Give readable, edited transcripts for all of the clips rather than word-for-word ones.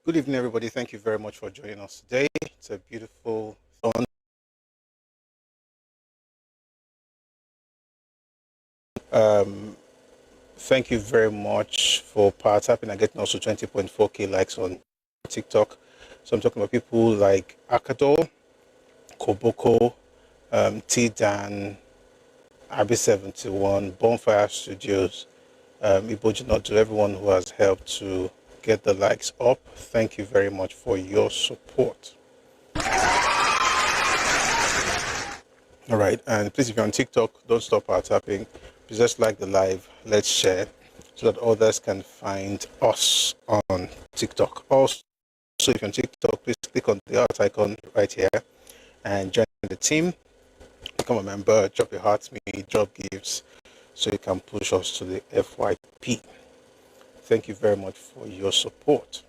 Good evening, everybody. Thank you very much for joining us today. It's a beautiful sun. Um, Thank you very much for power tapping and getting also 20.4k likes on TikTok. So I'm talking about people like Akado, Koboko, T-Dan, Abi71, Bonfire Studios, Ibo to everyone who has helped to get the likes up. Thank you very much for your support. All right, and please, if you're on TikTok, don't stop our tapping. Please just like the live. Let's share so that others can find us on TikTok. Also, if you're on TikTok, please click on the heart icon right here and join the team. Become a member, drop your hearts, me, drop gifts, so you can push us to the FYP. Thank you very much for your support.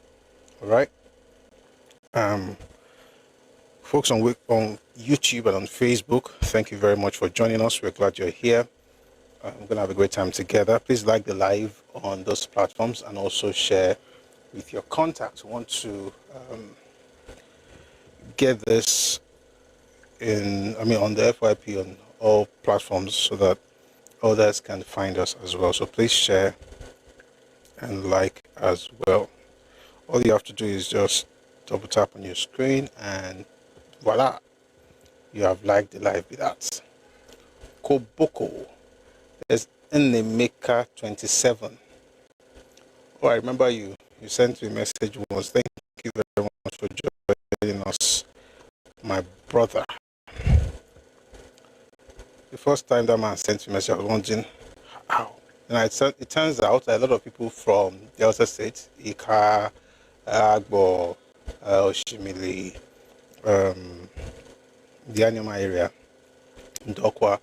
All right. Folks on YouTube and on Facebook, thank you very much for joining us. We're glad you're here. We're going to have a great time together. Please like the live on those platforms and also share with your contacts. We want to get this on the FYP on all platforms so that others can find us as well. So please share and like as well. All you have to do is just double tap on your screen and voila, you have liked the live with that. Koboko, there's Nnemeka 27. Oh, I remember you sent me a message once. Thank you very much for joining us, my brother. The first time that man sent me a message, I was wondering how. And it turns out a lot of people from the other states, Ika, Agbo, Oshimili, the Anima area, Ndokwa, a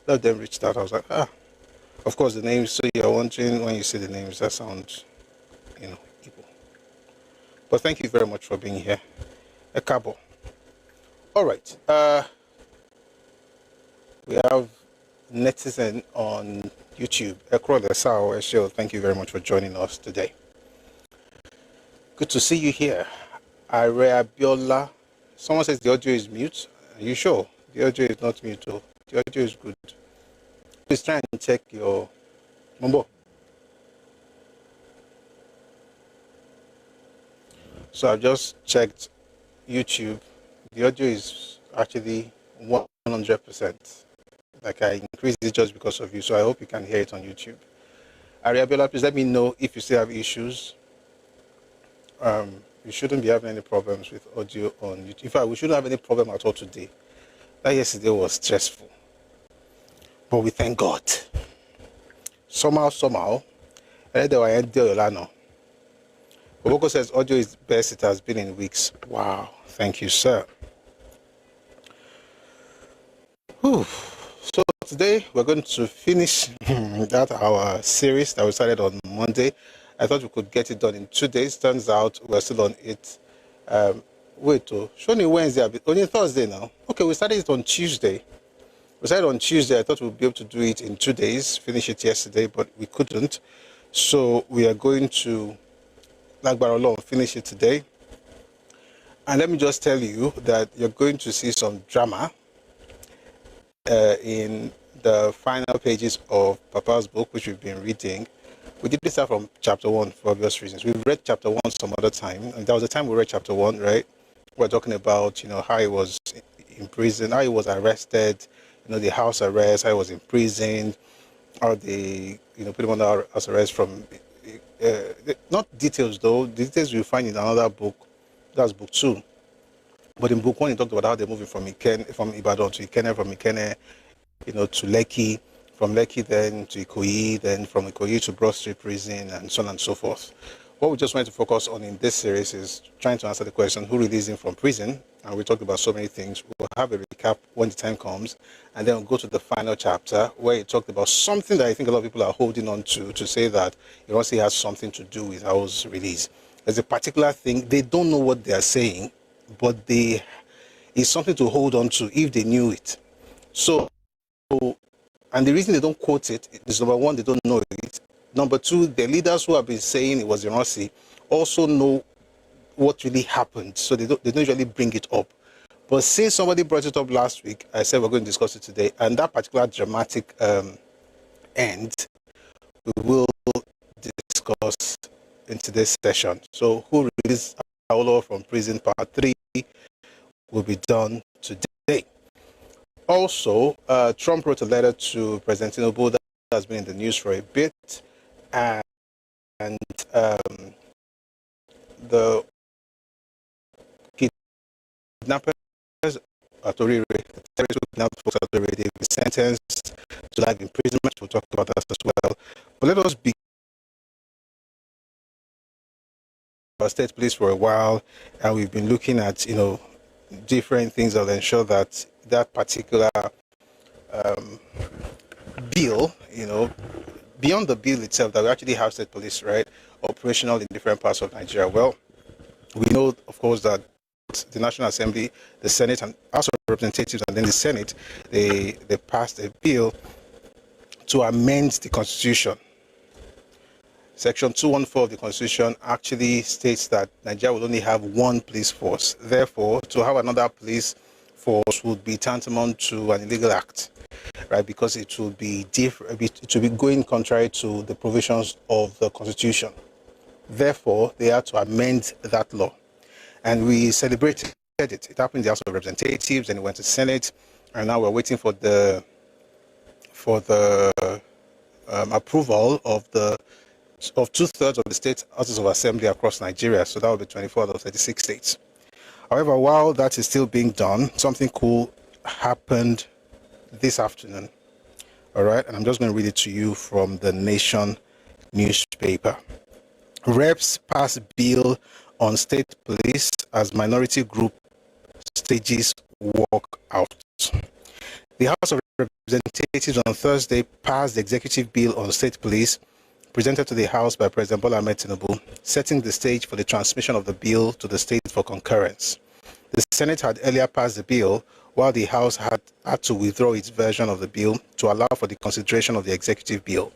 lot of them reached out. I was like, of course the names, so you're wondering when you see the names, that sound, Igbo. But thank you very much for being here. Ẹkáàbọ. All right. We have Netizen on YouTube. Thank you very much for joining us today. Good to see you here. Ariire Abiola. Someone says the audio is mute. Are you sure? The audio is not mute. Oh. The audio is good. Please try and check your Mumbo. So I've just checked YouTube. The audio is actually 100%. Like I increased it just because of you. So I hope you can hear it on YouTube. Ariire Abiola, please let me know if you still have issues. You shouldn't be having any problems with audio on YouTube. In fact, we shouldn't have any problem at all today. That yesterday was stressful. But we thank God. Somehow, Oboko says audio is best it has been in weeks. Wow. Thank you, sir. Whew. So today we're going to finish our series that we started on Monday. I thought we could get it done in 2 days. Turns out we're still on it. Show me Wednesday, only Thursday now. Okay, we started it on Tuesday. I thought we'd be able to do it in 2 days, finish it yesterday, but we couldn't. So we are going to, like Barolo, finish it today. And let me just tell you that you're going to see some drama in the final pages of Papa's book, which we've been reading. We did start from chapter 1 for obvious reasons. We've read chapter 1 some other time, and that was the time we read chapter 1, right? We're talking about, how he was in prison, how he was arrested, the house arrest, how he was imprisoned, how they, put him under house arrest from, not details though, the details you'll find in another book, that's book 2. But in book 1, he talked about how they moved from Ibadan to Ikene, from Ikene, to Lekki, from Lekki then to Ikoyi, then from Ikoyi to Broad Street Prison, and so on and so forth. What we just want to focus on in this series is trying to answer the question, who released him from prison? And we talked about so many things. We'll have a recap when the time comes, and then we'll go to the final chapter where he talked about something that I think a lot of people are holding on to say that it also has something to do with Awo's release. There's a particular thing, they don't know what they are saying, but it's something to hold on to if they knew it. So, and the reason they don't quote it is, number one, they don't know it. Number two, the leaders who have been saying it was Iransi also know what really happened, so they don't usually bring it up. But since somebody brought it up last week, I said we're going to discuss it today, and that particular dramatic end we will discuss in today's session. So, who released Awolowo from prison part 3 will be done today. Also, Trump wrote a letter to President Tinubu that has been in the news for a bit, and the kidnappers at Oriire, the terrorists who kidnapped folks at Oriire, they've been sentenced to life imprisonment. We'll talk about that as well. But let us begin our state police for a while, and we've been looking at different things that will ensure that that particular bill, beyond the bill itself, that we actually have state police, right, operational in different parts of Nigeria. Well, we know, of course, that the National Assembly, the Senate, and House of Representatives, and then the Senate, they passed a bill to amend the Constitution. Section 214 of the Constitution actually states that Nigeria will only have one police force. Therefore, to have another police force would be tantamount to an illegal act, right? Because it will be different. It will be going contrary to the provisions of the Constitution. Therefore, they had to amend that law, and we celebrated it. It happened in the House of Representatives, and it went to Senate, and now we're waiting for the approval of 2/3 of the state houses of assembly across Nigeria. So that will be 24 out of 36 states. However, while that is still being done, something cool happened this afternoon. All right, and I'm just going to read it to you from the Nation newspaper. Reps pass bill on state police as minority group stages walk out. The House of Representatives on Thursday passed the executive bill on state police presented to the House by President Bola Ahmed Tinubu, setting the stage for the transmission of the bill to the state for concurrence. The Senate had earlier passed the bill, while the House had to withdraw its version of the bill to allow for the consideration of the executive bill.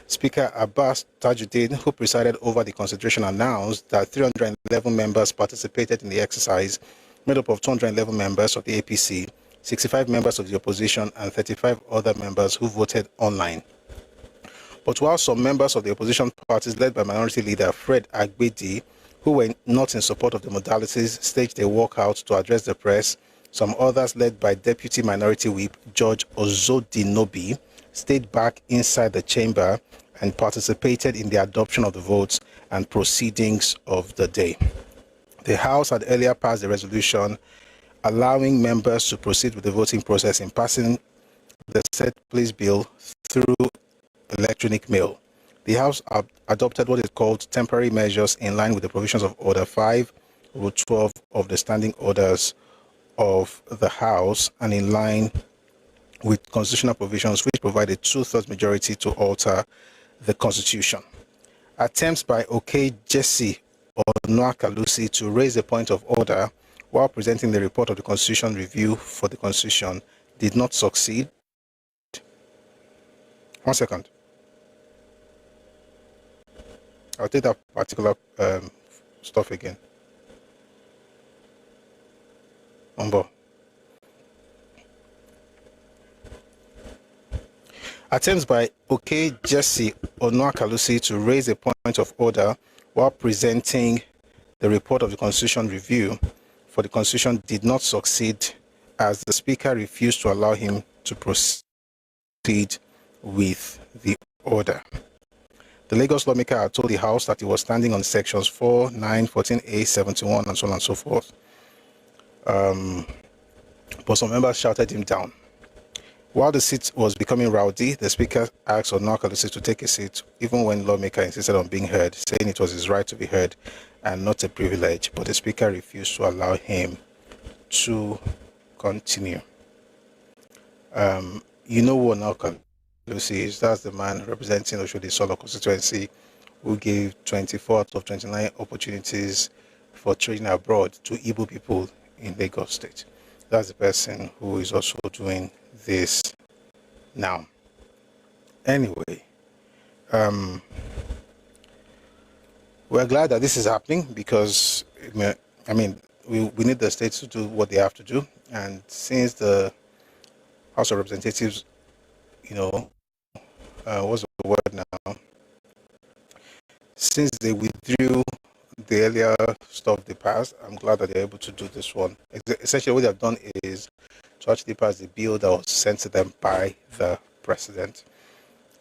Speaker Abbas Tajuddin, who presided over the consideration, announced that 311 members participated in the exercise, made up of 211 members of the APC, 65 members of the opposition, and 35 other members who voted online. But while some members of the opposition parties, led by Minority Leader Fred Agbedi, who were not in support of the modalities, staged a walkout to address the press, some others, led by Deputy Minority Whip George Ozodinobi, stayed back inside the chamber and participated in the adoption of the votes and proceedings of the day. The House had earlier passed a resolution allowing members to proceed with the voting process in passing the said police bill through electronic mail. The House adopted what is called temporary measures in line with the provisions of Order 5, Rule 12 of the Standing Orders of the House, and in line with constitutional provisions which provide a 2/3 majority to alter the Constitution. Attempts by Jesse Onuakalusi to raise a point of order while presenting the report of the Constitution Review for the Constitution did not succeed. 1 second. I'll take that particular stuff again. Umbo. Attempts by Jesse Onuakalusi to raise a point of order while presenting the report of the Constitution Review for the Constitution did not succeed, as the Speaker refused to allow him to proceed with the order. The Lagos lawmaker had told the House that he was standing on sections 4, 9, 14A, 71, and so on and so forth. But some members shouted him down. While the seat was becoming rowdy, the Speaker asked Onuakalusi to take a seat, even when the lawmaker insisted on being heard, saying it was his right to be heard and not a privilege. But the Speaker refused to allow him to continue. You know who Onuakalusi is? That's the man representing Oshodi Solo constituency, who gave 24 out of 29 opportunities for trading abroad to Igbo people in Lagos State. That's the person who is also doing this now. Anyway, we're glad that this is happening because I mean, we need the states to do what they have to do. And since the House of Representatives, what's the word now? Since they withdrew the earlier stuff they passed, I'm glad that they're able to do this one. Essentially, what they've done is to actually pass the bill that was sent to them by the president.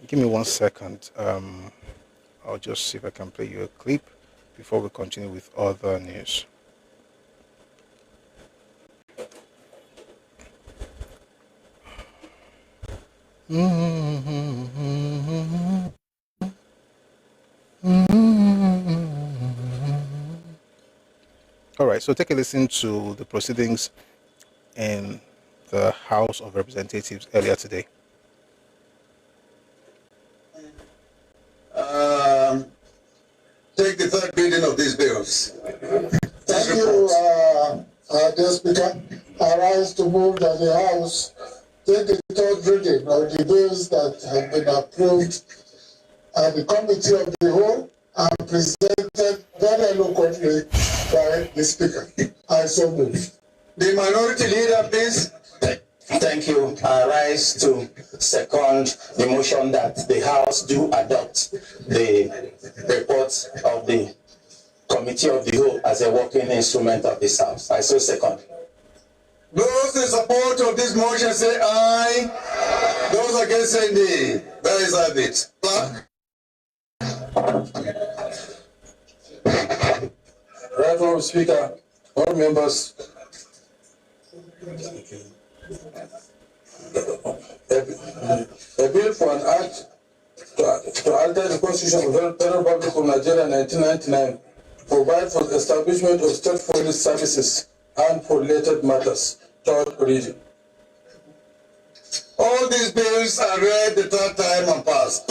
Give me 1 second. I'll just see if I can play you a clip before we continue with other news. All right, so take a listen to the proceedings in the House of Representatives earlier today. Take the third reading of these bills. Thank you, dear Speaker. I rise to move that the House take the third reading of the bills that have been approved at the Committee of the Whole and presented very eloquently by the Speaker. I so move. The minority leader, please. Thank you. I rise to second the motion that the House do adopt the report of the Committee of the Whole as a working instrument of this House. I so second. Those in support of this motion say aye. Those against say nay. That is have it. Right, Honourable Speaker, all members. A bill for an act to alter the Constitution of the Federal Republic of Nigeria 1999 provide for the establishment of state police services and for related matters. Third reading. All these bills are read the third time and passed.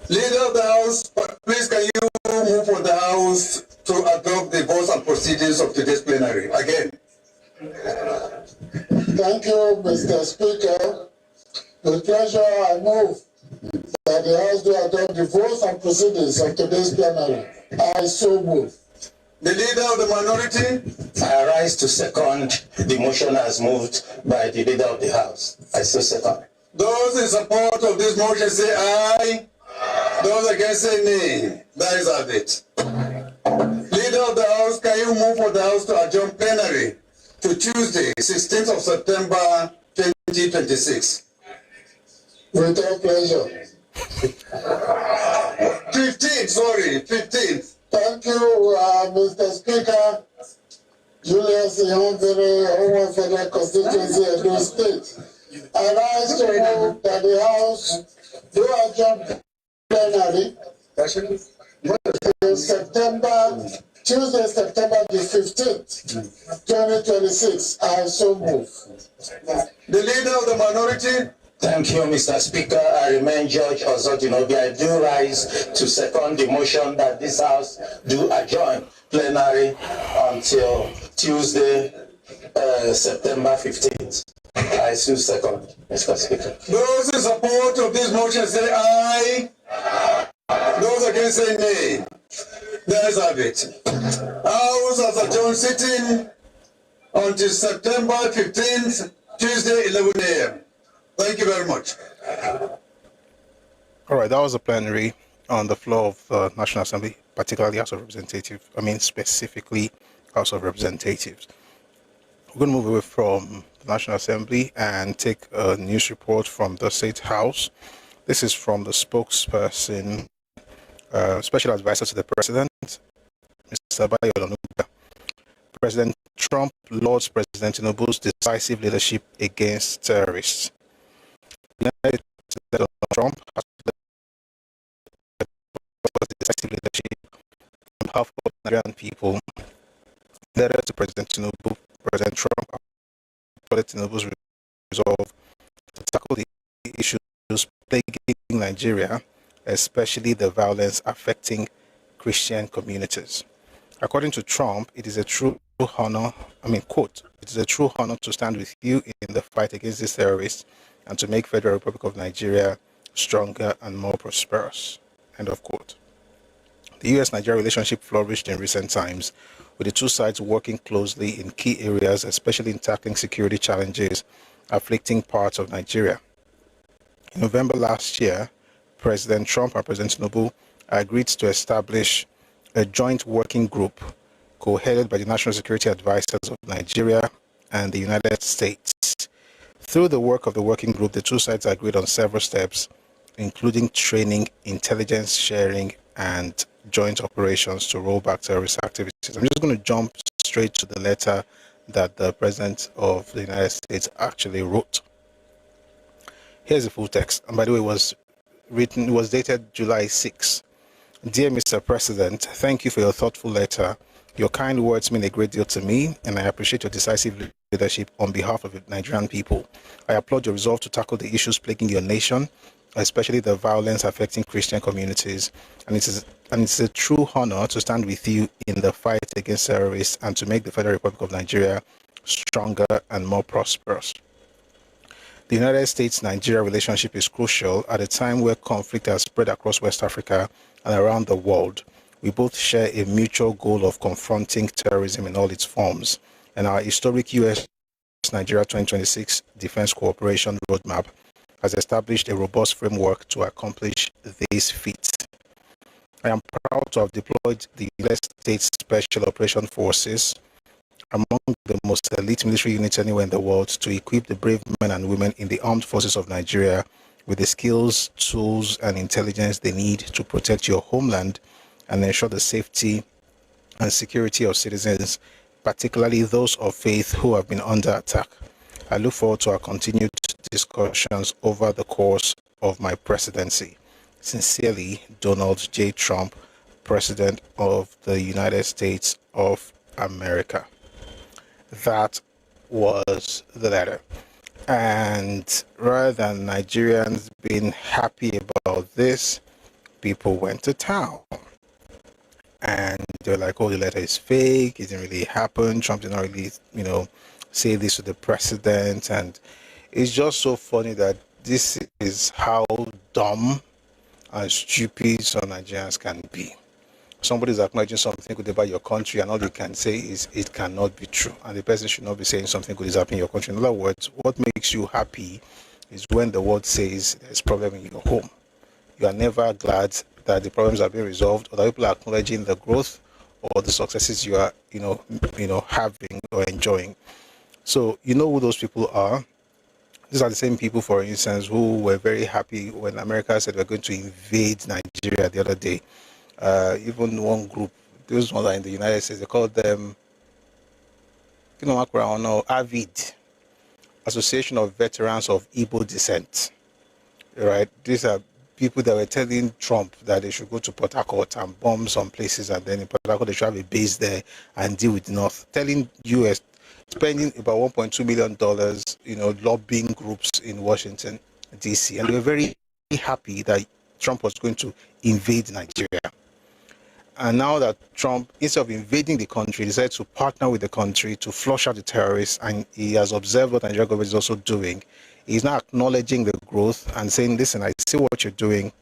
Leader of the House, please can you move for the House to adopt the votes and proceedings of today's plenary? Again. Thank you, Mr. Speaker. With pleasure, I move that the House do adopt the votes and proceedings of today's plenary. I so move. The leader of the minority? I rise to second the motion as moved by the leader of the House. I so second. Those in support of this motion say aye. Those against say nay. That is have it. Leader of the House, can you move for the House to adjourn plenary to Tuesday, 16th of September, 2026? With all pleasure. 15th, sorry, 15th. Thank you, Mr. Speaker. Julius Ihonvere, Owo Federal Constituency, Edo State. I rise to move that the House do adjourn plenary till Tuesday, September the 15th, 2026. I so move. The leader of the minority? Thank you, Mr. Speaker. I remain Judge Ozodinobi. I do rise to second the motion that this House do adjourn plenary until Tuesday, September 15th. I so second, Mr. Speaker. Those in support of this motion say aye. Those against say nay. There is have it. House has adjourned sitting until September 15th, Tuesday, 11 a.m. Thank you very much. All right, that was the plenary on the floor of the National Assembly, particularly House of Representatives. Specifically House of Representatives. We're going to move away from the National Assembly and take a news report from the State House. This is from the spokesperson, Special Advisor to the President, Mr. Bayo Onuga. President Trump lauds President Tinubu's decisive leadership against terrorists. United States Trump has decisive leadership on behalf of Nigerian people. Letter to President Tinubu, President Trump applauded Tinubu's resolve to tackle the issues plaguing Nigeria, especially the violence affecting Christian communities. According to Trump, it is a true honor, quote, it is a true honor to stand with you in the fight against these terrorists and to make Federal Republic of Nigeria stronger and more prosperous, end of quote. The US-Nigeria relationship flourished in recent times, with the two sides working closely in key areas, especially in tackling security challenges afflicting parts of Nigeria. In November last year, President Trump and President Tinubu agreed to establish a joint working group co-headed by the National Security Advisors of Nigeria and the United States. Through the work of the working group, the two sides agreed on several steps, including training, intelligence sharing, and joint operations to roll back terrorist activities. I'm just going to jump straight to the letter that the President of the United States actually wrote. Here's the full text. And by the way, it was dated July 6. Dear Mr. President, thank you for your thoughtful letter. Your kind words mean a great deal to me, and I appreciate your decisive leadership on behalf of the Nigerian people. I applaud your resolve to tackle the issues plaguing your nation, especially the violence affecting Christian communities, and it's a true honor to stand with you in the fight against terrorists and to make the Federal Republic of Nigeria stronger and more prosperous. The United States-Nigeria relationship is crucial at a time where conflict has spread across West Africa and around the world. We both share a mutual goal of confronting terrorism in all its forms, and our historic US-Nigeria 2026 Defense Cooperation Roadmap has established a robust framework to accomplish these feats. I am proud to have deployed the United States Special Operations Forces, among the most elite military units anywhere in the world, to equip the brave men and women in the armed forces of Nigeria with the skills, tools, and intelligence they need to protect your homeland and ensure the safety and security of citizens, particularly those of faith who have been under attack. I look forward to our continued discussions over the course of my presidency. Sincerely, Donald J. Trump, President of the United States of America. That was the letter. And rather than Nigerians being happy about this, people went to town. And they're like, oh, the letter is fake, it didn't really happen, Trump did not really, say this to the president. And it's just so funny that this is how dumb and stupid some Nigerians can be. Somebody is acknowledging something good about your country, and all you can say is it cannot be true, and the person should not be saying something good is happening in your country. In other words, what makes you happy is when the world says there's a problem in your home. You are never glad that the problems are being resolved, or that people are acknowledging the growth or the successes you are, having or enjoying. So you know who those people are. These are the same people, for instance, who were very happy when America said we're going to invade Nigeria the other day. Even one group, those ones are in the United States, they call them, AVID, Association of Veterans of Igbo Descent. Right? These are people that were telling Trump that they should go to Port Harcourt and bomb some places, and then in Port Harcourt they should have a base there and deal with the North. Telling US, spending about $1.2 million, lobbying groups in Washington, D.C. And they were very happy that Trump was going to invade Nigeria. And now that Trump, instead of invading the country, decided to partner with the country to flush out the terrorists, and he has observed what the Nigerian government is also doing, he's now acknowledging the growth and saying, listen, I see what you're doing,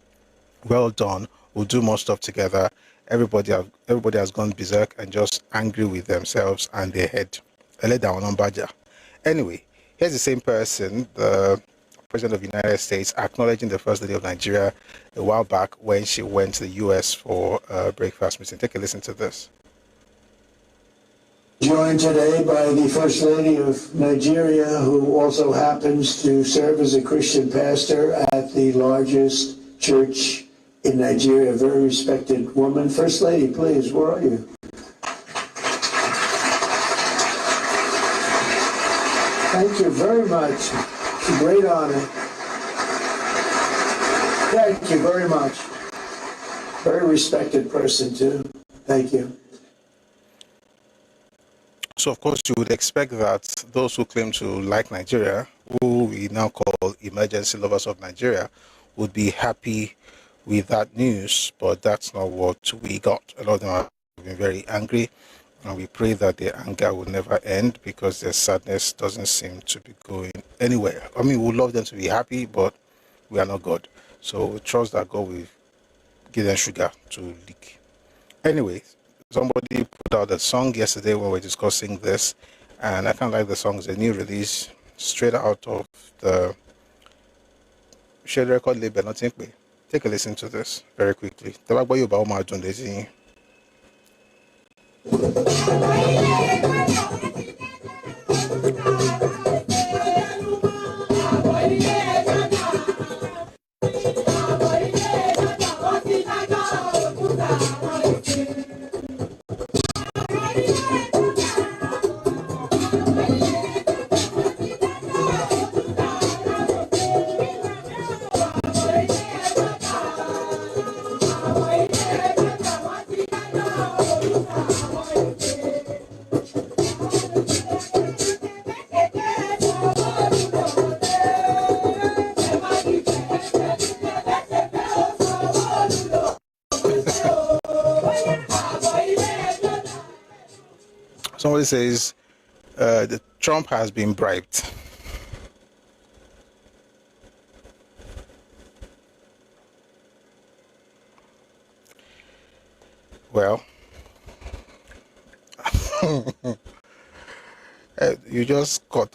well done, we'll do more stuff together. Everybody has gone berserk and just angry with themselves and their head. Anyway, here's the same person, the President of the United States, acknowledging the First Lady of Nigeria a while back when she went to the U.S. for a breakfast meeting. Take a listen to this. Joined today by the First Lady of Nigeria, who also happens to serve as a Christian pastor at the largest church in Nigeria, a very respected woman. First Lady, please, where are you? Thank you very much. It's a great honor. Thank you very much. Very respected person, too. Thank you. So, of course, you would expect that those who claim to like Nigeria, who we now call emergency lovers of Nigeria, would be happy with that news, but that's not what we got. A lot of them have been very angry, and we pray that their anger will never end, because their sadness doesn't seem to be going anywhere. I mean, we would love them to be happy, but we are not God. So we trust that God will give them sugar to lick. Anyway, somebody put out a song yesterday when we were discussing this, and I kind of like the song. It's a new release, straight out of the shared record label. Nothing. Take a listen to this very quickly. Somebody says the Trump has been bribed. Well, you just talk,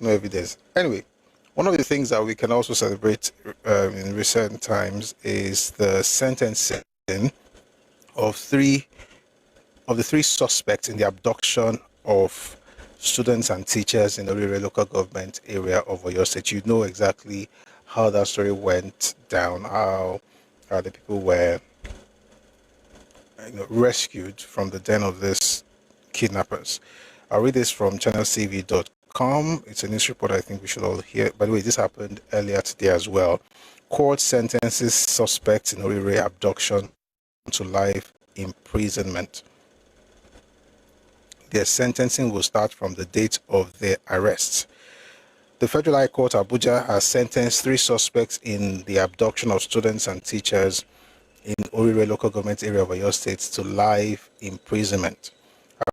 no evidence. Anyway, one of the things that we can also celebrate in recent times is the sentencing of the three suspects in the abduction of students and teachers in the Oriire local government area of Oyo State. You know exactly how that story went down, how the people were rescued from the den of these kidnappers. I'll read this from channelcv.com. It's a news report I think we should all hear. By the way, this happened earlier today as well. Court sentences suspects in Oriire abduction to life imprisonment. Their sentencing will start from the date of their arrest. The Federal High Court Abuja has sentenced 3 suspects in the abduction of students and teachers in Oriire local government area of Oyo State to life imprisonment.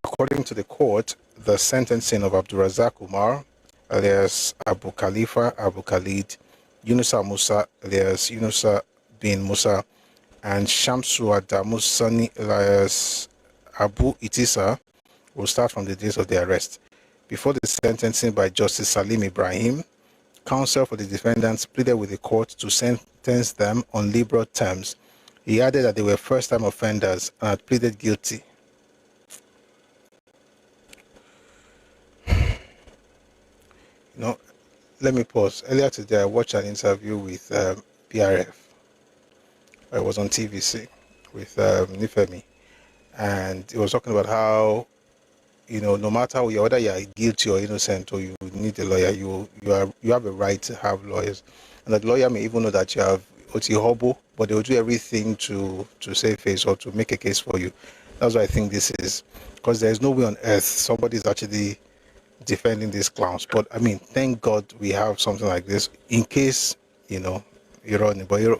According to the court, the sentencing of Abdulrazak Umar, alias Abu Khalifa Abu Khalid, Yunusa Musa, alias Yunusa bin Musa, and Shamsu Adamu Sani, alias Abu Itisa, will start from the date of the arrest. Before the sentencing by Justice Salim Ibrahim, counsel for the defendants pleaded with the court to sentence them on liberal terms. He added that they were first-time offenders and had pleaded guilty. Let me pause. Earlier today, I watched an interview with PRF. It was on TVC with Nifemi, and he was talking about how, no matter whether you are guilty or innocent or you need a lawyer, you have a right to have lawyers, and that lawyer may even know that you have Otihobo, but they will do everything to save face or to make a case for you. That's what I think this is, because there is no way on earth somebody is actually defending these clowns. But I mean, thank God we have something like this in case you're running. But you're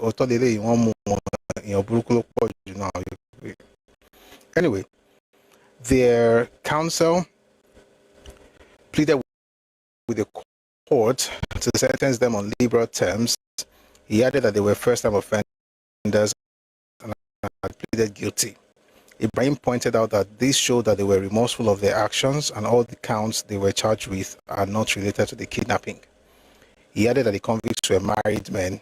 anyway, their counsel pleaded with the court to sentence them on liberal terms. He added that they were first-time offenders and had pleaded guilty. Ibrahim pointed out that this showed that they were remorseful of their actions and all the counts they were charged with are not related to the kidnapping. He added that the convicts were married men.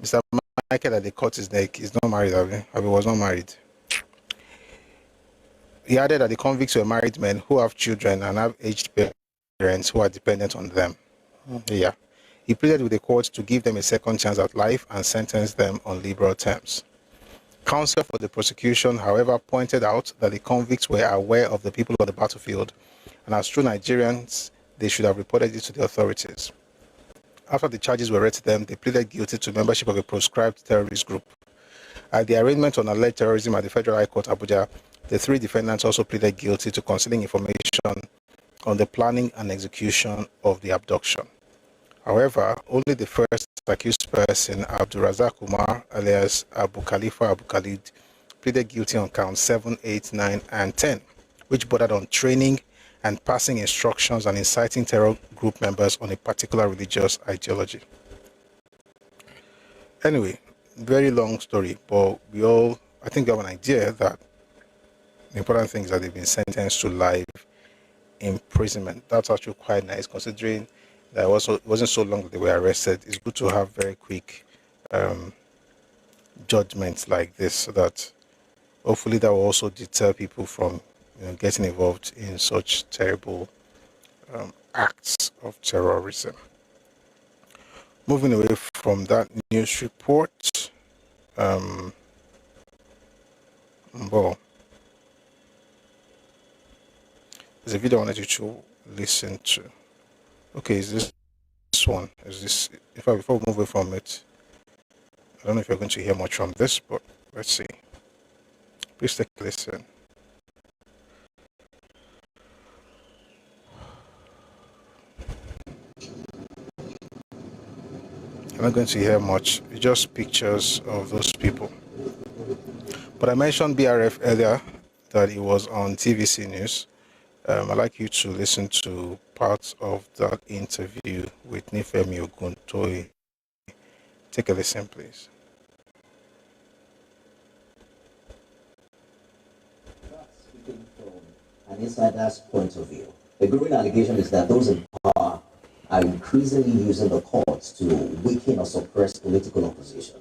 Mr. Michael, that they cut his neck, is not married, Abi was not married. He added that the convicts were married men who have children and have aged parents who are dependent on them. Yeah. He pleaded with the court to give them a second chance at life and sentence them on liberal terms. Counsel for the prosecution, however, pointed out that the convicts were aware of the people on the battlefield, and as true Nigerians, they should have reported it to the authorities. After the charges were read to them, they pleaded guilty to membership of a proscribed terrorist group. At the arraignment on alleged terrorism at the Federal High Court, Abuja, the 3 defendants also pleaded guilty to concealing information on the planning and execution of the abduction. However, only the first accused person, Abdulrazak Umar, alias Abu Khalifa Abu Khalid, pleaded guilty on counts 7, 8, 9, and 10, which bordered on training and passing instructions and inciting terror group members on a particular religious ideology. Anyway, very long story, but we all I think they have an idea that the important thing is that they've been sentenced to life imprisonment. That's actually quite nice, considering that it wasn't so long that they were arrested. It's good to have very quick judgments like this, so that hopefully that will also deter people from getting involved in such terrible acts of terrorism. Moving away from that news report, well, there's a video I wanted you to listen to. Okay, is this one? Is this? In fact, before we move away from it, I don't know if you're going to hear much from this, but let's see. Please take a listen. You're not going to hear much, just pictures of those people. But I mentioned BRF earlier, that it was on TVC News. I'd like you to listen to parts of that interview with Nifemi Oguntoye. Take a listen, please. Speaking from an insider's point of view, the growing allegation is that those in power are increasingly using the courts to weaken or suppress political opposition.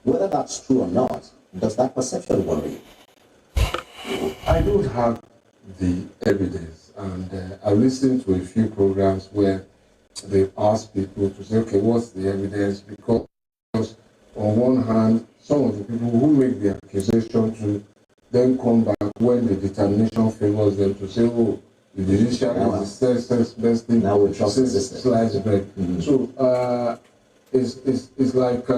Whether that's true or not, does that perception worry you? I don't have the evidence, and I listened to a few programs where they asked people to say, okay, what's the evidence? Because on one hand, some of the people who make the accusation to then come back when the determination favors them to say, oh, the judiciary is the best thing now we trust the since sliced bread. So it's like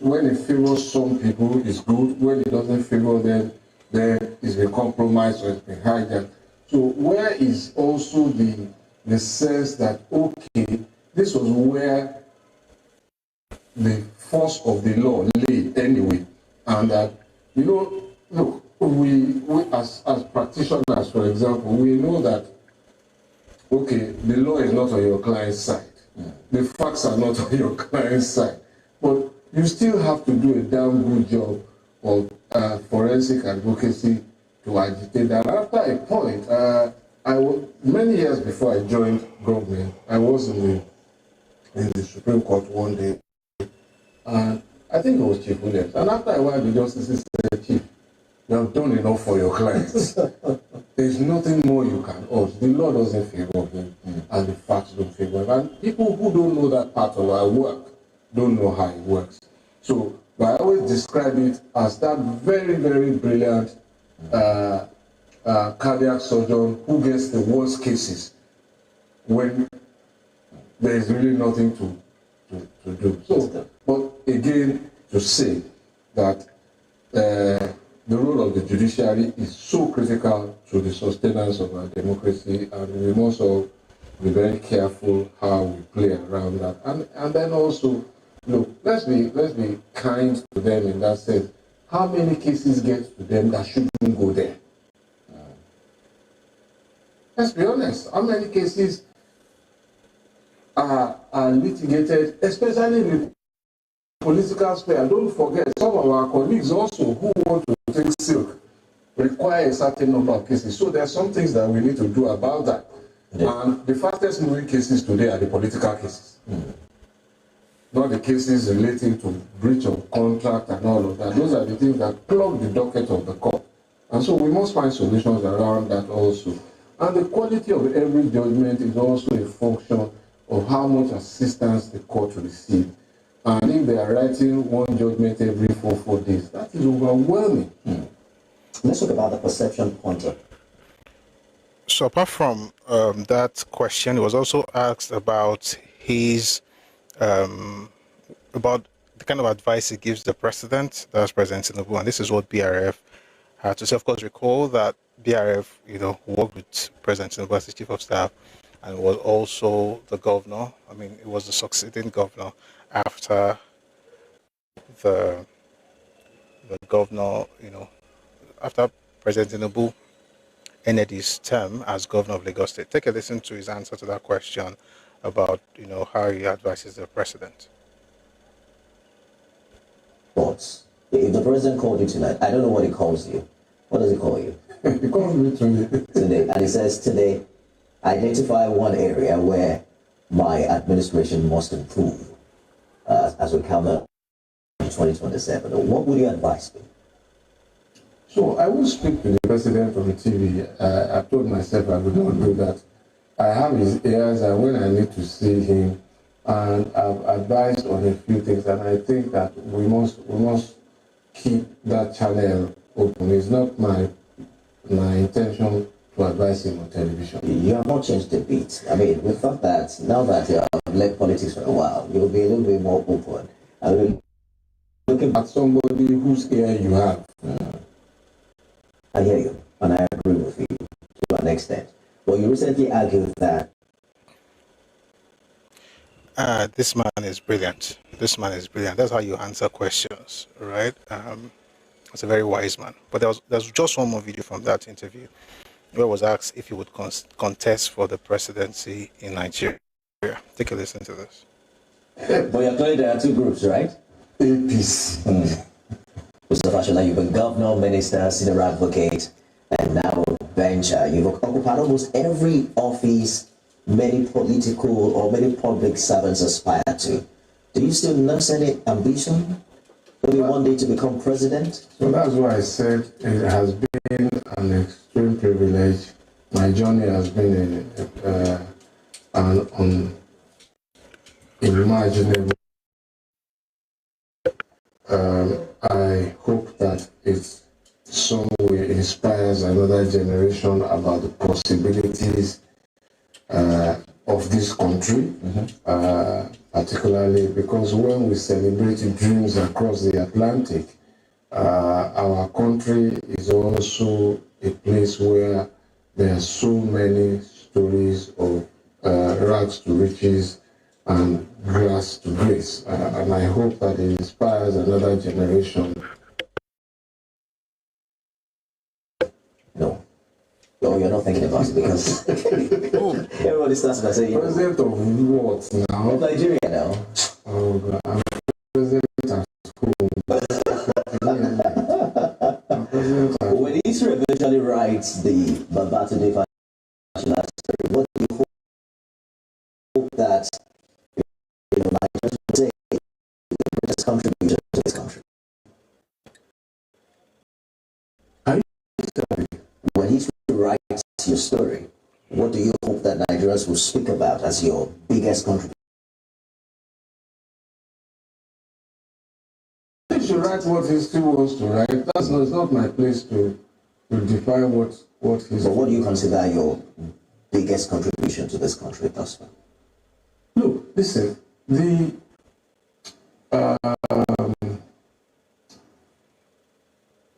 when it favors some people, it's good. When it doesn't favor them, then it's been compromised or it's been hijacked. So where is also the sense that, okay, this was where the force of the law lay anyway, and that, look, we as practitioners, for example, we know that, okay, the law is not on your client's side. The facts are not on your client's side. But you still have to do a damn good job of forensic advocacy to agitate that. After a point, many years before I joined government, I was in the Supreme Court one day, and I think it was Chief Williams. And after a while, the justices said, Chief, you have done enough for your clients. There's nothing more you can urge. The law doesn't favor him, and the facts don't favor him. And people who don't know that part of our work don't know how it works. So I always describe it as that very, very brilliant cardiac surgeon who gets the worst cases when there is really nothing to do. So, but again, to say that the role of the judiciary is so critical to the sustenance of our democracy, and we must all be very careful how we play around that. And then also, look, let's be kind to them in that sense. How many cases get to them that shouldn't go there? Let's be honest. How many cases are litigated, especially in the political sphere? Don't forget, some of our colleagues also who want to take silk require a certain number of cases. So there are some things that we need to do about that. Yeah. And the fastest moving cases today are the political cases. Not the cases relating to breach of contract and all of that. Those are the things that clog the docket of the court. And so we must find solutions around that also. And the quality of every judgment is also a function of how much assistance the court receives. And if they are writing one judgment every 4 days, that is overwhelming. Let's talk about the perception pointer. So apart from that question, he was also asked about his about the kind of advice he gives the president, that's President Tinubu, and this is what BRF had to say. Of course, recall that BRF, worked with President Tinubu as the chief of staff, and was also the governor. I mean, it was the succeeding governor after the governor, after President Tinubu ended his term as governor of Lagos State. Take a listen to his answer to that question about, how he advises the president. Thoughts If the president called you tonight, I don't know what he calls you. What does he call you? He calls me today. Today. And he says today, identify one area where my administration must improve as we come up to 2027. What would your advice be? So I will speak to the president on TV. I told myself I would not do that. I have his ears, and when I need to see him, and I've advised on a few things, and I think that we must keep that channel open. It's not my intention to advise him on television. You have not changed the beat. I mean, we thought that now that you have left politics for a while, you'll be a little bit more open. I mean, Looking at somebody whose ear you have. I hear you, and I agree with you to an extent. But you recently argued that this man is brilliant. This man is brilliant. That's how you answer questions, right? He's a very wise man. But there's just one more video from that interview where I was asked if he would contest for the presidency in Nigeria. Take a listen to this. but you're clearly there are two groups, right? APC. Mr. Fashola, you've been governor, minister, senior advocate, and now bencher. You've occupied almost every office many political or many public servants aspire to. Do you still nurse any ambition? Maybe one day to become president? So that's why I said it has been an extreme privilege. My journey has been an unimaginable. I hope that it some way inspires another generation about the possibilities of this country, particularly because when we celebrate dreams across the Atlantic, our country is also a place where there are so many stories of rags to riches and grass to grace. And I hope that it inspires another generation. No. No, you're not thinking about it because everybody starts by saying, President of what now? of Nigeria now. Oh God, I'm president at school. I'm president at When history eventually writes the Babatunde Fashola story, what do you hope that Nigerians would say the greatest contribution to this country? When history writes your story, what do you hope that Nigerians will speak about as your biggest contribution? He should write what history wants to write. It's not my place to define what history. But what do you consider your biggest contribution to this country thus far? Look, listen,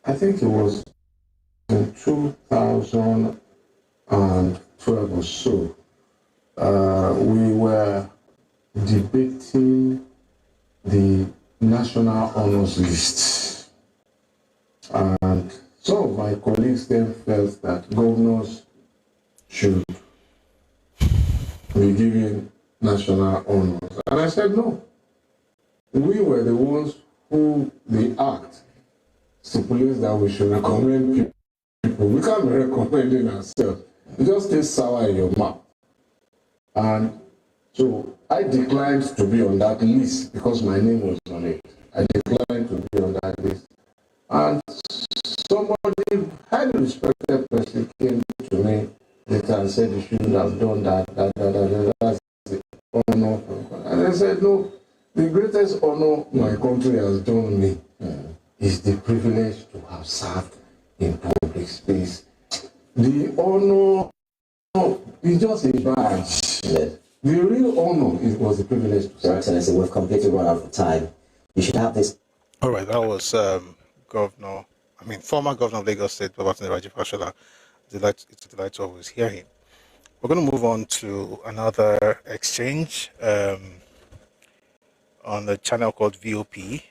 I think it was in 2012 or so, we were debating the national honors list. And some of my colleagues then felt that governors should be given national honors. And I said, no. We were the ones who the act stipulates that we should recommend people. We can't be recommending ourselves. It just tastes sour in your mouth. And so I declined to be on that list because my name was on it. I declined to be on that list. And somebody, highly respected person, came to me later and said, you shouldn't have done that. That's the honor from God. And I said, no, the greatest honor my country has done me is the privilege to have served in public space. The honor is just a badge. Yes. The real honor was the privilege to Your serve. Excellency, we've completely run out of time. You should have this. All right, that was former governor of Lagos State, Babatunde Fashola. It's a delight to always hear him. We're going to move on to another exchange on the channel called VOP,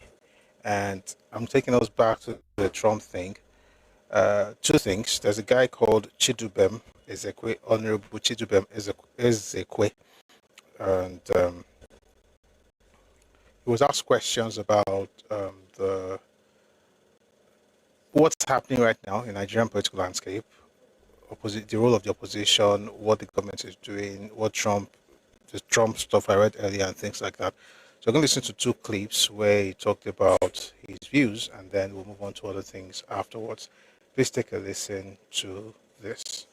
and I'm taking us back to the Trump thing. Two things. There's a guy called Chidubem Ezekwe, Honorable Chidubem Ezekwe, and he was asked questions about the what's happening right now in Nigerian political landscape, the role of the opposition, what the government is doing, the Trump stuff I read earlier and things like that. So I'm going to listen to two clips where he talked about his views, and then we'll move on to other things afterwards. Please take a listen to this.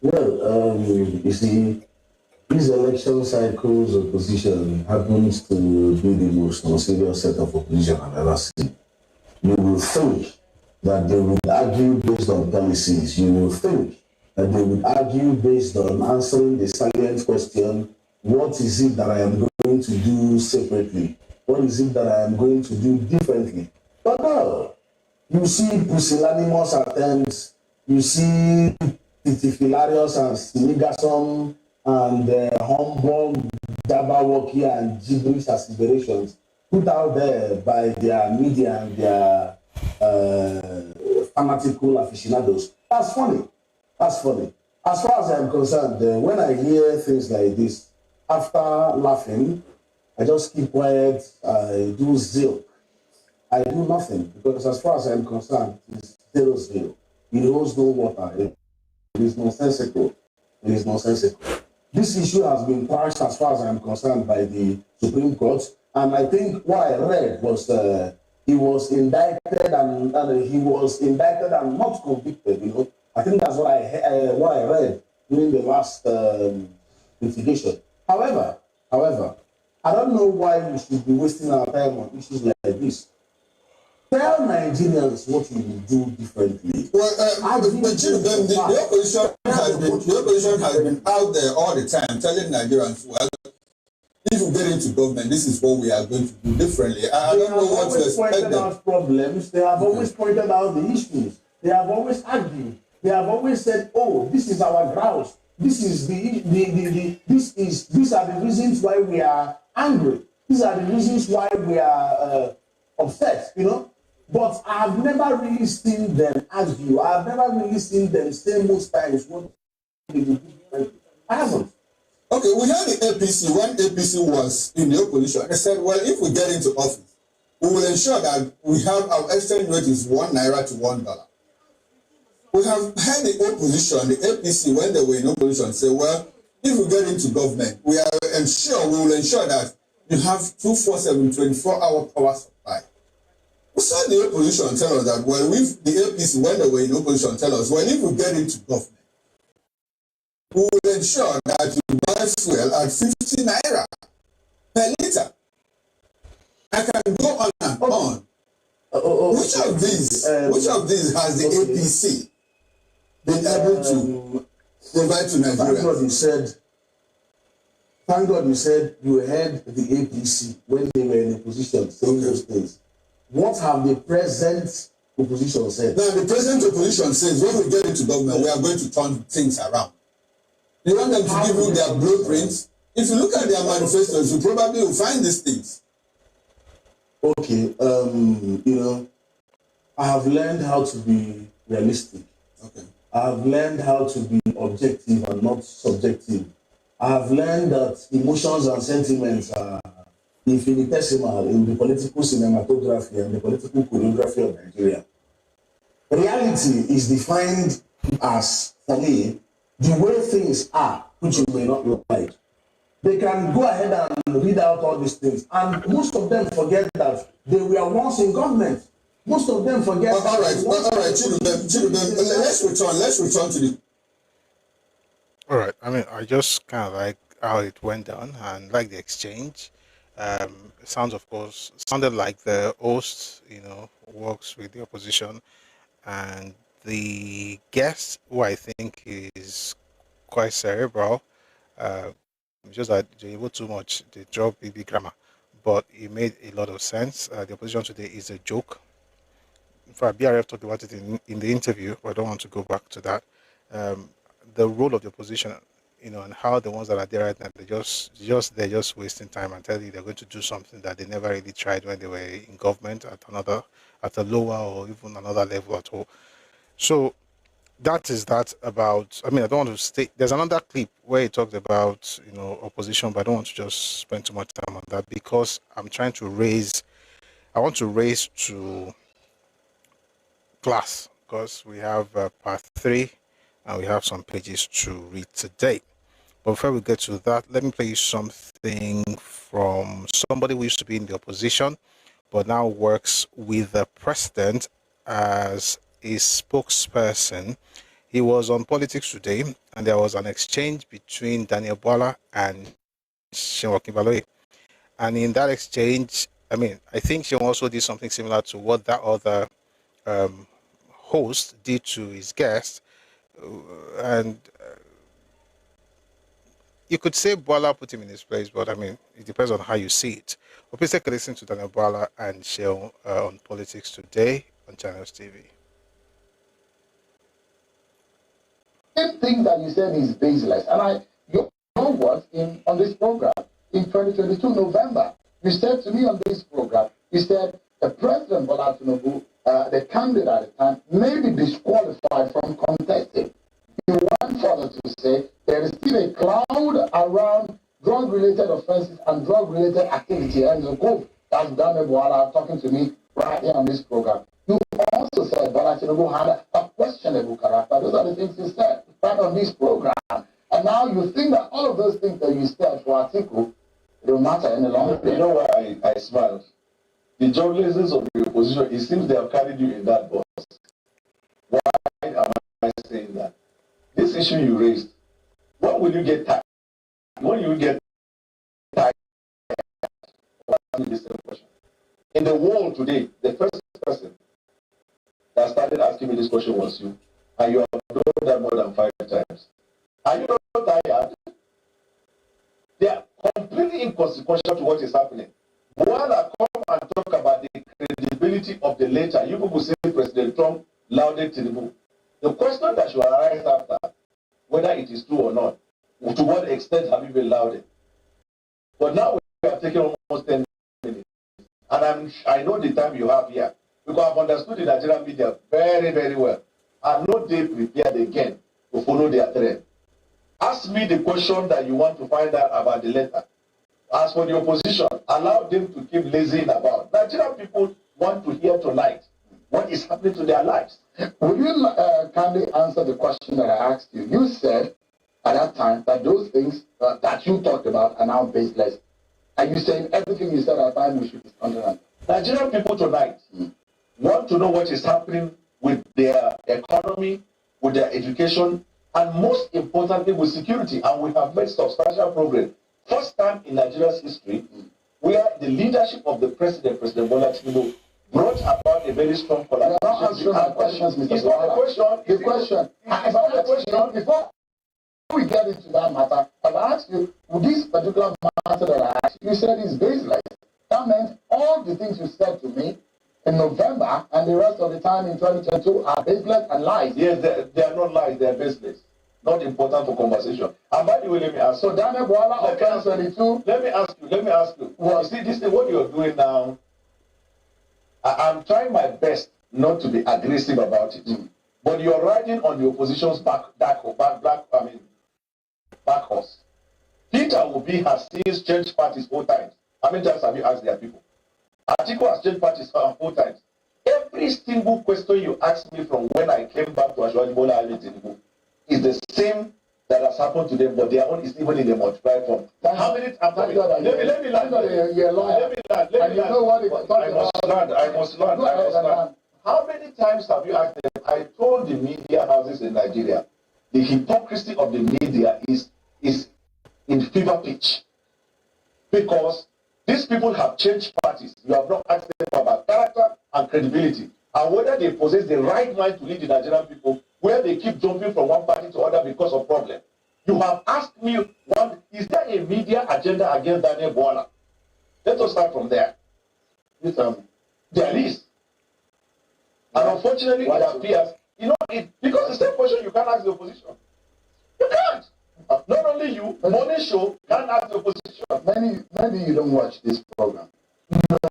Well, you see, these election cycles opposition happens to be the most serious set of opposition I've ever seen. You will think that they would argue based on policies. You will think that they would argue based on answering the salient question, what is it that I am going to do separately? What is it that I am going to do differently? But no, you see pusillanimous attempts, you see Titifilarius and Sinigason and Humbug, Jabberwocky and gibberish aspirations put out there by their media and their fanatical aficionados. That's funny. That's funny. As far as I'm concerned, when I hear things like this, after laughing, I just keep quiet, I do zeal. I do nothing, because as far as I'm concerned, it's zero zeal. It holds no water. It is nonsensical. It is nonsensical. This issue has been passed, as far as I'm concerned, by the Supreme Court, and I think what I read was he was indicted and not convicted. You know, I think that's what I read during the last litigation. However, I don't know why we should be wasting our time on issues like this. Tell Nigerians what you will do differently. Well, the opposition has been out there all the time telling Nigerians, well, if we get into government, this is what we are going to do differently. I don't know what to expect them. They have always pointed out problems. They have always pointed out the issues. They have always argued. They have always said, "Oh, this is our grouse. These are the reasons why we are angry. These are the reasons why we are upset." You know. But I have never really seen them argue. I have never really seen them say most times what they do differently. I haven't. Okay, we had the APC when APC was in the opposition. They said, well, if we get into office, we will ensure that we have our exchange rate is 1 naira to $1. We have had the opposition, the APC, when they were in opposition, say, well, if we get into government, we will ensure that you have 247, 24-hour power supply. We saw the opposition tell us that, well, if the APC, when they were in opposition, tell us, well, if we get into government, we will ensure that you buy fuel at 50 naira per liter. I can go on and on. Which of these has the APC been able to provide to Nigeria? Thank God you said you heard the APC when they were in opposition saying those things. What have the present opposition said? Now, the present opposition says when we get into government, we are going to turn things around. You want them to give you their blueprints? If you look at their manifestos, you probably will find these things. Okay, I have learned how to be realistic. Okay. I have learned how to be objective and not subjective. I have learned that emotions and sentiments are infinitesimal in the political cinematography and the political choreography of Nigeria. Reality is defined as, for me, the way things are, which you may not like. They can go ahead and read out all these things, and most of them forget that they were once in government. Most of them forget. All right, let's return to the. All right. I mean, I just kind of like how it went down and like the exchange. It sounded like the host, works with the opposition, and the guest, who I think is quite cerebral, just that they able too much, they drop big grammar, but it made a lot of sense. The opposition today is a joke. In fact, BRF talked about it in the interview, but I don't want to go back to that. The role of the opposition, and how the ones that are there right now, they're just wasting time and telling you they're going to do something that they never really tried when they were in government at a lower or even another level at all. So that is that about. I mean, I don't want to stay. There's another clip where he talked about opposition, but I don't want to just spend too much time on that because I'm trying to raise I want to raise to class because we have part 3 and we have some pages to read today. But before we get to that, let me play you something from somebody who used to be in the opposition but now works with the president as a spokesperson. He was on Politics Today, and there was an exchange between Daniel Bwala and Seun Okinbaloye. And in that exchange, I think Seun also did something similar to what that other host did to his guest. And you could say Bwala put him in his place, but it depends on how you see it. But please take a listen to Daniel Bwala and Seun on Politics Today on Channels TV. Thing that you said is baseless, and you know what? On this program in 2022 November, you said to me on this program, you said the President Bola Tinubu, the candidate at the time, may be disqualified from contesting. You went further to say there is still a cloud around drug-related offenses and drug-related activity, and the group that's Daniel Bwala talking to me right here on this program. You also said Bola Tinubu had a questionable character. Those are the things you said right on this program. And now you think that all of those things that you said for article don't matter any longer. You know why I smiled? The journalists of the opposition, it seems they have carried you in that box. Why am I saying that? This issue you raised, when will you get tired? When you get tired of asking this same question? In the world today, the first person that started asking me this question was you, and you have done that more than 5 times. Are you not tired? They are completely inconsequential to what is happening. While I come and talk about the credibility of the letter, you people say President Trump lauded Tinubu. The question that should arise after, whether it is true or not, to what extent have you been lauded? But now we have taken almost 10 minutes, and I know the time you have here, because I've understood the Nigerian media very, very well. And no day prepared again to follow their trend. Ask me the question that you want to find out about the letter. As for the opposition, allow them to keep lazing about. Nigerian people want to hear tonight what is happening to their lives. Will you kindly answer the question that I asked you? You said at that time that those things that you talked about are now baseless. Are you saying everything you said at that time we should discount it? Nigerian people tonight want to know what is happening with their economy, with their education, and most importantly with security. And we have made substantial progress. First time in Nigeria's history where the leadership of the President Bola Tinubu, brought about a very strong collaboration. You're not answering my questions, Mr. It's not a question. The question. Before we get into that matter, I've asked you, with this particular matter that I asked you, you said it's baseless. That meant all the things you said to me in November and the rest of the time in 2022 are baseless and lies. Yes, they are not lies, they are baseless. Not important for conversation. And by the way, let me ask you. So Daniel Bwala of 2022. Let me ask you. Well, you see, this is what you're doing now. I'm trying my best not to be aggressive about it. But you're riding on the opposition's back horse. Peter Obi has since changed parties 4 times. How many times have you asked their people? Atiku has changed parties 4 times. Every single question you asked me from when I came back to Asiwaju Bola Ahmed Tinubu is the same that has happened to them, but their own is even in a multiplied form. How many times? Let me land. I must learn. How many times have you asked them? I told the media houses in Nigeria, the hypocrisy of the media is in fever pitch. Because these people have changed parties. You have not asked them about character and credibility, and whether they possess the right mind to lead the Nigerian people, where they keep jumping from one party to other because of problem. You have asked me, is there a media agenda against Daniel Bwala? Let us start from there. There is. And unfortunately, it appears, because the same question you can't ask the opposition. You can't. Not only you, Morning Show can't ask the opposition. Maybe you don't watch this program.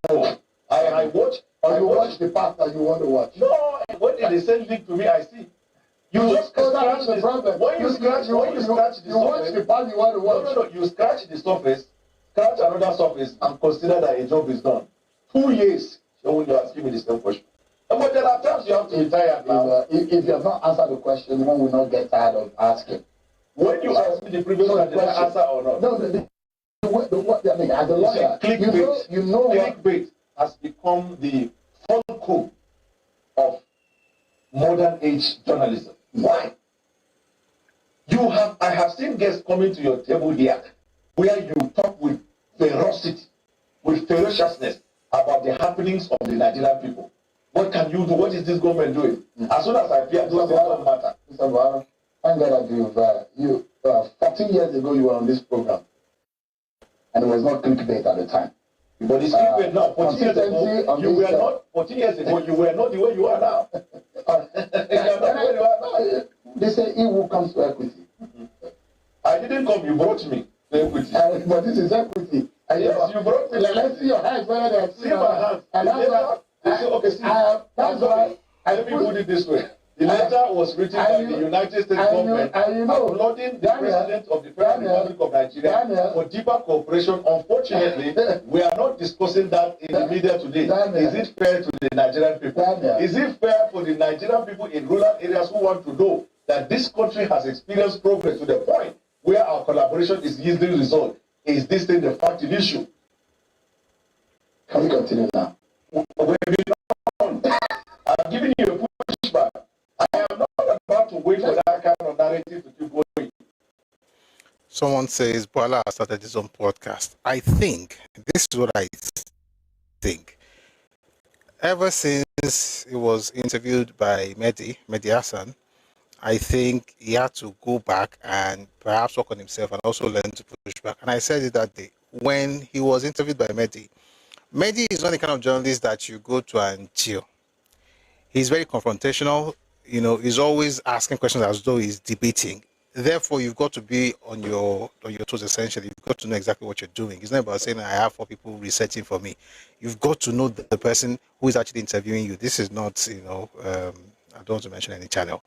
No. I watch. Or you watch the part that you want to watch. No, when they send link to me, I see. You just scratch the problem. When you scratch the surface, you watch the part you want to watch. No. You scratch the surface, scratch another surface, and consider that a job is done. 2 years then when you're asking me the same question. But there are times you have to retire now. If you have not answered the question, one will not get tired of asking. When you ask me the previous one, did I answer or not? No, I mean, as a lawyer, clickbait has become the fulcrum of modern age journalism. Why? I have seen guests coming to your table here where you talk with ferocity, with ferociousness about the happenings of the Nigerian people. What can you do? What is this government doing? As soon as I appear, this doesn't matter. Mr. Buhari, thank God that you 14 years ago you were on this program, and it was not clickbait at the time. But it's clickbait now. 14 years ago, you were not. 14 years ago, you were not the way you are now. They say evil comes to equity. I didn't come. You brought me to equity. But this is equity. Yes, you brought me. Let's see your hands. See my hands. And okay, see. That's why. Let me put it this way. The letter was written by the United States government applauding the president of the Federal Republic of Nigeria for deeper cooperation. Unfortunately, we are not discussing that in the media today. Is it fair to the Nigerian people? Is it fair for the Nigerian people in rural areas who want to know that this country has experienced progress to the point where our collaboration is yielding results? Is this thing the fact issue? Can we continue now? I'm giving you a pushback. I am not about to wait for that kind of narrative to keep going. Someone says Bola has started his own podcast. I think, this is what I think. Ever since he was interviewed by Mehdi Hassan, I think he had to go back and perhaps work on himself and also learn to push back. And I said it that day. When he was interviewed by Mehdi is not the kind of journalist that you go to and chill. He's very confrontational. You know, he's always asking questions as though he's debating. Therefore, you've got to be on your toes, essentially. You've got to know exactly what you're doing. It's not about saying, I have 4 people researching for me. You've got to know the person who is actually interviewing you. This is not, I don't want to mention any channel.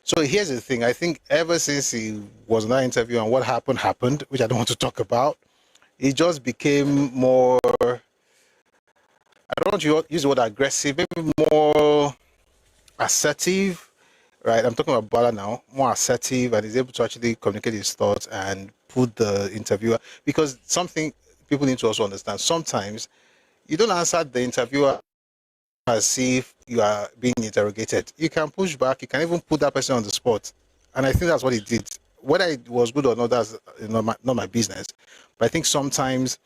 So here's the thing. I think ever since he was in that interview and what happened, which I don't want to talk about, it just became more, I don't want to use the word aggressive, maybe more assertive, right? I'm talking about Bola now, more assertive, and is able to actually communicate his thoughts and put the interviewer, because something people need to also understand, sometimes you don't answer the interviewer as if you are being interrogated. You can push back, you can even put that person on the spot. And I think that's what he did. Whether it was good or not, that's not my business. But I think sometimes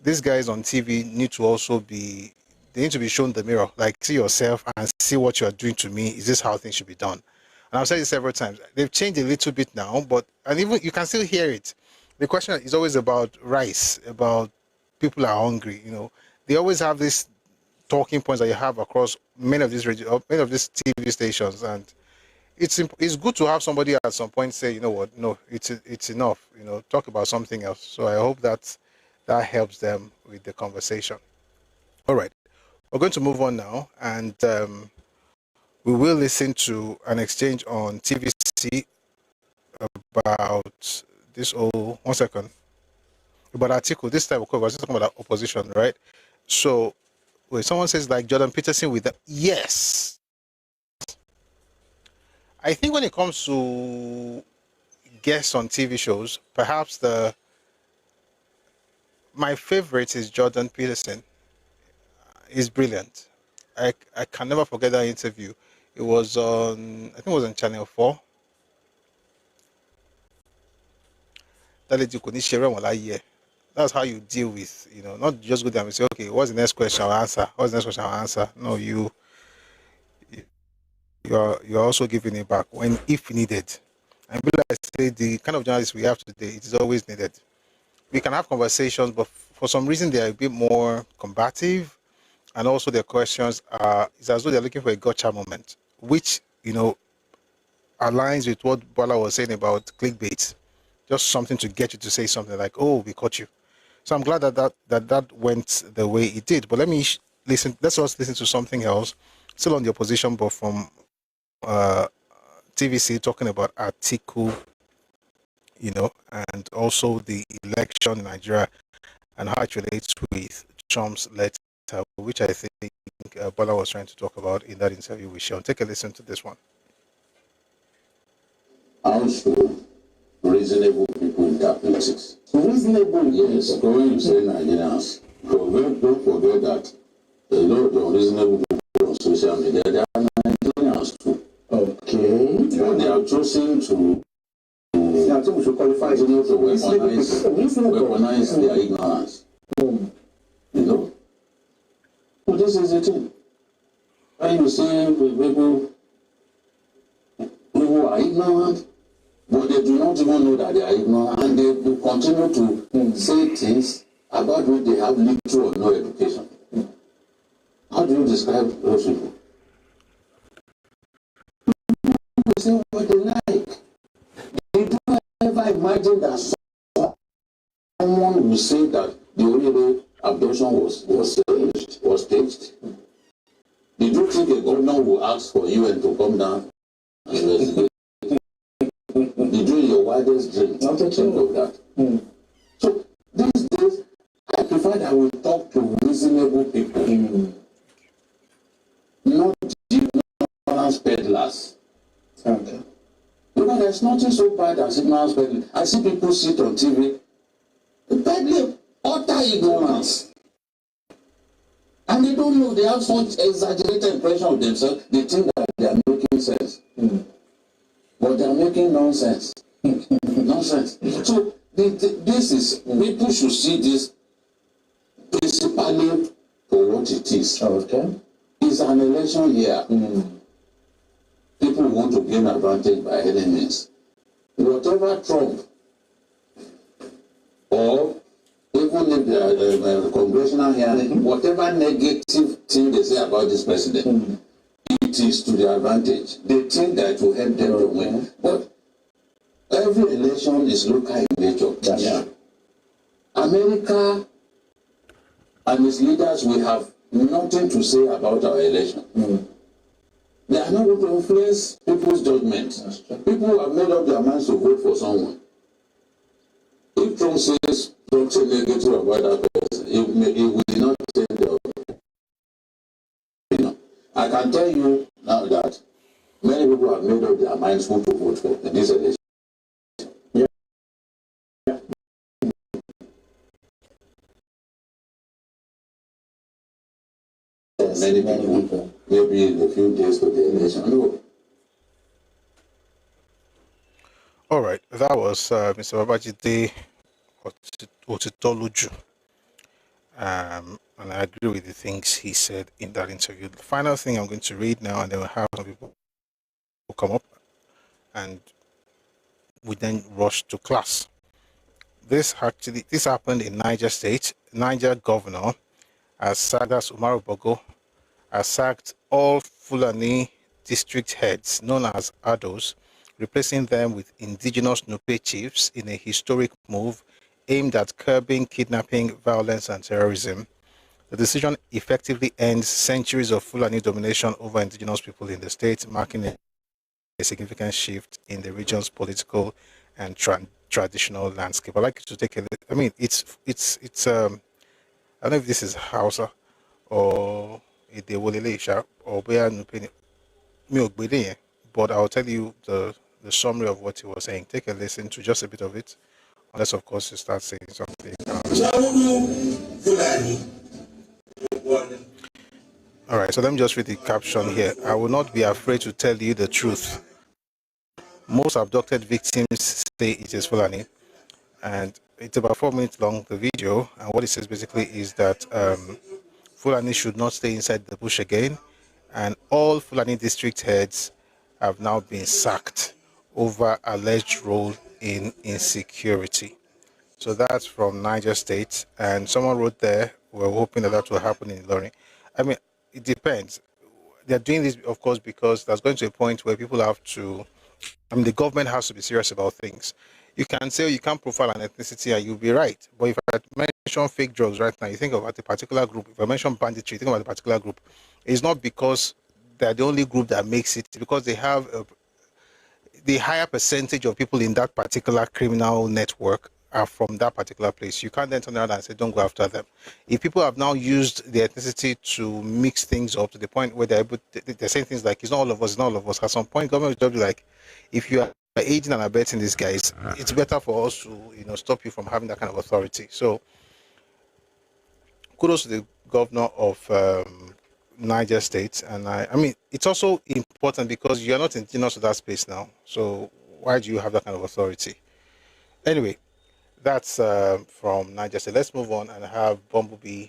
these guys on TV need to also be, they need to be shown the mirror, like see yourself and see what you're doing to me. Is this how things should be done? And I've said it several times. They've changed a little bit now, and even you can still hear it. The question is always about rice, about people are hungry. They always have these talking points that you have across many of these TV stations, and it's good to have somebody at some point say, you know what, no, it's enough. Talk about something else. So I hope that helps them with the conversation. All right, we're going to move on now, and we will listen to an exchange on TVC about this. Oh, 1 second. About article. This time we're just talking about opposition, right? So, wait, someone says like Jordan Peterson with that. Yes. I think when it comes to guests on TV shows, perhaps my favorite is Jordan Peterson. He's brilliant. I can never forget that interview. It was on, I think it was on Channel 4. That's how you deal with, not just go there and say, okay, what's the next question I'll answer? What's the next question I'll answer? No, you're also giving it back if needed. And like I say, the kind of journalists we have today, it is always needed. We can have conversations, but for some reason they are a bit more combative, and also their questions it's as though they're looking for a gotcha moment, which aligns with what Bola was saying about clickbait, just something to get you to say something like, "Oh, we caught you." So I'm glad that went the way it did. But let's just listen to something else, still on the opposition, but from TVC, talking about Atiku, and also the election in Nigeria and how it relates with Trump's letter which I think Bola was trying to talk about in that interview with Sean. Take a listen to this one. How should reasonable people interpret it? Reasonable? Yes, when you say Nigerians, don't forget that a lot of reasonable people on social media, they are Nigerians too. Okay. But they are choosing to continue to weaponize their ignorance. You know? So this is the thing. When you see people who are ignorant, but they do not even know that they are ignorant, and they will continue to say things about which they have little or no education. How do you describe those people? They say what they like. They don't ever imagine that someone will say that the Oriire abduction was staged. Did you think a governor will ask for UN to come down and investigate? Did you in your wildest dream not to think of that? So these days, I prefer that we talk to reasonable people, not ignorance peddlers. Okay. Because there's nothing so bad as ignorance peddling. I see people sit on TV, peddling utter ignorance. And they don't know, they have such exaggerated impression of themselves, they think that they are making sense. But they are making nonsense. Nonsense. So this is, people should see this principally for what it is. Okay. It's an election year. People want to gain advantage by any means. Whatever Trump or even if the congressional hearing, whatever negative thing they say about this president, it is to their advantage. They think that it will help them to win. But every election is local in nature. Yeah. America and its leaders will have nothing to say about our election. They are not going to influence people's judgment. People have made up their minds to vote for someone. If Trump says something negative about that person, it will not change their opinion. I can tell you now that many people have made up their minds who to vote for in this election. Many people, maybe in a few days to the election. No. All right, that was Mr. Babajide Otitoluju. And I agree with the things he said in that interview. The final thing I'm going to read now, and then we'll have some people who come up, and we then rush to class. This happened in Niger State. Niger governor, Sagas Umaru Bogo, has sacked all Fulani district heads, known as ADOs, replacing them with indigenous Nupe chiefs in a historic move aimed at curbing kidnapping, violence, and terrorism. The decision effectively ends centuries of Fulani domination over indigenous people in the state, marking a significant shift in the region's political and traditional landscape. I'd like you to take a look. I mean, it's I don't know if this is Hausa or Idewolele or Bea Nupe, but I'll tell you the summary of what he was saying. Take a listen to just a bit of it, unless of course you start saying something. All right, so let me just read the caption here. I will not be afraid to tell you the truth. Most abducted victims say it is Fulani, and it's about 4 minutes long, the video, and what it says basically is that Fulani should not stay inside the bush again, and all Fulani district heads have now been sacked over alleged role in insecurity. So that's from Niger State, and someone wrote there, we're hoping that will happen in Ilorin. I mean, it depends. They're doing this, of course, because there's going to a point where people have to, the government has to be serious about things. You can say you can't profile an ethnicity and you'll be right. But if I mention fake drugs right now, you think about a particular group. If I mention banditry, you think about a particular group. It's not because they're the only group that makes it, because they have the higher percentage of people in that particular criminal network are from that particular place. You can't then turn around and say, don't go after them. If people have now used the ethnicity to mix things up to the point where they're saying things like, it's not all of us, it's not all of us. At some point, government will be like, if you are aiding and abetting these guys, it's better for us to, stop you from having that kind of authority. So, kudos to the governor of Niger State. And I mean, it's also important because you're not indigenous to that space now. So why do you have that kind of authority? Anyway, that's from Niger State. Let's move on and have Bumblebee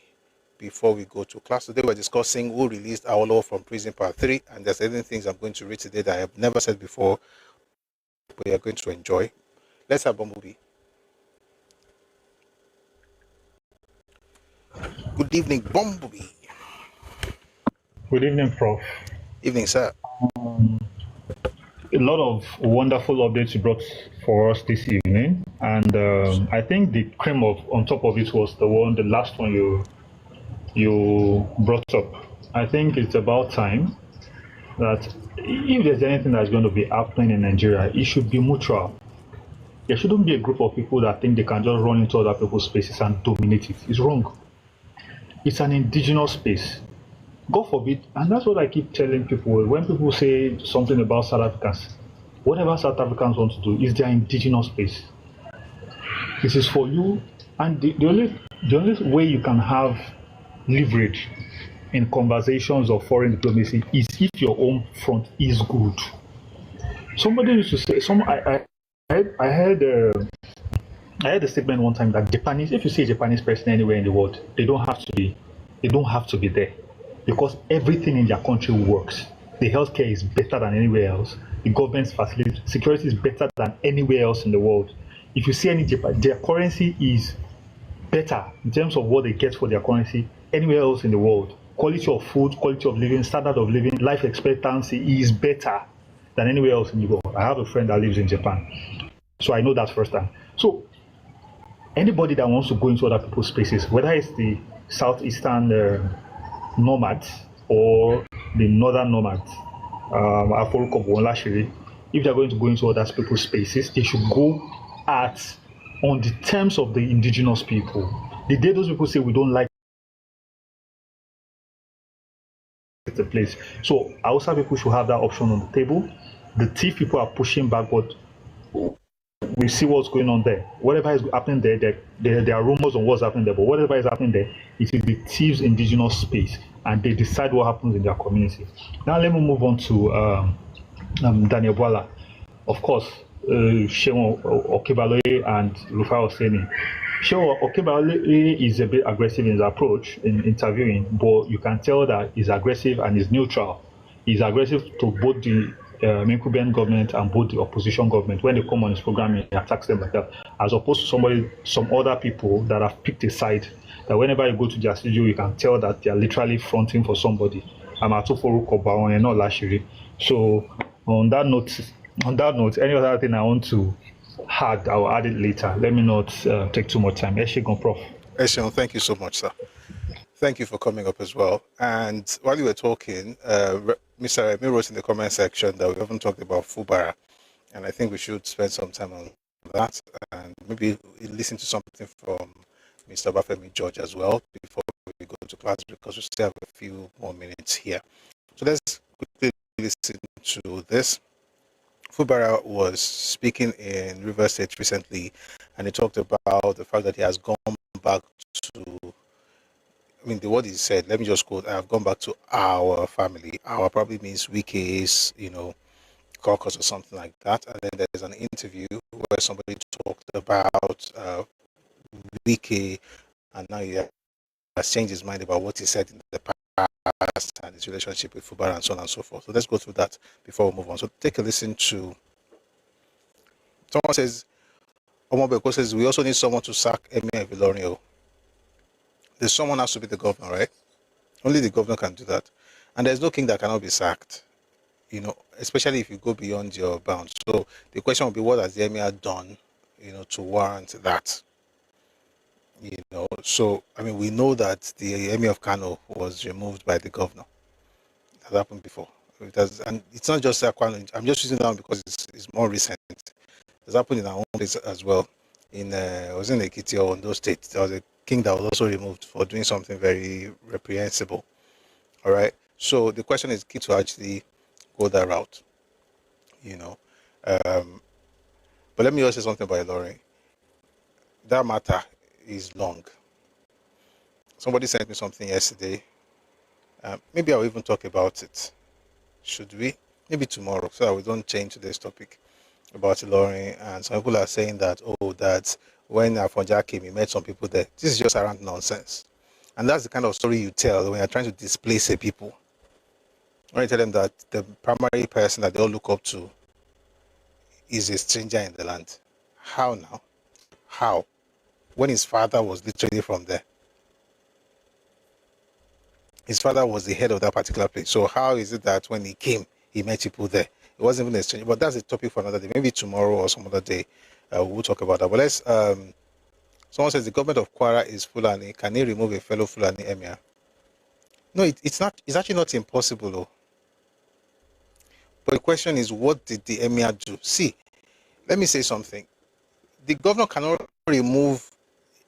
before we go to class. Today we're discussing who released Awolowo from prison part 3. And there's certain things I'm going to read today that I have never said before, but you're going to enjoy. Let's have Bumblebee. Good evening, Bumblebee. Good evening, Prof. Evening, sir. A lot of wonderful updates you brought for us this evening, and I think the cream on top of it was the last one you brought up. I think it's about time that if there's anything that's going to be happening in Nigeria, it should be mutual. There shouldn't be a group of people that think they can just run into other people's spaces and dominate it. It's wrong. It's an indigenous space. God forbid, and that's what I keep telling people, when people say something about South Africans, whatever South Africans want to do is their indigenous space. This is for you, and the only way you can have leverage in conversations of foreign diplomacy is if your own front is good. Somebody used to say, I heard a statement one time that Japanese, if you see a Japanese person anywhere in the world, they don't have to be there. Because everything in their country works. The healthcare is better than anywhere else. The government's facility, security is better than anywhere else in the world. If you see any Japan, their currency is better in terms of what they get for their currency anywhere else in the world. Quality of food, quality of living, standard of living, life expectancy is better than anywhere else in the world. I have a friend that lives in Japan, so I know that firsthand. So anybody that wants to go into other people's spaces, whether it's the southeastern nomads or the northern nomads, if they're going to go into other people's spaces, they should go on the terms of the indigenous people. The day those people say we don't like the place, so Hausa people should have that option on the table. The thief people are pushing back, but we see what's going on there. Whatever is happening there are rumors on what's happening there, but whatever is happening there, it is the thieves' indigenous space, and they decide what happens in their community. Now let me move on to Daniel Bwala. Of course, Sheon Okebaloye and Rufai Oseni. Sheon Okebaloye is a bit aggressive in his approach in interviewing, but you can tell that he's aggressive and he's neutral. He's aggressive to both the Incumbent government and both the opposition government. When they come on his program, he attacks them like that, as opposed to some other people that have picked a side, that whenever you go to their studio, you can tell that they are literally fronting for somebody. I'm Atoforu Kobaon and not Lashiri. So on that note, any other thing I want to add, I'll add it later. Let me not take too much time. Eshegon, Prof. Eshegon, thank you so much, sir. Thank you for coming up as well. And while you were talking, Mr. Remy wrote in the comment section that we haven't talked about Fubara, and I think we should spend some time on that and maybe listen to something from Mr. Bafemi George as well before we go to class, because we still have a few more minutes here. So let's quickly listen to this. Fubara was speaking in River State recently, and he talked about the fact that he has gone back to, the word he said, let me just quote, I have gone back to our family. Our probably means Wike's, caucus or something like that. And then there's an interview where somebody talked about Wike, and now he has changed his mind about what he said in the past and his relationship with Fubara and so on and so forth. So let's go through that before we move on. So take a listen to, someone says, Omobeko says, we also need someone to sack Emir Vilorio. There's someone has to be the governor, right? Only the governor can do that. And there's no king that cannot be sacked, especially if you go beyond your bounds. So the question will be, what has the emir done, to warrant that? So, we know that the emir of Kano was removed by the governor. That happened before. And it's not just Kano. I'm just using that one because it's more recent. It's happened in our own place as well. was in Ekiti or Ondo State. There was a king that was also removed for doing something very reprehensible. All right. So the question is key to actually go that route, you know. But let me also say something about Ilorin. That matter is long. Somebody sent me something yesterday. Maybe I'll even talk about it. Should we? Maybe tomorrow, so that we don't change today's topic about Ilorin. And some people are saying that, oh, that when Afonja came, he met some people there. This is just around nonsense. And that's the kind of story you tell when you're trying to displace a people. When you tell them that the primary person that they all look up to is a stranger in the land. How now? How? When his father was literally from there. His father was the head of that particular place. So how is it that when he came, he met people there? It wasn't even a stranger. But that's a topic for another day. Maybe tomorrow or some other day we'll talk about that. But let's... someone says the government of Kwara is Fulani. Can he remove a fellow Fulani emir? No, it's not. It's actually not impossible, though. But the question is, what did the emir do? See, let me say something. The governor cannot remove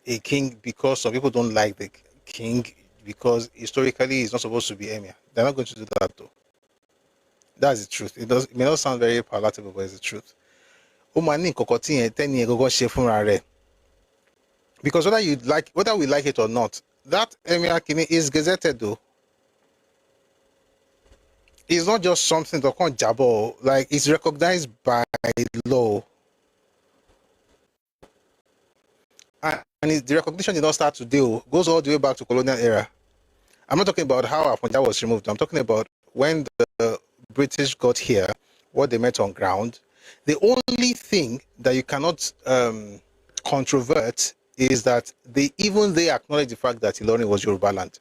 a king because some people don't like the king, because historically he's not supposed to be emir. They're not going to do that, though. That's the truth. It may not sound very palatable, but it's the truth. Because whether we like it or not, that emir king is gazetted, though. It's not just something that can't jabber, like it's recognized by law. And the recognition did not start today, goes all the way back to colonial era. I'm not talking about how Afonja was removed. I'm talking about when the British got here, what they met on ground. The only thing that you cannot controvert is that they acknowledge the fact that Ilorin was Yoruba land.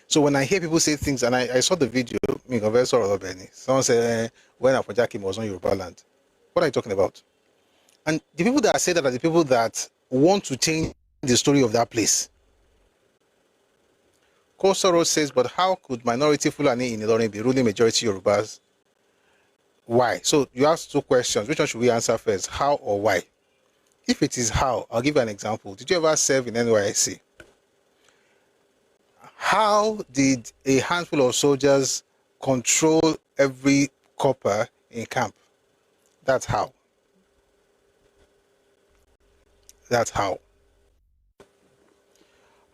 So when I hear people say things, and I saw the video, someone said when Afonja came was on Yoruba land. What are you talking about? And the people that say that are the people that want to change the story of that place. Kosoro says, but how could minority Fulani in Ilorin be ruling majority Yorubas? Why? So you asked two questions. Which one should we answer first? How or why? If it is how, I'll give you an example. Did you ever serve in NYSC? How did a handful of soldiers control every copper in camp? That's how. That's how.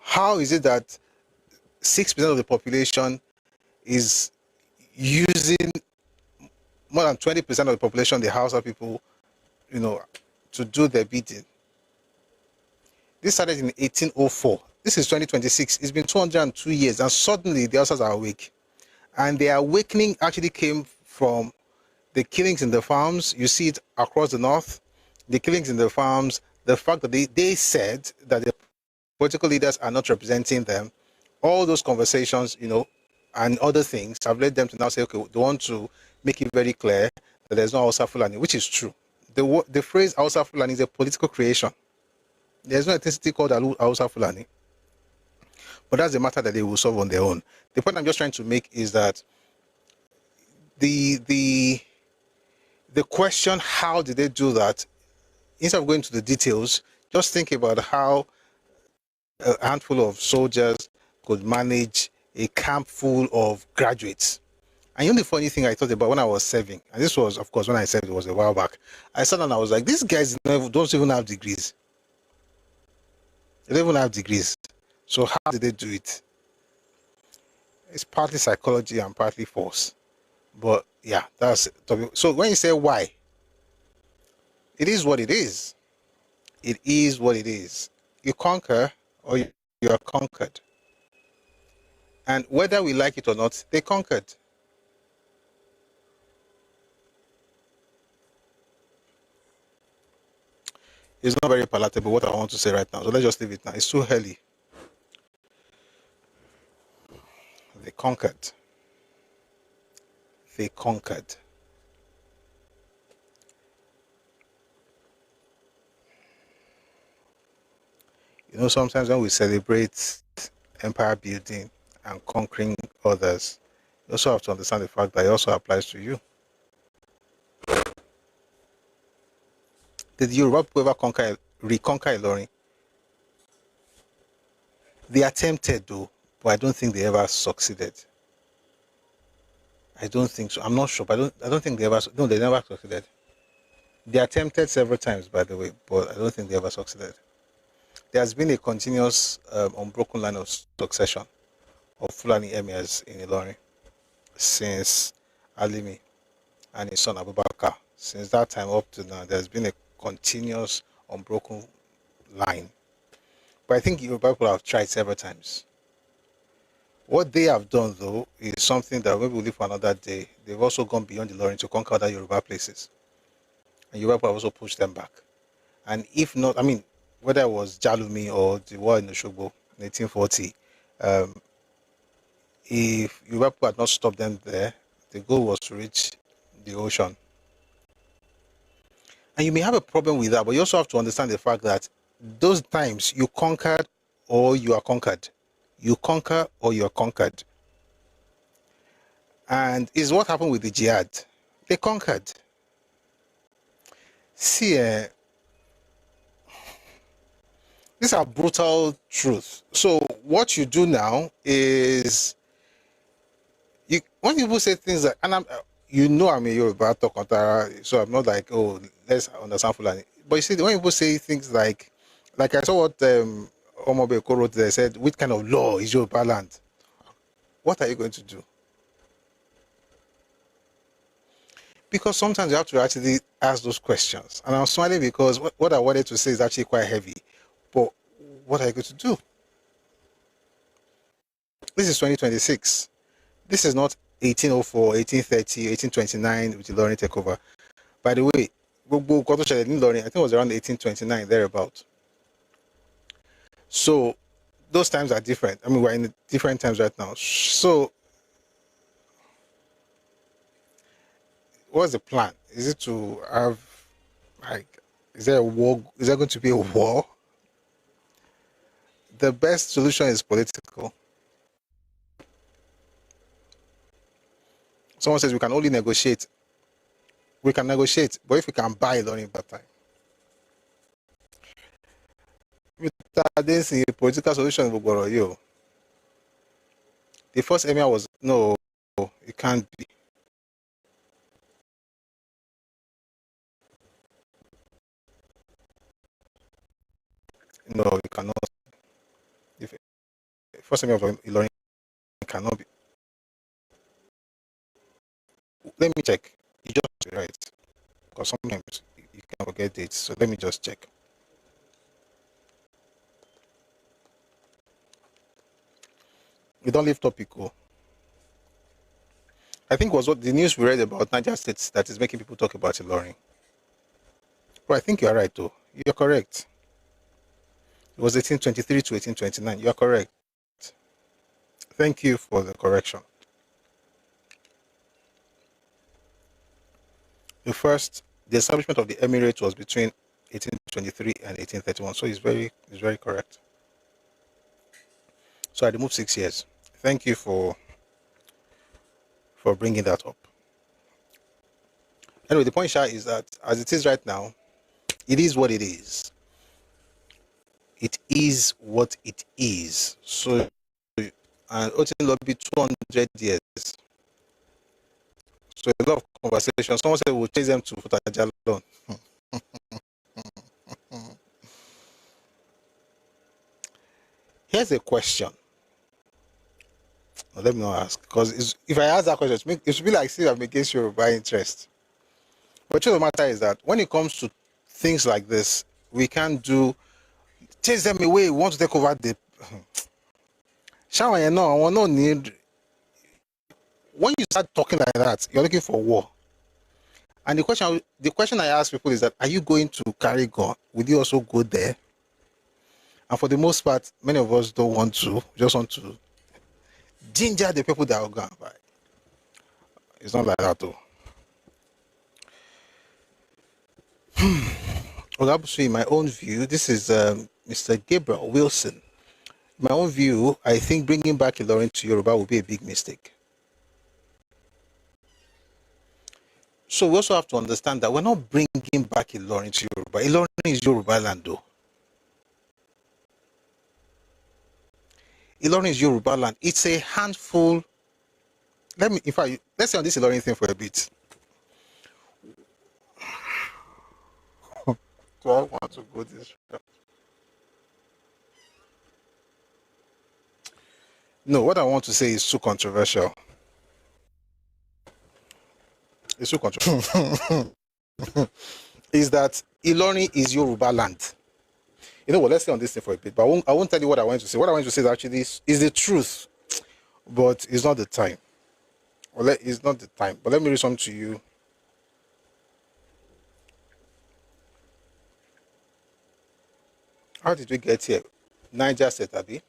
How is it that 6% of the population is using more than 20% of the population, the Hausa people, to do their bidding? This started in 1804. This is 2026. It's been 202 years, and suddenly the Hausas are awake. And their awakening actually came from the killings in the farms. You see it across the north. The killings in the farms, the fact that they said that the political leaders are not representing them. All those conversations, and other things have led them to now say, okay, they want to make it very clear that there's no Hausa Fulani, which is true. The phrase Hausa Fulani is a political creation. There's no ethnicity called Hausa Fulani. But that's a matter that they will solve on their own. The point I'm just trying to make is that the question, how did they do that, instead of going to the details, just think about how a handful of soldiers could manage a camp full of graduates. And the only funny thing I thought about when I was serving, and this was, of course, when I served, it was a while back, I sat and I was like, these guys don't even have degrees. They don't even have degrees. So how did they do it? It's partly psychology and partly force. But yeah, that's it. So when you say why, it is what it is. It is what it is. You conquer or you are conquered. And whether we like it or not, they conquered. It's not very palatable what I want to say right now. So let's just leave it now. It's too early. They conquered. They conquered. Sometimes when we celebrate empire building and conquering others, you also have to understand the fact that it also applies to you. Did the Yoruba people ever reconquer Ilorin? They attempted though, but I don't think they ever succeeded. I don't think so. I'm not sure, but I don't think they ever. No, they never succeeded. They attempted several times, by the way, but I don't think they ever succeeded. There has been a continuous, unbroken line of succession of Fulani emirs in Ilorin since Alimi and his son Abubakar. Since that time up to now, there's been a continuous, unbroken line. But I think Yoruba people have tried several times. What they have done, though, is something that maybe we'll leave for another day. They've also gone beyond the Ilorin to conquer other Yoruba places. And Yoruba people have also pushed them back. And if not, I mean, whether it was Jalumi or the war in Oshogbo in 1840, if Yoruba people had not stopped them there, the goal was to reach the ocean. And you may have a problem with that, but you also have to understand the fact that those times you conquered or you are conquered. You conquer or you are conquered. And is what happened with the jihad. They conquered. See, these are brutal truths. So what you do now is, when people say things like, and I'm a Yoruba talk, so I'm not like, oh, let's understand Fulani. But you see, when people say things like I saw what Omobe wrote there, said, which kind of law is Yoruba land? What are you going to do? Because sometimes you have to actually ask those questions. And I'm smiling because what I wanted to say is actually quite heavy. But what are you going to do? This is 2026. This is not 1804, 1830, 1829 with the Ilorin takeover. By the way, I think it was around 1829, thereabout. So those times are different. I mean, we're in different times right now. So what's the plan? Is it to have, like, is there a war? Is there going to be a war? The best solution is political. Someone says we can only negotiate. We can negotiate, but if we can buy Ilorin that time. This is a political solution. The first emir was, no, it can't be. No, it cannot. The first emir of Ilorin cannot be. Let me check. You just right, because sometimes you can forget dates. So let me just check. We don't leave topic. I think was what the news we read about Niger States that is making people talk about Ilorin. Well, I think you are right, though. You're correct. It was 1823 to 1829. You are correct. Thank you for the correction. The establishment of the emirate was between 1823 and 1831. So it's very correct. So I removed 6 years. Thank you for bringing that up. Anyway, the point, Sha, is that as it is right now, it is what it is. It is what it is. So, and Otin Lobby 200 years. So a lot of conversation. Someone said we'll chase them to Futajalon. Here's a question. Now, let me not ask, because if I ask that question, it should be like, see, I'm against Yoruba interest. But the matter is that when it comes to things like this, we can't do chase them away. We want to take over the. When you start talking like that, you're looking for war. And the question I ask people is that, are you going to carry gun? Will you also go there? And for the most part, many of us don't want to. Just want to ginger the people that are going to buy. It's not like that, though. In my own view, this is Mr. Gabriel Wilson. In my own view, I think bringing back Ilorin to Yoruba will be a big mistake. So we also have to understand that we're not bringing back Ilorin to Yoruba. Yoruba. Ilorin is Yoruba land, though. Ilorin is Yoruba land. It's a handful. Let's say on this Ilorin thing for a bit. Do I want to go this route? No, what I want to say is too controversial. It's too controversial. Is that Ilorin is Yoruba land. You know what? Let's stay on this thing for a bit. But I won't tell you what I want to say. What I want to say is actually is the truth, but it's not the time. It's not the time. But let me read something to you. How did we get here? Niger State, Abi.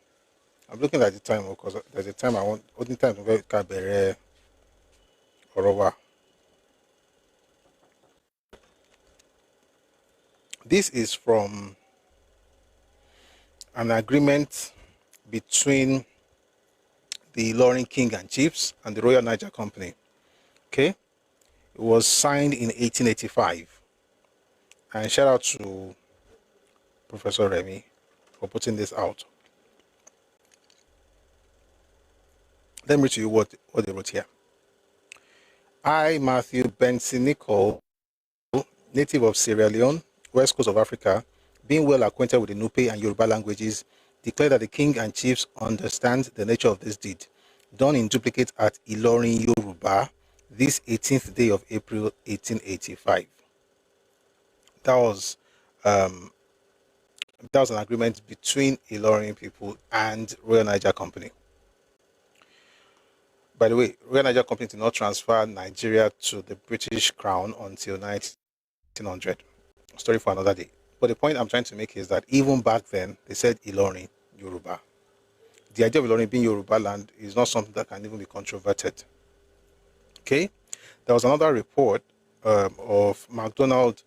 I'm looking at the time because there's a time I want. Only time to go Kabere Orowa. This is from an agreement between the Ilorin King and Chiefs and the Royal Niger Company. Okay, it was signed in 1885. And shout out to Professor Remy for putting this out. Let me read to you what they wrote here. I, Matthew Benson Nicol, native of Sierra Leone, West Coast of Africa, being well acquainted with the Nupe and Yoruba languages, declare that the king and chiefs understand the nature of this deed, done in duplicate at Ilorin, Yoruba, this 18th day of April 1885. That was an agreement between Ilorin people and Royal Niger Company. By the way, Royal Niger Company did not transfer Nigeria to the British Crown until 1900. Story for another day. But the point I'm trying to make is that even back then, they said Ilorin, Yoruba. The idea of Ilorin being Yoruba land is not something that can even be controverted. Okay? There was another report of MacDonald's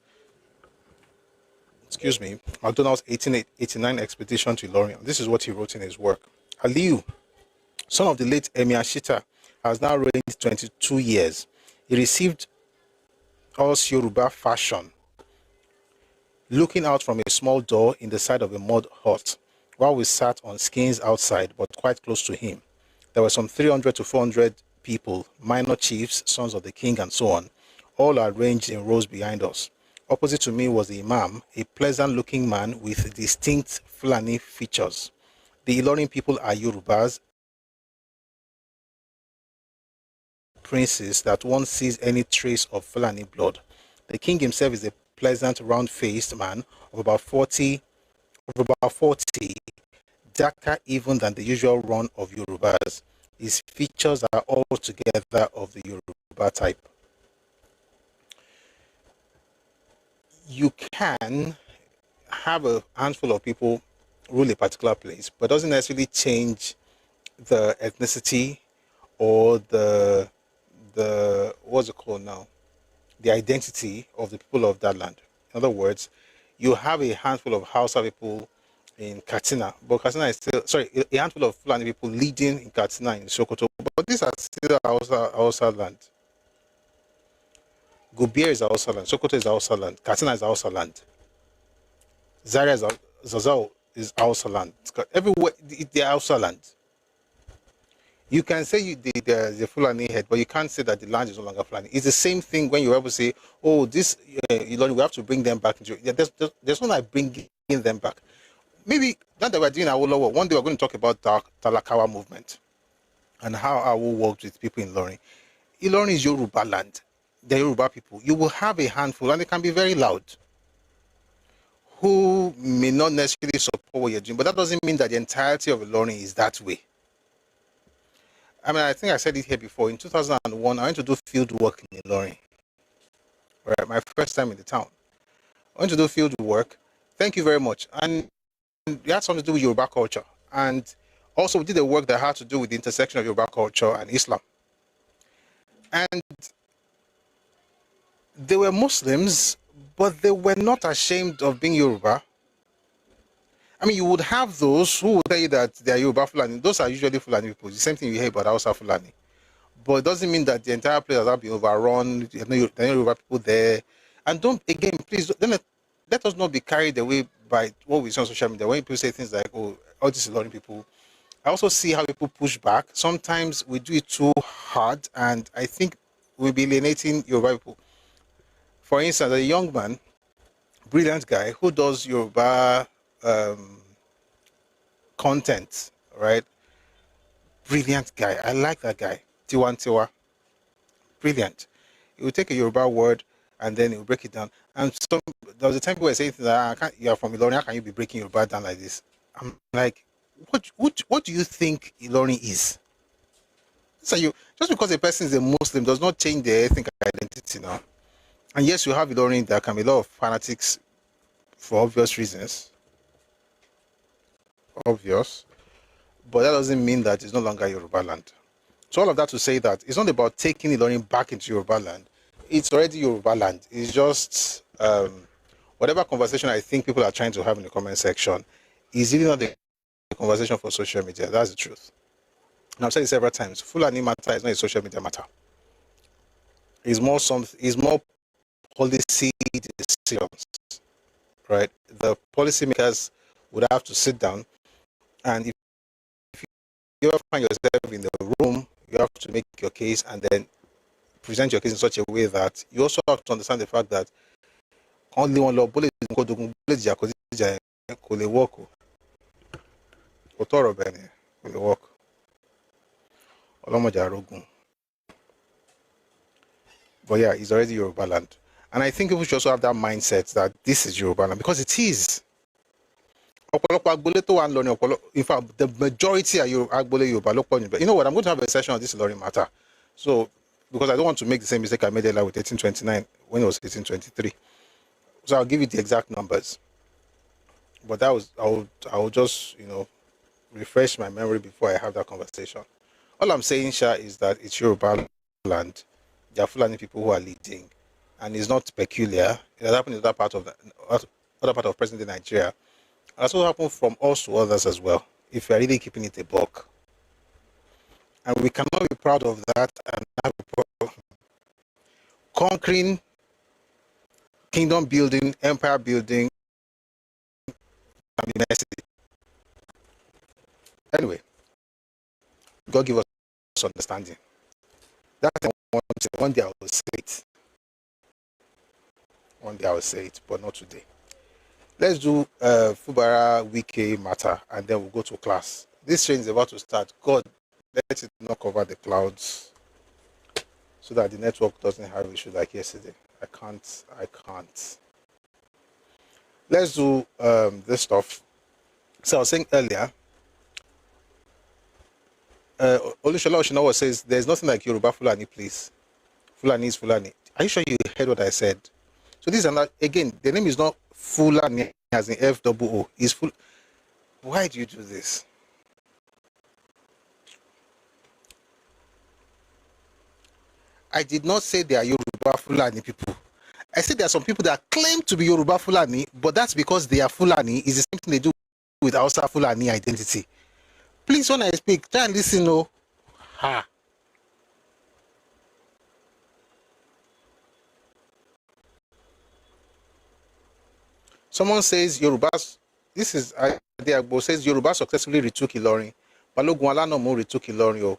1889 expedition to Ilorin. This is what he wrote in his work. Aliu, son of the late Emir Shita, has now reigned 22 years. He received us Yoruba fashion, looking out from a small door in the side of a mud hut, while we sat on skins outside, but quite close to him. There were some 300 to 400 people, minor chiefs, sons of the king, and so on, all arranged in rows behind us. Opposite to me was the Imam, a pleasant-looking man with distinct Fulani features. The Ilorin people are Yorubas, princes that one sees any trace of Fulani blood. The king himself is a pleasant, round-faced man of about 40, darker even than the usual run of Yorubas. His features are altogether of the Yoruba type. You can have a handful of people rule a particular place, but doesn't necessarily change the ethnicity or the what's it called now? The identity of the people of that land. In other words, you have a handful of Hausa people in Katsina, but Katsina is still, a handful of Fulani people leading in Katsina in Sokoto, but these are still Hausa land. Gobir is Hausa land, Sokoto is Hausa land, Katsina is Hausa land, Zaria is Zazao is Hausa land. Everywhere, they're Hausa land. You can say the Fulani head, but you can't say that the land is no longer Fulani. It's the same thing when you ever say, oh, this, we have to bring them back. There's no like bringing them back. Maybe, not that we're doing Awolowo, one day we're going to talk about the Talakawa movement and how Awo worked with people in Ilorin. Ilorin is Yoruba land. They're Yoruba people. You will have a handful, and they can be very loud, who may not necessarily support what you're doing, but that doesn't mean that the entirety of Ilorin is that way. I mean, I think I said it here before. In 2001, I went to do field work in Ilorin. Right, my first time in the town. I went to do field work. Thank you very much. And it had something to do with Yoruba culture. And also we did a work that had to do with the intersection of Yoruba culture and Islam. And they were Muslims, but they were not ashamed of being Yoruba. I mean, you would have those who would tell you that they are Yoruba Fulani. Those are usually Fulani people. The same thing you hear about Hausa Fulani. But it doesn't mean that the entire place has been overrun. There are no Yoruba people there. And don't, again, please, let us not be carried away by what we see on social media. When people say things like, oh, all these Ilorin people, I also see how people push back. Sometimes we do it too hard, and I think we'll be alienating Yoruba people. For instance, a young man, brilliant guy, who does Yoruba content, right? Brilliant guy. I like that guy. Tiwa. Brilliant. He will take a Yoruba word and then he will break it down. And there was a time people were saying that you are from Ilorin, how can you be breaking Yoruba down like this? I'm like, what do you think Ilorin is? So just because a person is a Muslim does not change their ethnic identity now. And yes, you have Ilorin, there can be a lot of fanatics for obvious reasons. Obvious. But that doesn't mean that it's no longer Yoruba land. So all of that to say that it's not about taking Ilorin back into Yoruba land. It's already Yoruba land. It's just whatever conversation I think people are trying to have in the comment section is really not the conversation for social media. That's the truth. And I've said it several times. Fulani matter is not a social media matter. It's more policy decisions, right? The policymakers would have to sit down, and if you ever find yourself in the room, you have to make your case and then present your case in such a way that you also have to understand the fact that only one law bullet work. But yeah, it's already Yoruba land. And I think people should also have that mindset that this is Yoruba land, because it is. In fact, the majority are Yoruba. You know what? I'm going to have a session on this Ilorin matter. So, because I don't want to make the same mistake I made earlier with 1829 when it was 1823. So I'll give you the exact numbers. But I will just, refresh my memory before I have that conversation. All I'm saying, Sha, is that it's Yoruba land. There are Fulani people who are leading, and it's not peculiar. It has happened in other part of present-day Nigeria. That's what happened from us to others as well, if we are really keeping it a buck. And we cannot be proud of that and have a problem. Conquering, kingdom building, empire building, and be messy. Anyway, God give us understanding. That's one day I will say it. One day I will say it, but not today. Let's do Fubara Wike matter, and then we'll go to class. This train is about to start. God, let it not cover the clouds so that the network doesn't have issue like yesterday. I can't. Let's do this stuff. So I was saying earlier, Olushola Oshinawa says there's nothing like Yoruba Fulani, please. Fulani is Fulani. Are you sure you heard what I said? So this is another, again, the name is not Fulani as in FOO. It's full. Why do you do this? I did not say they are Yoruba Fulani people. I said there are some people that claim to be Yoruba Fulani, but that's because they are Fulani. Is the same thing they do with Hausa Fulani identity. Please, when I speak, try and listen. Oh, ha. Someone says Yorubas. This is Adiagbo says Yoruba successfully retook Ilorin. Balogun Alanomo retook Ilorin. Oh,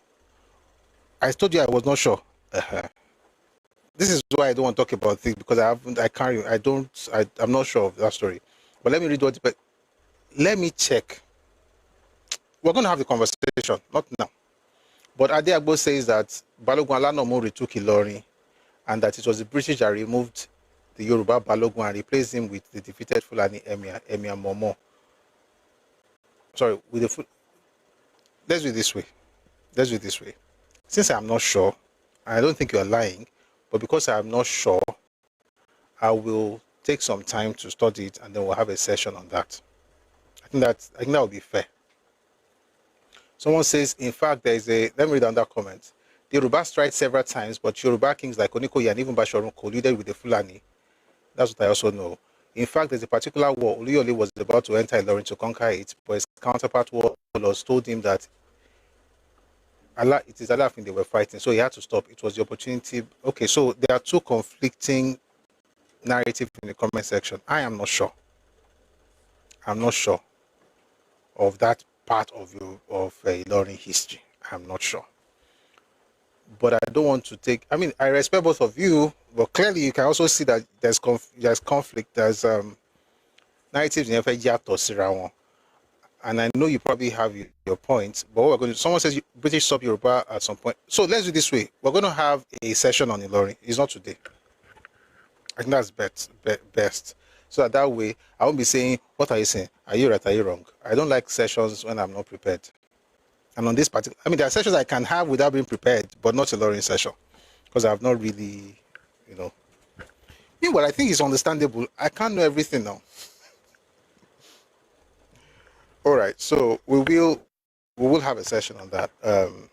I told you I was not sure. This is why I don't want to talk about things, because I'm not sure of that story. But let me read let me check. We're going to have the conversation, not now. But Adiagbo says that Balogun Alanomo retook Ilorin, and that it was the British that removed the Yoruba Balogun and replaced him with the defeated Fulani Emir Momo. Sorry, let's do it this way. Since I'm not sure, I don't think you're lying, but because I'm not sure, I will take some time to study it, and then we'll have a session on that. I think that will be fair. Someone says, in fact, let me read down that comment. The Yoruba tried several times, but Yoruba kings like Onikoyi and even Basharun colluded with the Fulani. That's what I also know. In fact, there's a particular war. Oluyole was about to enter Ilorin to conquer it, but his counterpart warlords told him that it is Alafin they were fighting, so he had to stop. It was the opportunity. Okay, so there are two conflicting narrative in the comment section. I am not sure. I'm not sure of that part of Ilorin history. I'm not sure. But I don't want to take. I mean, I respect both of you, but clearly you can also see that there's conflict. There's narratives in FJ and I know you probably have your points. But what we're going to, someone says British sub Yoruba at some point. So let's do it this way. We're going to have a session on Ilorin. It's not today. I think that's best. So that way, I won't be saying, what are you saying? Are you right? Are you wrong? I don't like sessions when I'm not prepared. And on this particular, I mean, there are sessions I can have without being prepared, but not a Ilorin session. Because I've not really, Meanwhile, I think it's understandable. I can't know everything now. All right, so we will have a session on that, and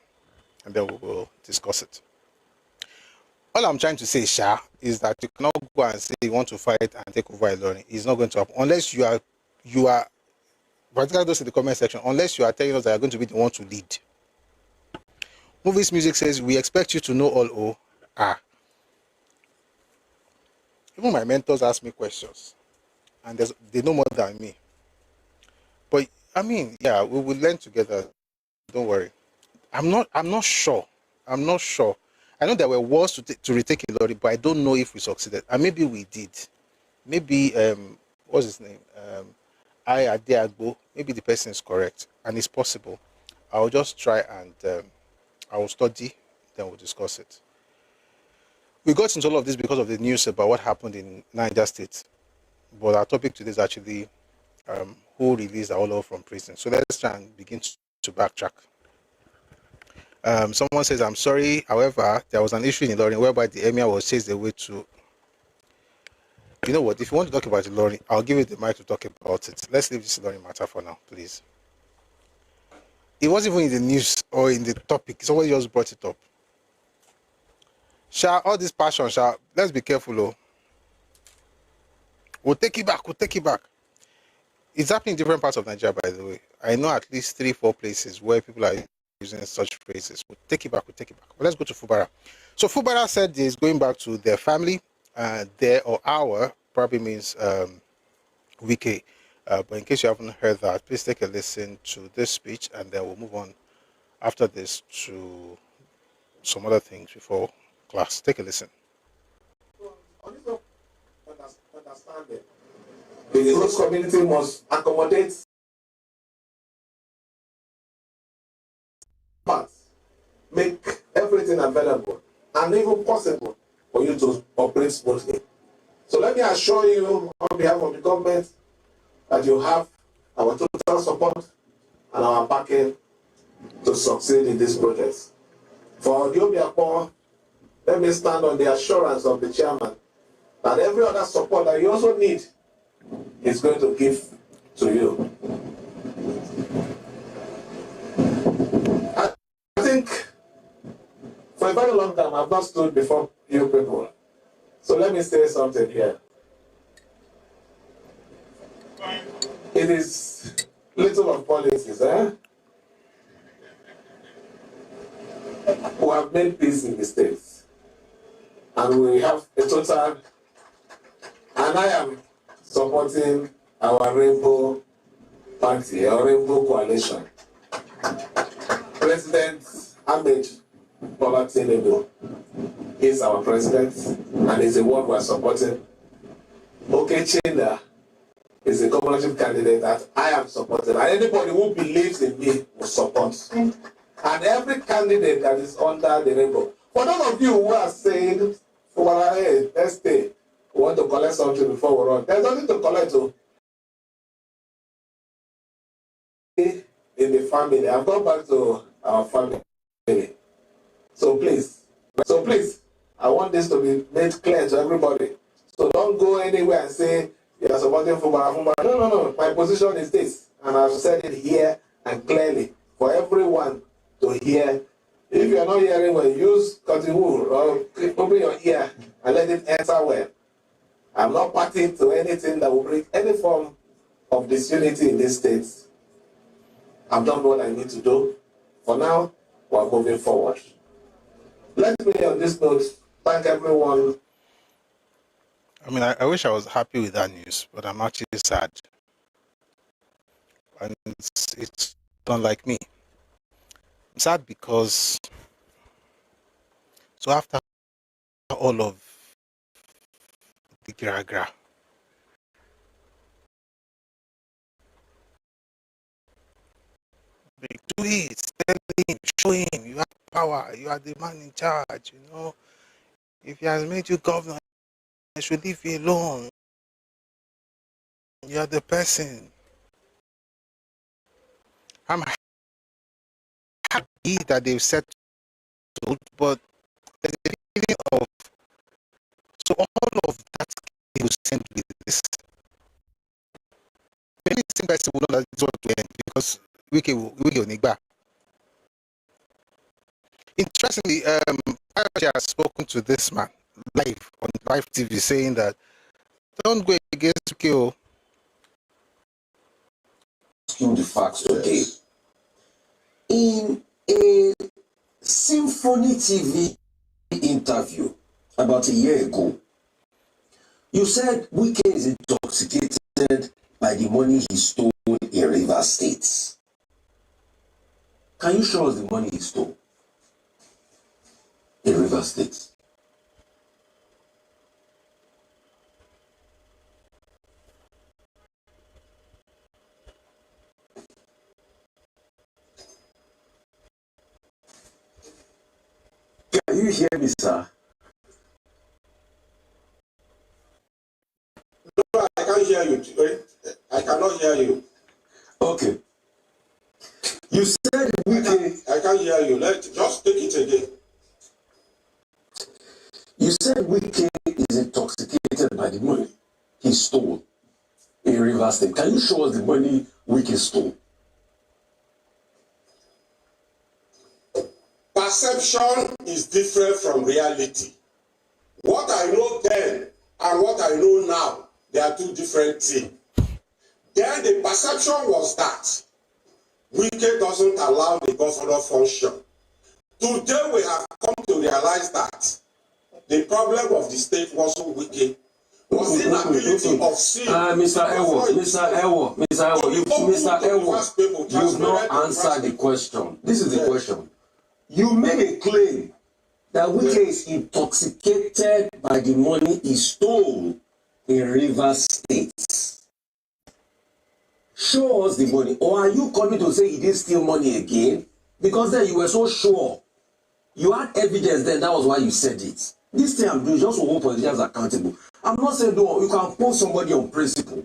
then we will discuss it. All I'm trying to say, Sha, is that you cannot go and say you want to fight and take over Ilorin. It's not going to happen unless you are, particularly those in the comment section, unless you are telling us that you're going to be the one to lead. Movies Music says, we expect you to know all. Even my mentors ask me questions, and they know more than me. But I mean, yeah, we will learn together. Don't worry. I'm not sure. I know there were wars to retake Ilorin, but I don't know if we succeeded. And maybe we did. Maybe what's his name? Adeagbo. Maybe the person is correct, and it's possible. I'll just try and I will study. Then we'll discuss it. We got into all of this because of the news about what happened in Niger State. But our topic today is actually who released Awolowo from prison. So let's try and begin to backtrack. Someone says, I'm sorry, however, there was an issue in Ilorin whereby the emir was chased away to... You know what, if you want to talk about Ilorin, I'll give you the mic to talk about it. Let's leave this Ilorin matter for now, please. It wasn't even in the news or in the topic. Somebody just brought it up. Sha, all this passion, Sha, let's be careful, oh. We'll take it back. It's happening in different parts of Nigeria, by the way. I know at least 3-4 places where people are using such phrases. We'll take it back. But let's go to Fubara. So Fubara said he's going back to their family. Their or our probably means Wike. But in case you haven't heard that, please take a listen to this speech, and then we'll move on after this to some other things before class. Take a listen. Understanding. The host community must accommodate make everything available and even possible for you to operate smoothly. So let me assure you on behalf of the government that you have our total support and our backing to succeed in this project. For the Obiakpon, let me stand on the assurance of the chairman that every other support that you also need is going to give to you. I think for a very long time I've not stood before you people. So let me say something here. It is little of policies, who have made peace in the States. And we have a total, and I am supporting our Rainbow Party, our Rainbow Coalition. President Ahmed Bola Tinubu is our president and is the one we are supporting. Okechinda is a governorship candidate that I am supporting, and anybody who believes in me will support. And every candidate that is under the rainbow. For those of you who are saying, hey, let's stay, we want to collect something before we run. There's nothing to collect. In the family, I've gone back to our family. So please, I want this to be made clear to everybody. So don't go anywhere and say, you are supporting Fubara. No. My position is this. And I've said it here and clearly for everyone to hear. If you are not hearing well, use cotton wool or open your ear and let it enter well. I'm not party to anything that will bring any form of disunity in this state. I've done what I need to do. For now, we're moving forward. Let me, on this note, thank everyone. I mean, I wish I was happy with that news, but I'm actually sad. And it's not like me. I'm sad because, so after all of the gra, do it, tell him, show him, you have power, you are the man in charge, you know. If he has made you governor, he should leave you alone. You are the person. I'm happy that they've settled, but there's a feeling of, so all of that will send with this. Many things I say will not that to end because we will need back. Interestingly, I actually have spoken to this man live on live TV saying that don't go against Wike. You the facts today. In a Symphony TV interview about a year ago, you said Wike is intoxicated by the money he stole in Rivers State. Can you show us the money he stole in Rivers State? Can you hear me, sir? No, I can't hear you. I cannot hear you. Okay. You said Wike. I can't hear you. Just take it again. You said Wike is intoxicated by the money he stole in Rivers State. Can you show us the money Wike stole? Perception is different from reality. What I know then and what I know now, they are two different things. Then the perception was that Wike doesn't allow the governor function. Today we have come to realize that the problem of the state wasn't Wike. Was the inability of seeing. Mr. Ewo, you've not answered the question. This is the question. You made a claim that Wike is intoxicated by the money he stole in Rivers State. Show us the money. Or are you coming to say he didn't steal money again? Because then you were so sure. You had evidence then, that was why you said it. This thing I'm doing just to hold politicians accountable. I'm not saying no, you can post somebody on principle.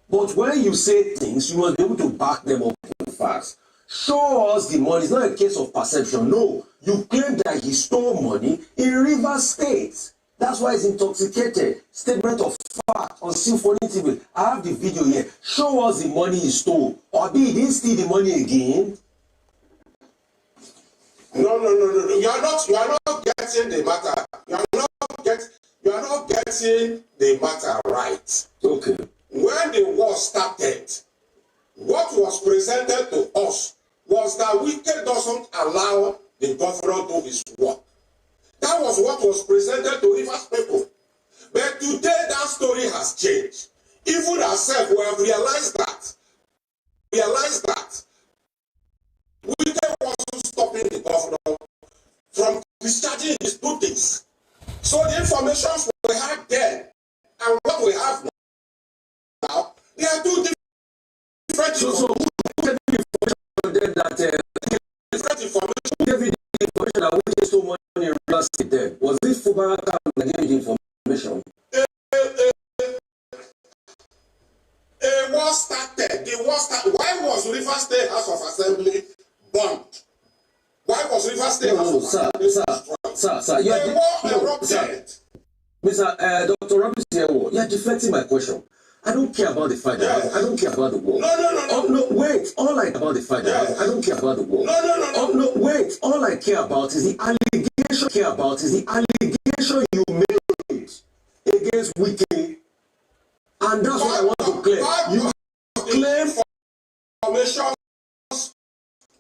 But when you say things, you must be able to back them up with facts. Show us the money. It's not a case of perception. No, you claim that he stole money in Rivers State. That's why he's intoxicated. Statement of fact on Symphony TV. I have the video here. Show us the money he stole. Or he didn't steal the money again. No. You are not getting the matter. You are not getting the matter right. Okay. When the war started, what was presented to us was that Wike doesn't allow the governor to do his work. That was what was presented to Rivers people. But today that story has changed. Even ourselves, we have realized that. Wike wasn't stopping the governor from discharging his duties. So the information we had then and what we have now, they are two different. So who gave you information then that different information? Who gave you the information that Wike stole money in Rivers State then? Was it Fubaraka that gave you the information? Why was Rivers State House of Assembly bombed? Why was Rivers State House of Assembly destroyed? Sir, the war erupted. Dr. Robinson, you're deflecting my question. I don't care about the fight. Yes. I don't care about the war. No. Oh, no, wait. All I care about the fight. Yes. I don't care about the war. No. Oh, no, wait. All I care about is the allegation you made against Wike. And that's what I want to clear. You claim information.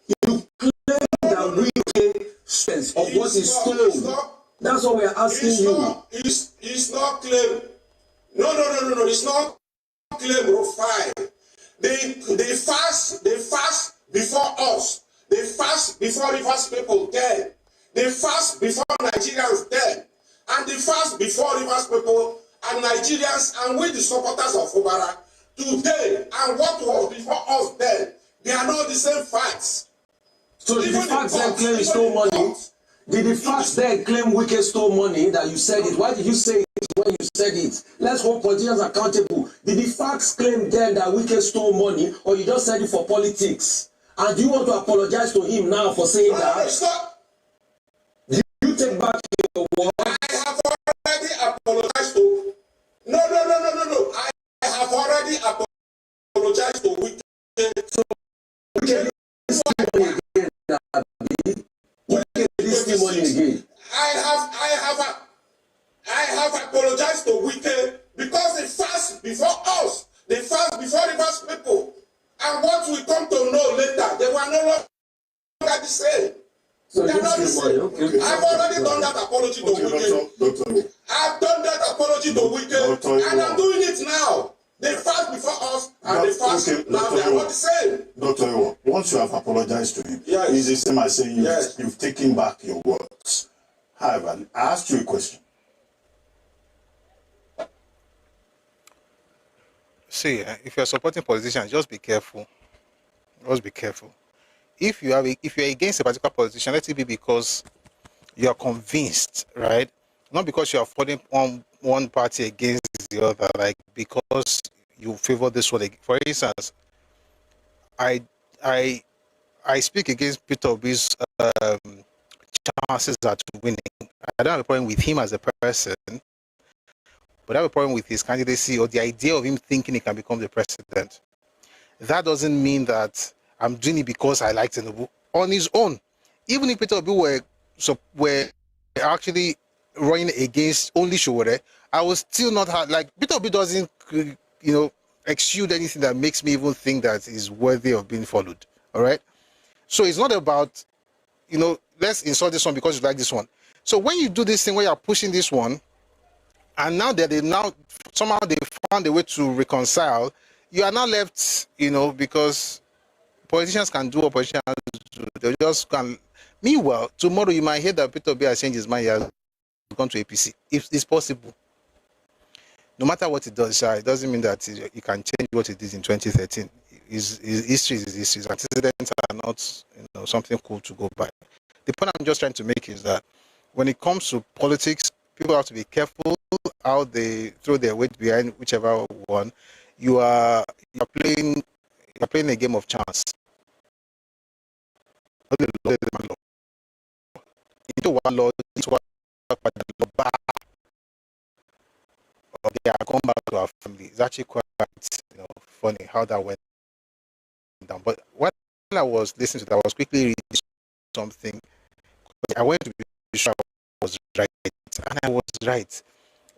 You claim that Wike sense of what is stolen. That's what we are asking you. It's not claim. No, it's not claim profile. They fast before us. They fast before Rivers people dead. They fast before Nigerians dead. And they fast before Rivers people and Nigerians and with the supporters of Obara today. And what was before us then, they are not the same facts. So did the facts then claim he stole money? Did the facts then claim Wike stole money that you said it? Why did you say it when you said it? Let's hold politicians accountable. Did the facts claim then that Wike stole money, or you just said it for politics? And do you want to apologize to him now for saying that? Stop. You take back your word. I have already apologized to. No. I have already apologized to Wike. So Wike is stealing money again, Abi. Wike is stealing money again. I have apologized to Wike because they fast before us. They fast before Rivers people. And what we come to know later, they were no longer the same. So they are not the same. Okay. I've already done that apology to Wike. I've done that apology to Wike. And I'm doing it now. They fast before us and they fast now. They are not the same. Dr. Ewo, once you have apologized to him, it's the same as saying you've taken back your words. However, I asked you a question. See, if you're supporting politicians, just be careful. Just be careful. If you're against a particular politician, let it be because you are convinced, right? Not because you are voting on one party against the other, like because you favor this one. For instance, I speak against Peter Obi's chances at winning. I don't have a problem with him as a person, but I have a problem with his candidacy or the idea of him thinking he can become the president. That doesn't mean that I'm doing it because I like Tinubu on his own. Even if Peter Obi were actually running against only Sowore, I was still not like Peter Obi doesn't, exude anything that makes me even think that is worthy of being followed. All right. So it's not about, let's insult this one because you like this one. So when you do this thing where you're pushing this one, and now that somehow they found a way to reconcile, you are now left, because politicians can do what politicians do. They just can. Meanwhile, tomorrow you might hear that Peter Obi has changed his mind. He has gone to APC. If it's possible. No matter what it does, it doesn't mean that you can change what it did in 2013. His history is history. Antecedents are not something cool to go by. The point I'm just trying to make is that when it comes to politics, people have to be careful how they throw their weight behind whichever one. You're playing a game of chance. They are going back to our family. It's actually quite funny how that went down. But when I was listening to that, I was quickly reading something. I went to be sure I was right, and I was right.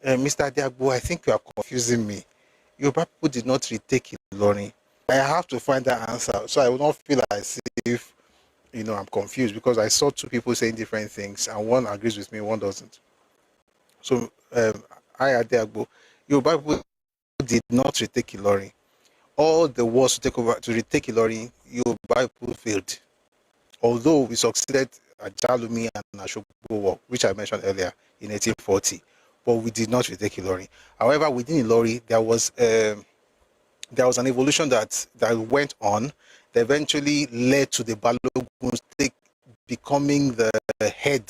Mr. Adiagbo, I think you are confusing me. Yoruba people did not retake Ilorin. I have to find that answer, so I will not feel as if I'm confused, because I saw two people saying different things, and one agrees with me, one doesn't. So I Adiagbo, Yoruba people did not retake Ilorin. All the wars to retake Ilorin, Yoruba people failed. Although we succeeded at Jalumi and Ashogbo War, which I mentioned earlier in 1840, but we did not retake Ilorin. However, within Ilorin, there was an evolution that went on that eventually led to the Baloguns becoming the head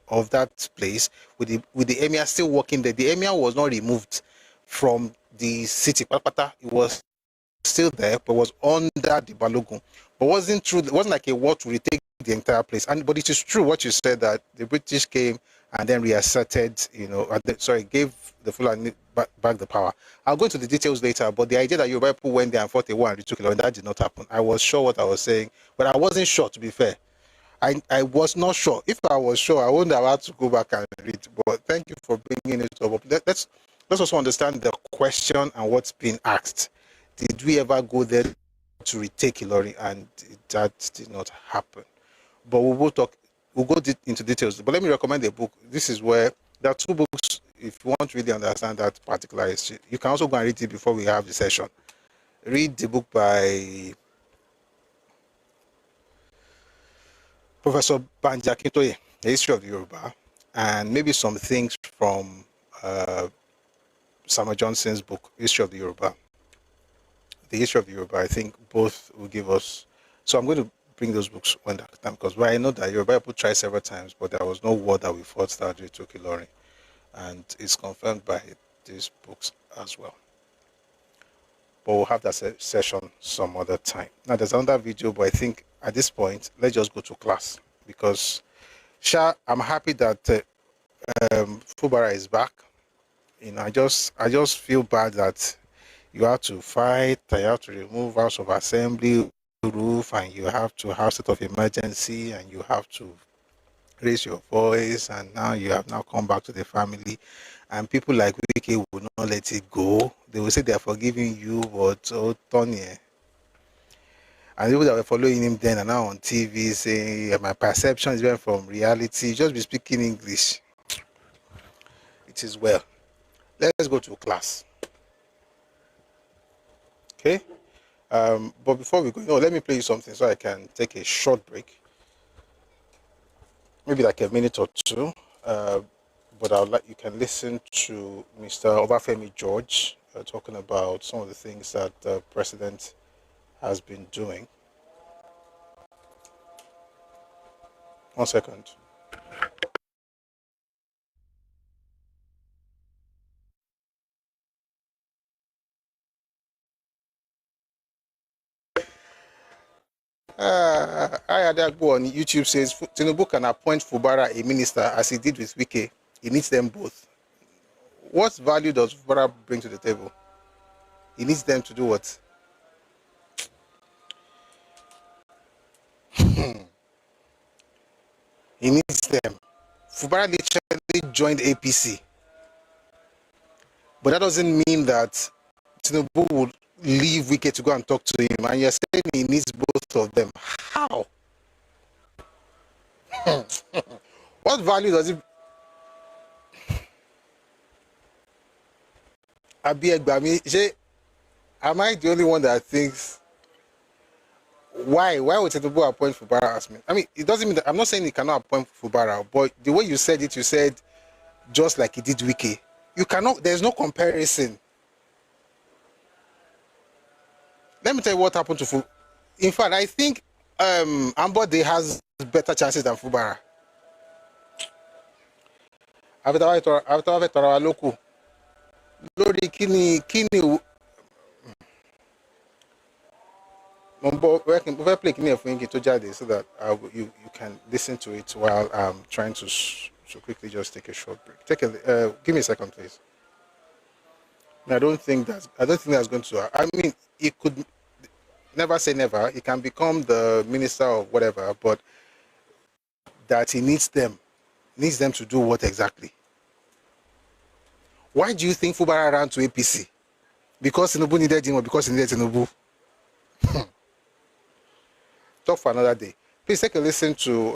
of that place, with the emir still working there. The emir was not removed from the city. It was still there, but was under the Balogun. But wasn't true. It wasn't like a war to retake the entire place. But it is true what you said, that the British came and then reasserted, gave the Fulani back the power. I'll go into the details later, but the idea that Yoruba people went there and fought a war and retook it, that did not happen. I was sure what I was saying, but I wasn't sure, to be fair. I was not sure. If I was sure, I wouldn't have had to go back and read. But thank you for bringing it up. Let's also understand the question and what's being asked. Did we ever go there to retake Ilorin? And that did not happen. But we'll go into details. But let me recommend a book. This is where there are two books if you want to really understand that particular history, you can also go and read it before we have the session. Read the book by Professor Banja Akintoye, The History of the Yoruba, and maybe some things from Samuel Johnson's book, History of the Yoruba. The History of the Yoruba, I think both will give us. So I'm going to bring those books when that time, because I know that Yoruba people tried several times, but there was no war that we fought that we took Ilorin, and it's confirmed by these books as well. But we'll have that session some other time. Now there's another video, but I think at this point let's just go to class, because I'm happy that Fubara is back. You know, I just feel bad that you have to fight, you have to remove House of Assembly roof, and you have to have state of emergency, and you have to raise your voice, and now you have now come back to the family, and people like Wiki will not let it go. They will say they are forgiving you, but Tony, and people that were following him then are now on TV saying my perception is different from reality. Just be speaking English. It is well. Let's go to class. Okay. But before we go, let me play you something so I can take a short break. Maybe like a minute or two. But I'll let you can listen to Mr. Obafemi George talking about some of the things that the president has been doing. 1 second. Ayadagbo on YouTube says Tinubu can appoint Fubara a minister as he did with Wike. He needs them both. What value does Fubara bring to the table? He needs them to do what? He needs them. Fubara literally joined APC. But that doesn't mean that Tinubu would leave Wike to go and talk to him. And you're saying he needs both of them. How? What value does it? Am I the only one that thinks why would Tinubu appoint Fubara as me? I mean, it doesn't mean that I'm not saying he cannot appoint Fubara, but the way you said it, you said just like he did Wike. You cannot, there's no comparison. Let me tell you what happened to Fubara. In fact, I think Ambode has better chances than Fubara. Lórí kíni play kíni fún yín tó jáde so that you can listen to it while I'm trying to quickly just take a short break. Give me a second, please. I don't think that's going to. I mean, it could never say never. He can become the minister of whatever, but that he needs them to do what exactly? Why do you think Fubara ran to APC? Because Tinubu needed him or because he needed Tinubu? Talk for another day. Please take a listen to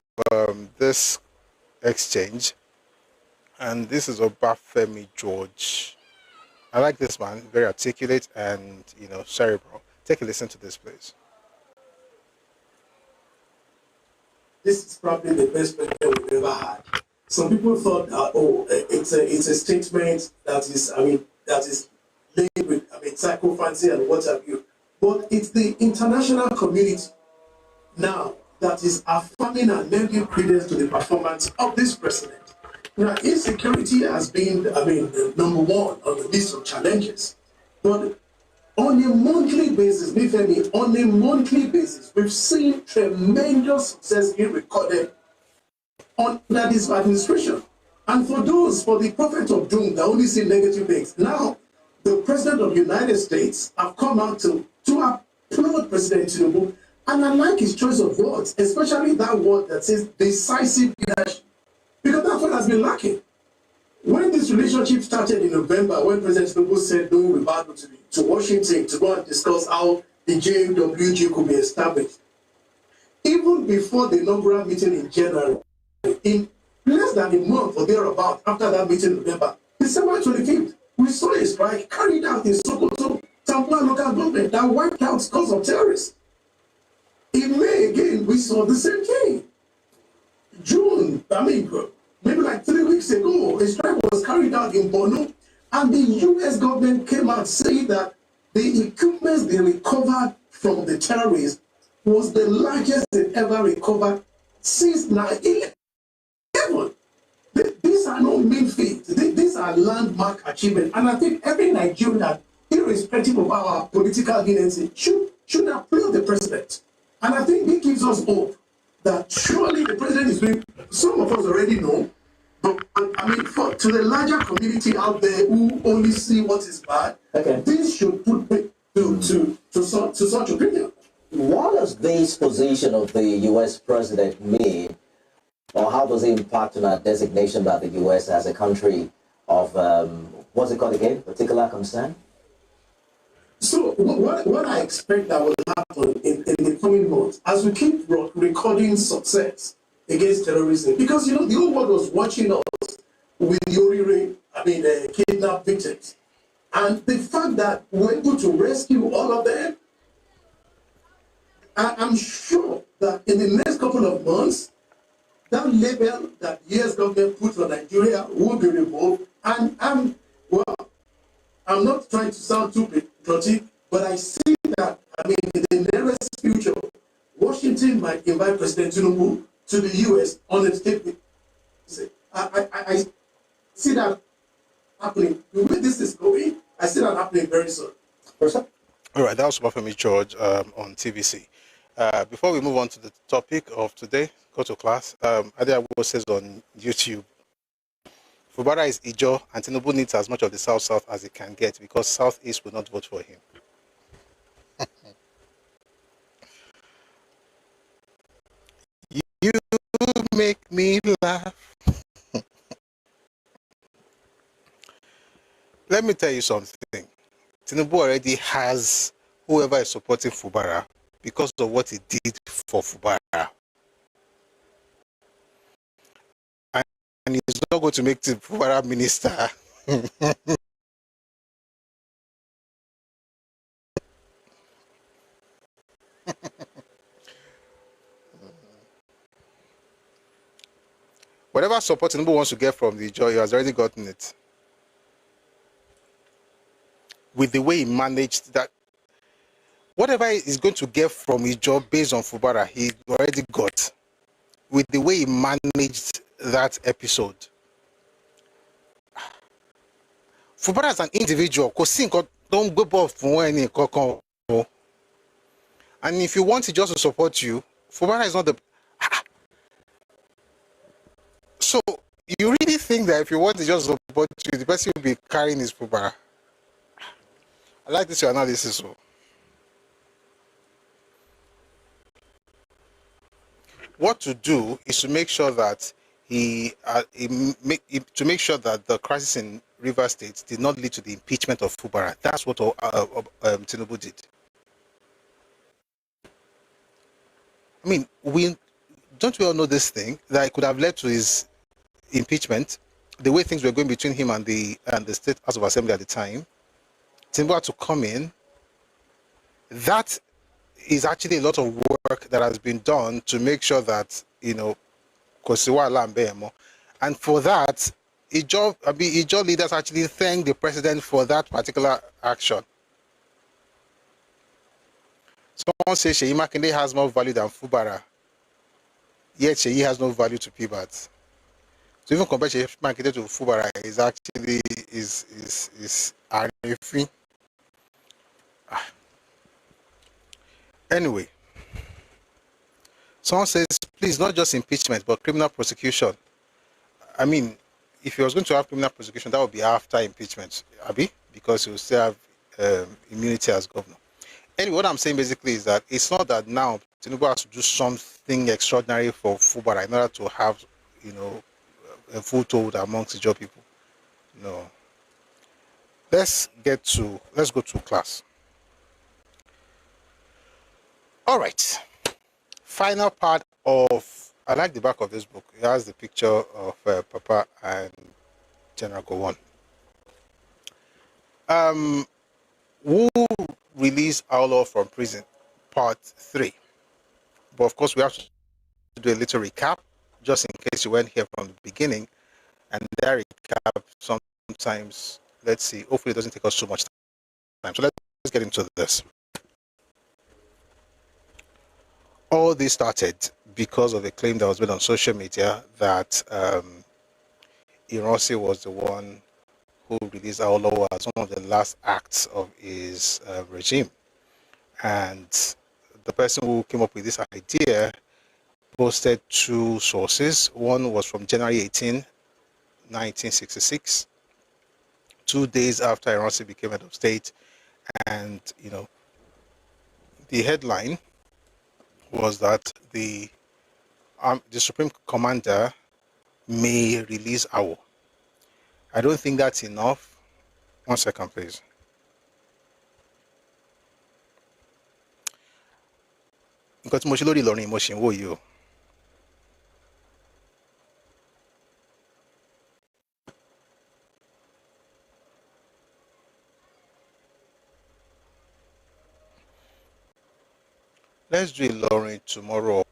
this exchange. And this is Obafemi George. I like this man, very articulate and, cerebral. Take a listen to this, please. This is probably the best president we've ever had. Some people thought, it's a statement that is laid with, psychophancy and what have you. But it's the international community now that is affirming and lending credence to the performance of this president. Now, insecurity has been, number one on the list of challenges. But on a monthly basis, we've seen tremendous success being recorded under this administration. And for the prophet of doom that only see negative things, now the president of the United States have come out to applaud President Tinubu, and I like his choice of words, especially that word that says decisive leadership, because that's what has been lacking. When this relationship started in November, when President Tinubu said no rebuttal to Washington to go and discuss how the JWG could be established, even before the inaugural meeting in January, in less than a month or thereabout after that meeting in November, December 25th, we saw a strike carried out in Sokoto, Tampa local government that wiped out scores of terrorists. In May again, we saw the same thing. June, maybe like 3 weeks ago, a strike was carried out in Borno, and the US government came out saying that the equipment they recovered from the terrorists was the largest they ever recovered since 9/11. These are not mean feats. These are landmark achievements. And I think every Nigerian, irrespective of our political identity, should applaud the president. And I think it gives us hope that surely the president is doing, some of us already know, but to the larger community out there who only see what is bad, this should put me to such opinion. What does this position of the U.S. president mean, or how does it impact on our designation by the U.S. as a country of, what's it called again, particular concern? So what I expect that will happen in the coming months, as we keep recording success against terrorism, because, the whole world was watching us with the Oriire, kidnapped victims. And the fact that we're able to rescue all of them, I'm sure that in the next couple of months, that label that the US government put on Nigeria will be removed. And I'm not trying to sound too patriotic, but I see that, in the nearest future, Washington might invite President Tinubu to the US on a statement. I see that happening. The way this is going, I see that happening very soon. All right, that was Bafemi George on TVC. Before we move on to the topic of today, go to class. Awolowo says on YouTube, Fubara is Ijo, and Tinubu needs as much of the South as he can get because Southeast will not vote for him. You make me laugh. Let me tell you something. Tinubu already has whoever is supporting Fubara because of what he did for Fubara. And he's not going to make the Fubara minister. Whatever support Tinubu wants to get from the Ijo, he has already gotten it. With the way he managed that, whatever he's going to get from his job based on Fubara, he already got. With the way he managed that episode. Fubara as an individual, don't go off for any. And if you want it just to support you, Fubara is not the. So you really think that if you want to just support you, the person will be carrying his Fubara? I like this your analysis. So. What to do is to make sure that to make sure that the crisis in Rivers State did not lead to the impeachment of Fubara. That's what Tinubu did. Don't we all know this thing that it could have led to his impeachment? The way things were going between him and the State House of Assembly at the time, Tinubu had to come in. That is actually a lot of work that has been done to make sure that, and for that, Ijo leaders actually thank the president for that particular action. Someone says Sheyi Makinde has more value than Fubara, yet Sheyi has no value to PBAT. So even compare Sheyi Makinde to Fubara is actually is Arifin. Anyway, someone says, please, not just impeachment, but criminal prosecution. If he was going to have criminal prosecution, that would be after impeachment, Abi, because he will still have immunity as governor. Anyway, what I'm saying basically is that it's not that now Tinubu has to do something extraordinary for Fubara in order to have, a foothold amongst the job people. No. Let's go to class. All right. Final part of, I like the back of this book. It has the picture of Papa and General Gowon. Who released Awolowo from prison? Part 3. But of course, we have to do a little recap, just in case you weren't here from the beginning. And that recap sometimes, let's see, hopefully it doesn't take us too much time. So let's get into this. All this started because of a claim that was made on social media that Ironsi was the one who released Awolowo as one of the last acts of his regime. And the person who came up with this idea posted 2 sources. One was from January 18, 1966, 2 days after Ironsi became head of state. And, you know, the headline was that the Supreme Commander may release Awo. I don't think that's enough. 1 second, please. Nǹkan tí mo ṣe lórí Ìlọrin mo ṣì ń wò yìí o. Let's do Ìlọrin tomorrow.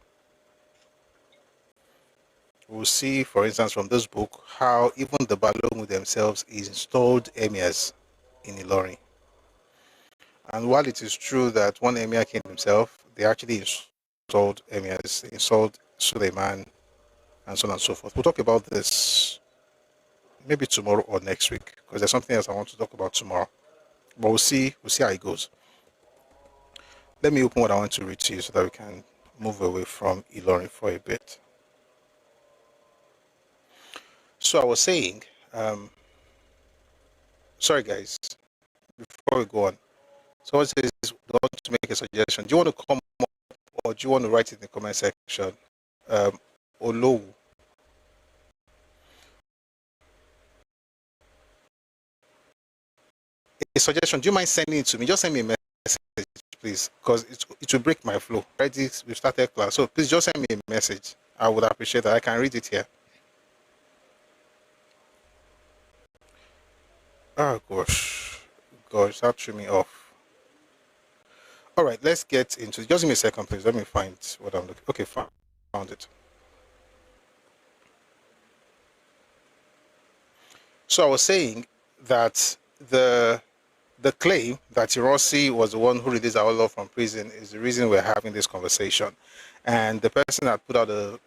We'll see, for instance, from this book, how even the Balogun themselves installed emirs in Ìlọrin. And while it is true that one emir king himself, they actually installed emirs, they installed Suleiman, and so on and so forth. We'll talk about this maybe tomorrow or next week, because there's something else I want to talk about tomorrow. But we'll see how it goes. Let me open what I want to read to you so that we can move away from Ìlọrin for a bit. So I was saying, sorry guys, before we go on, someone says they want to make a suggestion. Do you want to come up or do you want to write it in the comment section? Awolowo. A suggestion, do you mind sending it to me? Just send me a message, please, because it will break my flow. Already we've started class, so please just send me a message. I would appreciate that. I can read it here. Oh gosh, that threw me off. All right, let's get into it. Just give me a second, please. Let me find what I'm looking. Okay, found it. So I was saying that the claim that Ironsi was the one who released Awolowo from prison is the reason we're having this conversation. And the person that put out a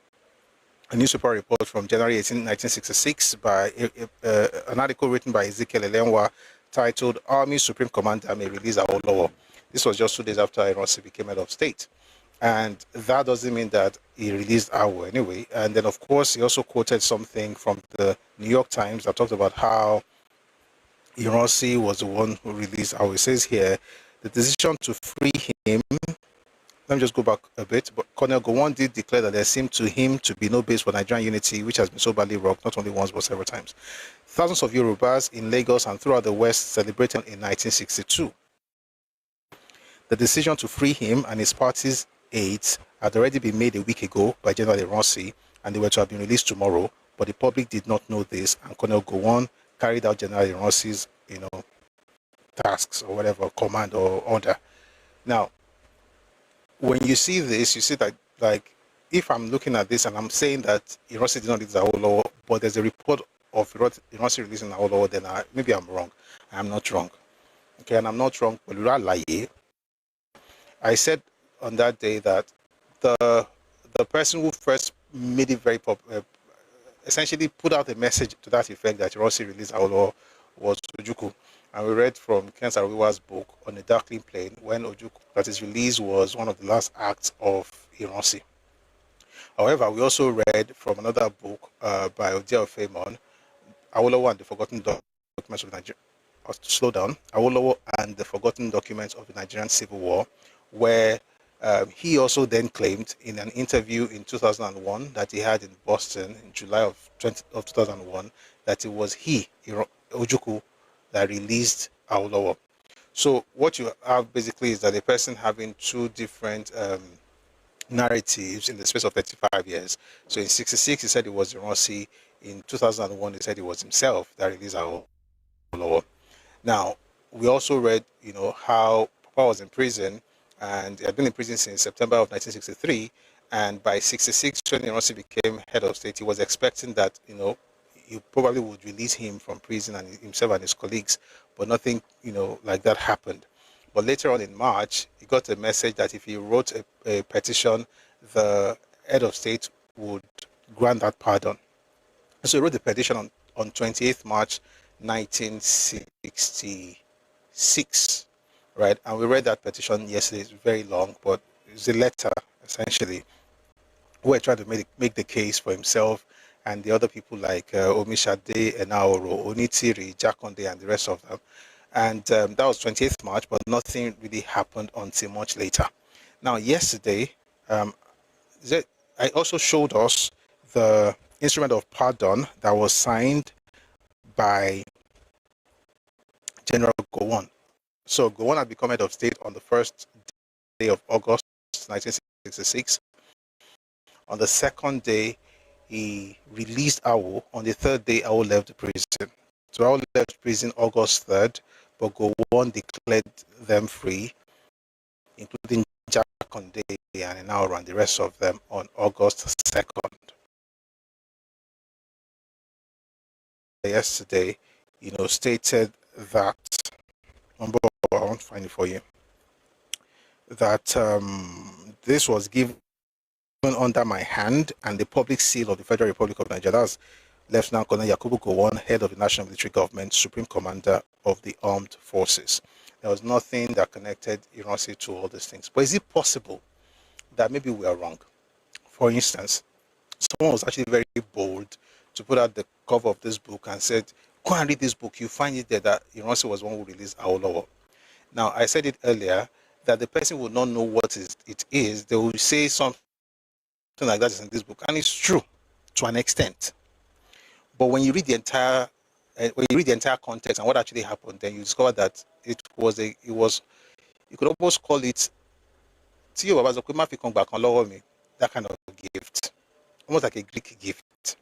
newspaper report from January 18, 1966 by an article written by Ezekiel Elenwa titled Army Supreme Commander May Release Awolowo. This was just 2 days after Ironsi became head of state. And that doesn't mean that he released Awo anyway. And then, of course, he also quoted something from the New York Times that talked about how Ironsi was the one who released Awo. It says here, the decision to free him. Let me just go back a bit. But Colonel Gowon did declare that there seemed to him to be no base for Nigerian unity, which has been so badly rocked, not only once but several times. Thousands of Yorubas in Lagos and throughout the West celebrated in 1962. The decision to free him and his party's aides had already been made a week ago by General Ironsi, and they were to have been released tomorrow, but the public did not know this, and Colonel Gowon carried out General Ironsi's, tasks or whatever, command or order. Now, when you see this, you see that, like, if I'm looking at this and I'm saying that Ironsi did not release Awolowo, but there's a report of Ironsi releasing Awolowo, then maybe I'm wrong. I'm not wrong. Okay, and I'm not wrong. I said on that day that the person who first made it very popular, essentially put out a message to that effect that Ironsi released Awolowo was Ojukwu. And we read from Ken Saro-Wiwa's book On a Darkling Plain when Ojukwu, that his release was one of the last acts of Ironsi. However, we also read from another book by Odia Ofemon, Awolowo and the Forgotten Documents of Nigeria. Slow down. Awolowo and the Forgotten Documents of the Nigerian Civil War, where he also then claimed in an interview in 2001 that he had in Boston in July of 2001 that it was he, Ojukwu, that released Awolowo. So what you have basically is that a person having two different narratives in the space of 35 years. So in 66 he said it was Ironsi. In 2001 he said it was himself that released Awolowo. Now, we also read, how Papa was in prison, and he had been in prison since September of 1963. And by 66, when Ironsi became head of state, he was expecting that, he probably would release him from prison and himself and his colleagues, but nothing, like that happened. But later on in March, he got a message that if he wrote a petition, the head of state would grant that pardon. So he wrote the petition on 28th March 1966, right? And we read that petition yesterday. It's very long, but it's a letter, essentially, where he tried to make the case for himself and the other people like Omishade, Enaoro, Onitiri, Jakonde, and the rest of them. And that was 28th March, but nothing really happened until much later. Now, yesterday, I also showed us the instrument of pardon that was signed by General Gowon. So Gowon had become head of state on the first day of August 1966. On the second day, he released Awo. On the third day, Awo left the prison. So Awo left prison August 3rd, but Gowon declared them free, including Jakonde and Enaoro and the rest of them, on August 2nd. Yesterday, stated that, I won't find it for you, that this was given under my hand and the public seal of the Federal Republic of Nigeria. That's Lieutenant Colonel Yakubu Gowon, head of the National Military Government, Supreme Commander of the Armed Forces. There was nothing that connected Ironsi to all these things. But is it possible that maybe we are wrong? For instance, someone was actually very bold to put out the cover of this book and said, go and read this book. You find it there that Ironsi was one who released Awolowo. Now, I said it earlier that the person would not know what it is. They will say something like that is in this book, and it's true to an extent. But when you read the entire context and what actually happened, then you discover that you could almost call it that kind of gift, almost like a Greek gift.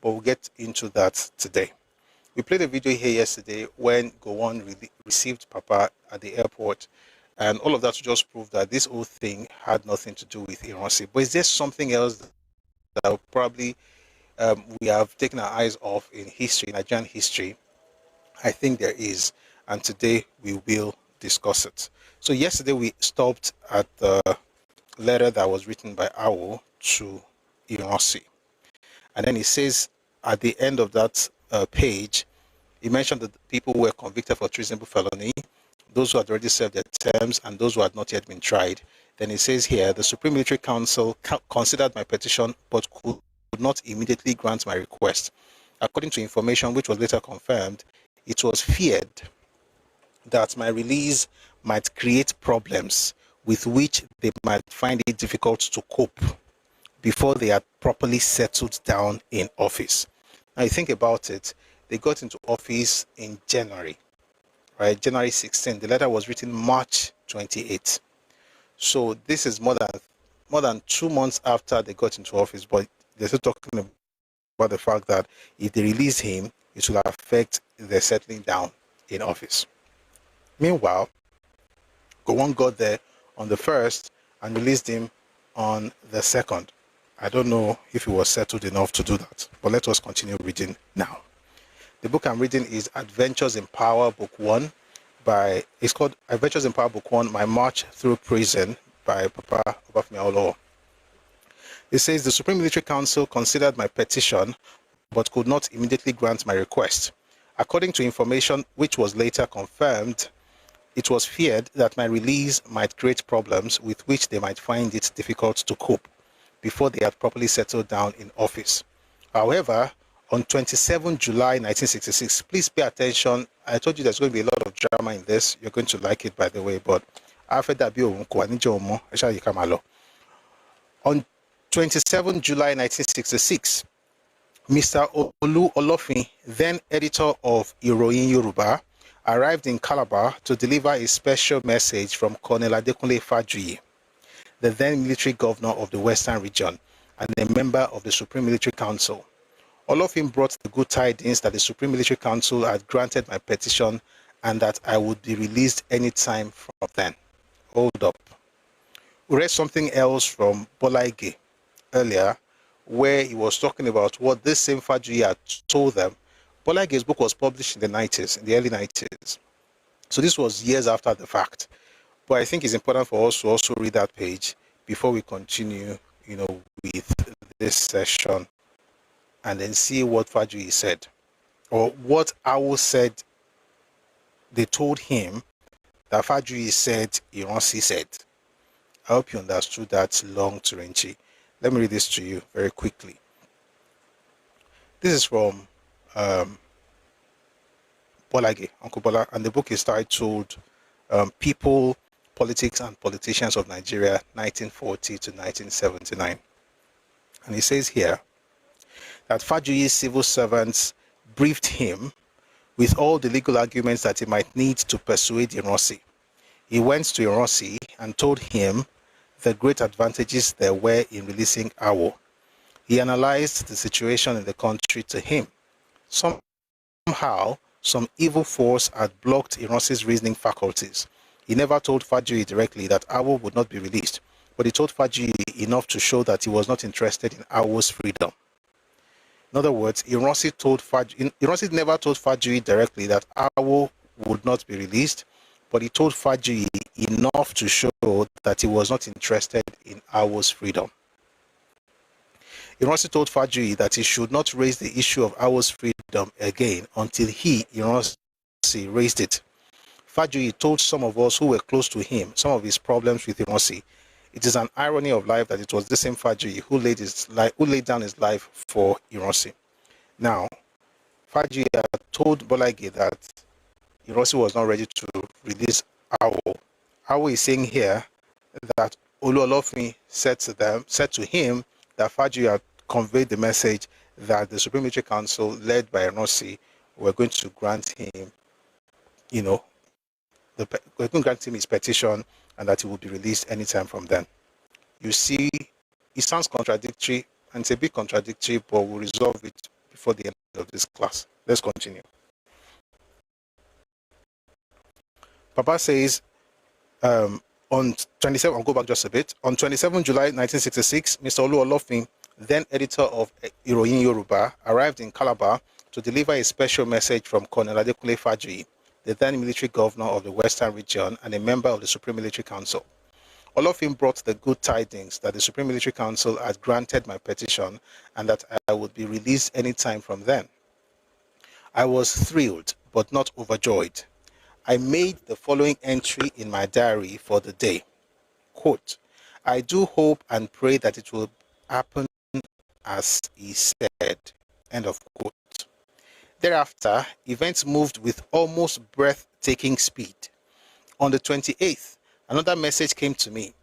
But we'll get into that today. We played a video here yesterday when Gowon received Papa at the airport, and all of that to just prove that this whole thing had nothing to do with Ironsi. But is there something else that probably we have taken our eyes off in history, Nigerian history? I think there is, and today we will discuss it. So yesterday we stopped at the letter that was written by Awo to Ironsi, and then he says at the end of that page, he mentioned that people who were convicted for treasonable felony, those who had already served their terms, and those who had not yet been tried. Then he says here, the Supreme Military Council considered my petition but could not immediately grant my request. According to information which was later confirmed, it was feared that my release might create problems with which they might find it difficult to cope before they had properly settled down in office. Now you think about it, they got into office in January, right? January 16. The letter was written March 28. So this is more than 2 months after they got into office, but they're still talking about the fact that if they release him, it will affect their settling down in office. Meanwhile, Gowon got there on the 1st and released him on the 2nd. I don't know if he was settled enough to do that, but let us continue reading now. The book I'm reading is Adventures in Power, Book 1. It's called Adventures in Power, Book 1, My March Through Prison by Papa Awolowo. It says, the Supreme Military Council considered my petition, but could not immediately grant my request. According to information which was later confirmed, it was feared that my release might create problems with which they might find it difficult to cope before they had properly settled down in office. However, on 27 July 1966, please pay attention. I told you there's going to be a lot of drama in this. You're going to like it, by the way, but on 27 July 1966, Mr. Olu Olofin, then editor of Iroyin Yoruba, arrived in Calabar to deliver a special message from Colonel Adekunle Fajuyi, the then military governor of the Western region and a member of the Supreme Military Council. Olofin brought the good tidings that the Supreme Military Council had granted my petition and that I would be released anytime from then. Hold up. We read something else from Bola Ige earlier, where he was talking about what this same Fajuyi had told them. Bola Ige's book was published in the 90s, in the early 90s. So this was years after the fact. But I think it's important for us to also read that page before we continue, with this session, and then see what Fajuyi said, or what Awo said. They told him that Fajuyi said, Iransi said. I hope you understood that long Turenchi. Let me read this to you very quickly. This is from Bola Ige, Uncle Bola, and the book is titled People, Politics and Politicians of Nigeria, 1940 to 1979. And he says here that Fajuyi's civil servants briefed him with all the legal arguments that he might need to persuade Ironsi. He went to Ironsi and told him the great advantages there were in releasing Awo. He analyzed the situation in the country to him. Somehow, some evil force had blocked Ironsi's reasoning faculties. He never told Fajuyi directly that Awo would not be released, but he told Fajuyi enough to show that he was not interested in Awo's freedom. In other words, Ironsi never told Fajuyi directly that Awo would not be released, but he told Fajuyi enough to show that he was not interested in Awo's freedom. Ironsi told Fajuyi that he should not raise the issue of Awo's freedom again until he, Ironsi, raised it. Fajuyi told some of us who were close to him some of his problems with Ironsi. It is an irony of life that it was the same Fajuyi who laid down his life for Ironsi. Now, Fajuyi had told Bola Ige that Ironsi was not ready to release Awo. Awo is saying here that Oluolofin said to him that Fajuyi had conveyed the message that the Supreme Military Council, led by Ironsi, were going to grant him, were going to grant him his petition, and that he will be released anytime from then. You see, it sounds contradictory, and it's a bit contradictory, but we'll resolve it before the end of this class. Let's continue. Papa says, on 27, I'll go back just a bit. On 27 July 1966, Mr. Oluolofin, then editor of Iroyin Yoruba, arrived in Calabar to deliver a special message from Colonel Adekunle Fajuyi, the then military governor of the Western region and a member of the Supreme Military Council. Olofin brought the good tidings that the Supreme Military Council had granted my petition and that I would be released anytime from then. I was thrilled, but not overjoyed. I made the following entry in my diary for the day. Quote, I do hope and pray that it will happen as he said. End of quote. Thereafter, events moved with almost breathtaking speed. On the 28th, another message came to me.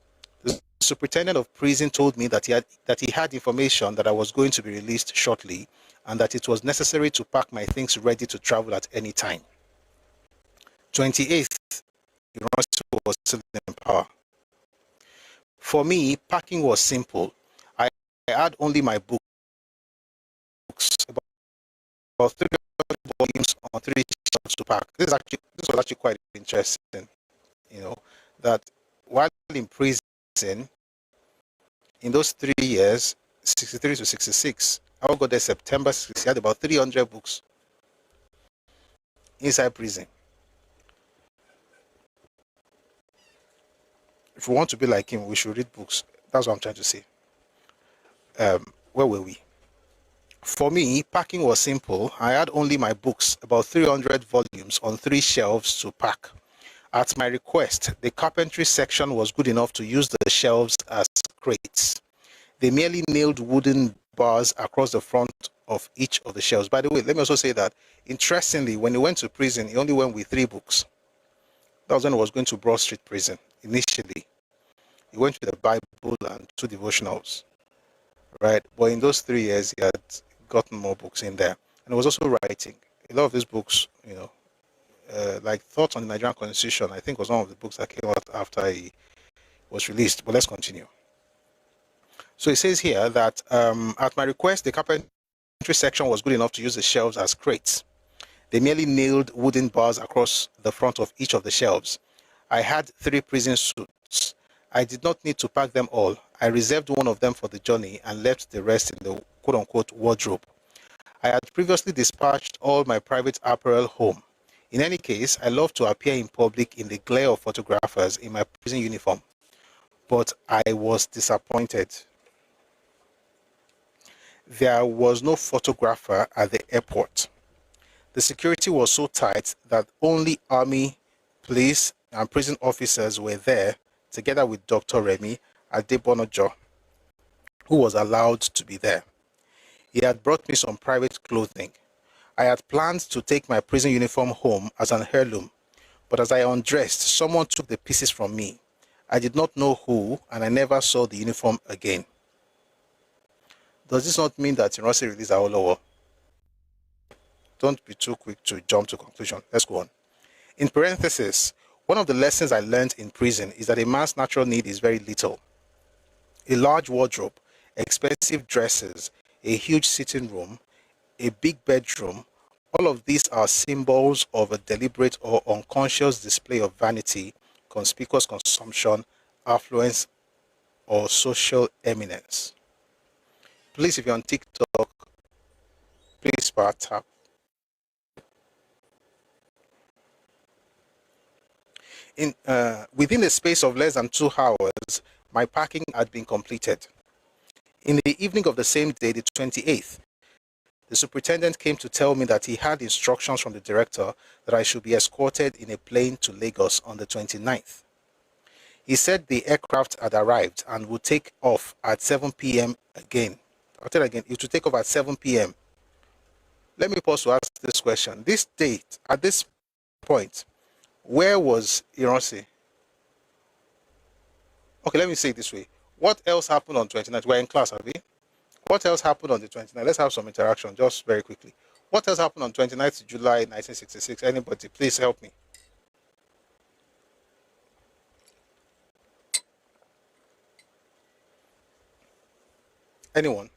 The superintendent of prison told me that he had information that I was going to be released shortly and that it was necessary to pack my things ready to travel at any time. 28th, Ironsi was still in power. For me, packing was simple. I had only my books, about 300 volumes on 3 shelves to pack. This was actually quite interesting, that while in prison, in those 3 years, 63 to 66, I got there September 66, he had about 300 books inside prison. If we want to be like him, we should read books. That's what I'm trying to say. Where were we? For me, packing was simple. I had only my books, about 300 volumes on 3 shelves to pack. At my request, the carpentry section was good enough to use the shelves as crates. They merely nailed wooden bars across the front of each of the shelves. By the way, let me also say that, interestingly, when he went to prison, he only went with 3 books. That was when he was going to Broad Street Prison, initially. He went with the Bible and 2 devotionals, right? But in those 3 years, he had gotten more books in there. And he was also writing. A lot of these books, like Thoughts on the Nigerian Constitution, I think was one of the books that came out after he was released. But let's continue. So it says here that at my request, the carpentry section was good enough to use the shelves as crates. They merely nailed wooden bars across the front of each of the shelves. I had 3 prison suits. I did not need to pack them all. I reserved one of them for the journey and left the rest in the quote-unquote wardrobe. I had previously dispatched all my private apparel home. In any case, I love to appear in public in the glare of photographers in my prison uniform. But I was disappointed. There was no photographer at the airport. The security was so tight that only army, police, and prison officers were there, together with Dr. Remy Adebonojo, who was allowed to be there. He had brought me some private clothing. I had planned to take my prison uniform home as an heirloom, but as I undressed, someone took the pieces from me. I did not know who, and I never saw the uniform again. Does this not mean that Tinubu released Awolowo? Don't be too quick to jump to conclusion. Let's go on. In parenthesis, one of the lessons I learned in prison is that a man's natural need is very little. A large wardrobe, expensive dresses, a huge sitting room, a big bedroom, all of these are symbols of a deliberate or unconscious display of vanity, conspicuous consumption, affluence, or social eminence. Please, if you're on TikTok, please tap. Within the space of less than 2 hours, my packing had been completed. In the evening of the same day, the 28th, the superintendent came to tell me that he had instructions from the director that I should be escorted in a plane to Lagos on the 29th. He said the aircraft had arrived and would take off at 7 p.m. again. I'll tell you again, it would take off at 7 p.m. Let me pause to ask this question. This date, at this point, where was Ironsi? Okay, let me say it this way. What else happened on 29th? We're in class, have we? What else happened on the 29th? Let's have some interaction, just very quickly. What else happened on 29th July 1966? Anybody, please help me. Anyone?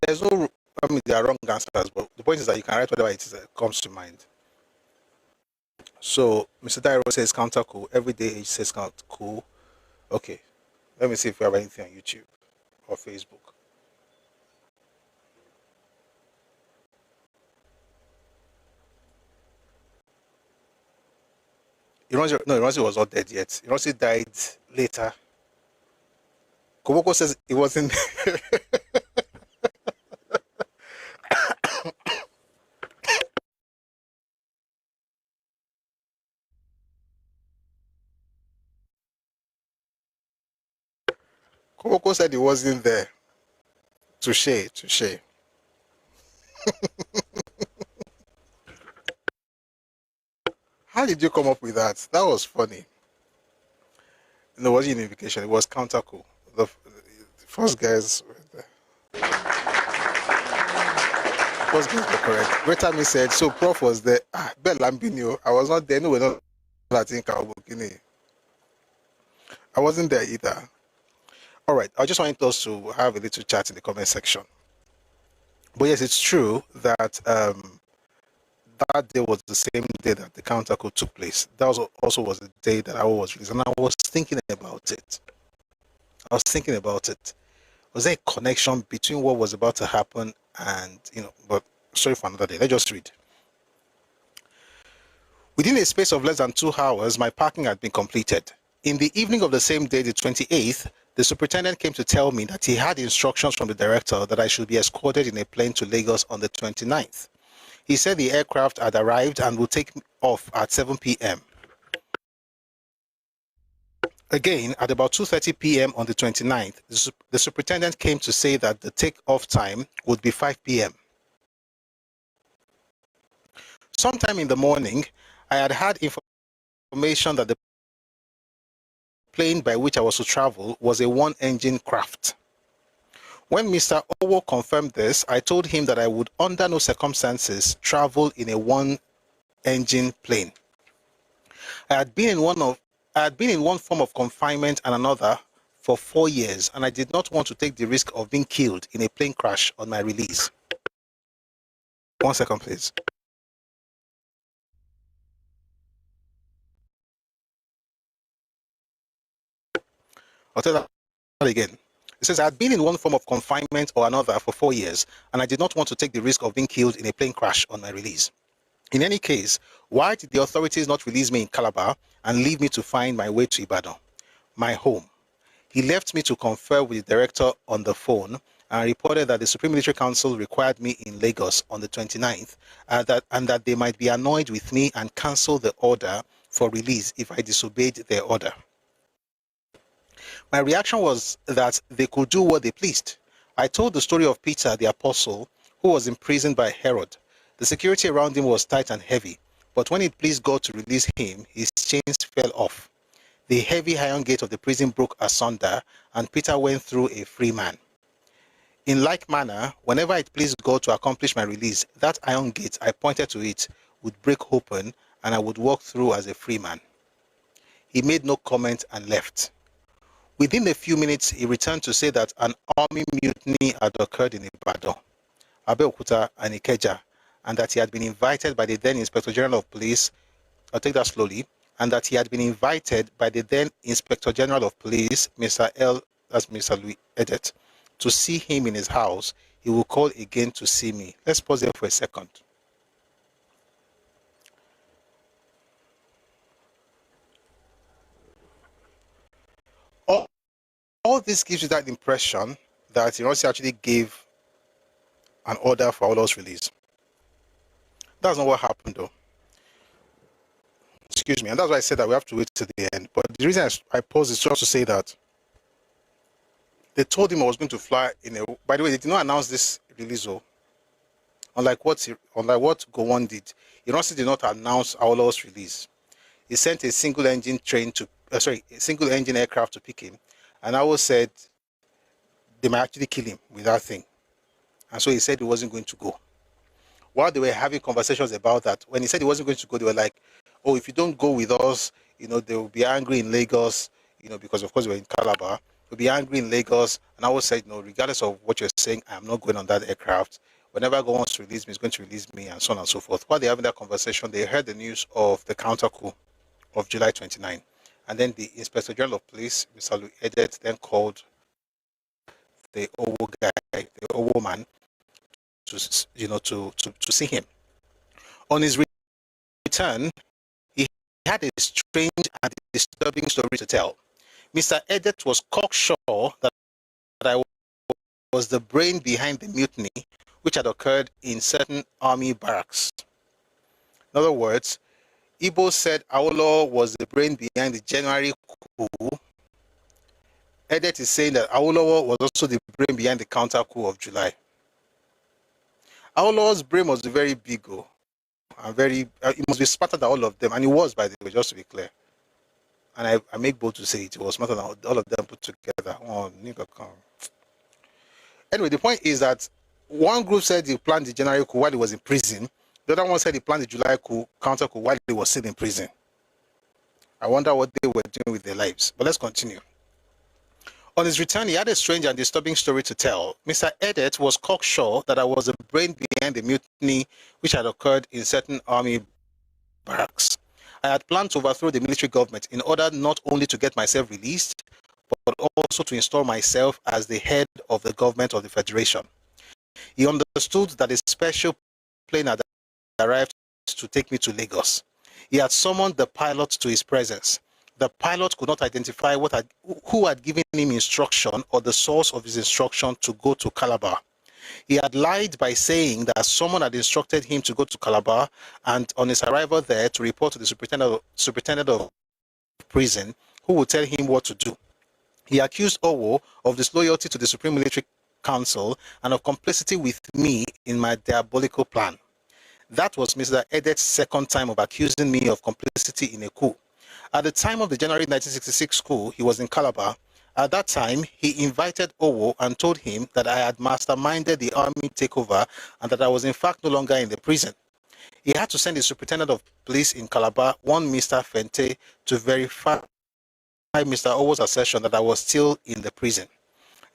There's no, I mean, there are wrong answers, but the point is that you can write whatever it is that comes to mind. So, Mr. Dairo says counter cool. Every day he says counter cool. Okay. Let me see if we have anything on YouTube or Facebook. Ironsi was not dead yet. Ironsi died later. Koboko says it wasn't. Koboko said he wasn't there. Touché, touché. How did you come up with that? That was funny. No, it wasn't unification. It was counter coup. The first guys were there. First guys were correct. Greater me said, so Prof was there. Bell Lambino. I was not there. No, we're not. I think I wasn't there either. All right. I just wanted us to have a little chat in the comment section. But yes, it's true that that day was the same day that the counter coup took place. That also was the day that I was released. And I was thinking about it. Was there a connection between what was about to happen and, but sorry for another day. Let's just read. Within a space of less than 2 hours, my packing had been completed. In the evening of the same day, the 28th, the superintendent came to tell me that he had instructions from the director that I should be escorted in a plane to Lagos on the 29th. He said the aircraft had arrived and would take off at 7 p.m. Again, at about 2:30 p.m. on the 29th, the superintendent came to say that the take-off time would be 5 p.m. Sometime in the morning, I had information that the plane by which I was to travel was a one-engine craft. When Mr. Owo confirmed this, I told him that I would under no circumstances travel in a one-engine plane. I had been in one form of confinement and another for 4 years, and I did not want to take the risk of being killed in a plane crash on my release. 1 second, please. I'll tell that again. It says, I had been in one form of confinement or another for 4 years, and I did not want to take the risk of being killed in a plane crash on my release. In any case, why did the authorities not release me in Calabar and leave me to find my way to Ibadan, my home? He left me to confer with the director on the phone and reported that the Supreme Military Council required me in Lagos on the 29th and that they might be annoyed with me and cancel the order for release if I disobeyed their order. My reaction was that they could do what they pleased. I told the story of Peter the Apostle, who was imprisoned by Herod. The security around him was tight and heavy, but when it pleased God to release him, his chains fell off. The heavy iron gate of the prison broke asunder, and Peter went through a free man. In like manner, whenever it pleased God to accomplish my release, that iron gate I pointed to it would break open, and I would walk through as a free man. He made no comment and left. Within a few minutes, he returned to say that an army mutiny had occurred in Ibadan, Abeokuta, and Ikeja, and that he had been invited by the then Inspector General of Police, I'll take that slowly, and that he had been invited by the then Inspector General of Police, Mr. Louis Edet, to see him in his house. He will call again to see me. Let's pause there for a second. All this gives you that impression that Ironsi actually gave an order for Awolowo's release. That's not what happened, though. Excuse me, and that's why I said that we have to wait to the end. But the reason I pause is just to say that they told him I was going to fly in a... By the way, they did not announce this release, though. Unlike what Gowon did, Ironsi did not announce Awolowo's release. He sent a single-engine aircraft to pick him, and Awo said they might actually kill him with that thing. And so he said he wasn't going to go. While they were having conversations about that, when he said he wasn't going to go, they were like, oh, if you don't go with us, they will be angry in Lagos, because of course we're in Calabar. They'll be angry in Lagos. And Awo said, no, regardless of what you're saying, I'm not going on that aircraft. Whenever God wants to release me, he's going to release me, and so on and so forth. While they're having that conversation, they heard the news of the counter coup of July 29. And then the Inspector General of Police, Mr. Louis Edet, then called the Owo guy, the Owo man, to see him. On his return, he had a strange and disturbing story to tell. Mr. Edet was cocksure that I was the brain behind the mutiny which had occurred in certain army barracks. In other words, Igbo said Awolowo was the brain behind the January coup. Edet is saying that Awolowo was also the brain behind the counter coup of July. Awolowo's brain was very big, and it must be smarter than all of them, and it was, by the way, just to be clear. And I make bold to say it was smarter than all of them put together. Anyway, the point is that one group said he planned the January coup while he was in prison. The other one said he planned the July coup, counter coup, while he was still in prison. I wonder what they were doing with their lives. But let's continue. On his return, he had a strange and disturbing story to tell. Mr. Edet was cocksure that I was the brain behind the mutiny which had occurred in certain army barracks. I had planned to overthrow the military government in order not only to get myself released, but also to install myself as the head of the government of the Federation. He understood that a special plane had arrived to take me to Lagos. He had summoned the pilot to his presence. The pilot could not identify who had given him instruction or the source of his instruction to go to Calabar. He had lied by saying that someone had instructed him to go to Calabar, and on his arrival there to report to the superintendent of prison, who would tell him what to do. He accused Owo of disloyalty to the Supreme Military Council and of complicity with me in my diabolical plan. That was Mr. Edet's second time of accusing me of complicity in a coup. At the time of the January 1966 coup, he was in Calabar. At that time, he invited Owo and told him that I had masterminded the army takeover and that I was in fact no longer in the prison. He had to send the superintendent of police in Calabar, one Mr. Fente, to verify Mr. Owo's assertion that I was still in the prison.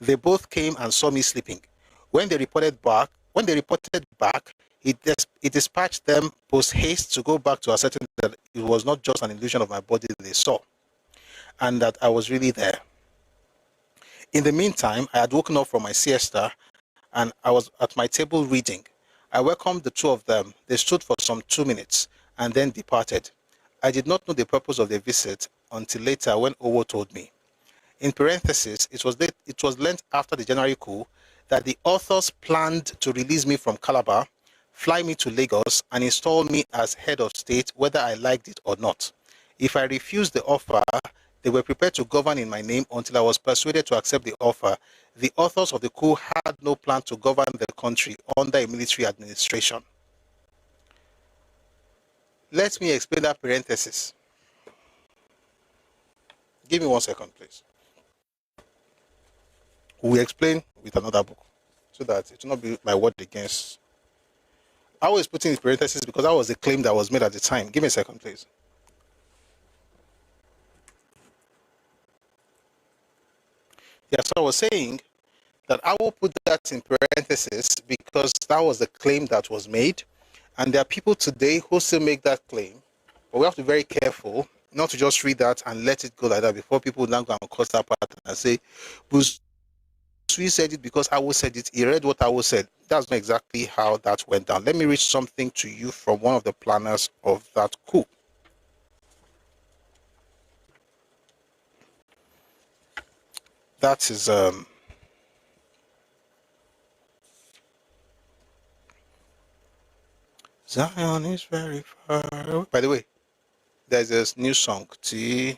They both came and saw me sleeping. When they reported back, he dispatched them post haste to go back to ascertain that it was not just an illusion of my body they saw, and that I was really there. In the meantime, I had woken up from my siesta and I was at my table reading. I welcomed the two of them. They stood for some 2 minutes and then departed. I did not know the purpose of their visit until later when Owo told me. In parentheses, it was learnt after the January coup that the authors planned to release me from Calabar, fly me to Lagos, and install me as head of state whether I liked it or not. If I refused the offer, they were prepared to govern in my name until I was persuaded to accept the offer. The authors of the coup had no plan to govern the country under a military administration. Let me explain that parenthesis. Give me 1 second, please. We'll explain with another book so that it will not be my word against. I was putting in parentheses because that was the claim that was made at the time. Give me a second, please. Yeah, so I was saying that I will put that in parentheses because that was the claim that was made. And there are people today who still make that claim. But we have to be very careful not to just read that and let it go like that before people now go and cross that part and say, Sui said it because Awo said it. He read what Awo said. That's not exactly how that went down. Let me read something to you from one of the planners of that coup. That is Zion is very far away. By the way, there's this new song. T.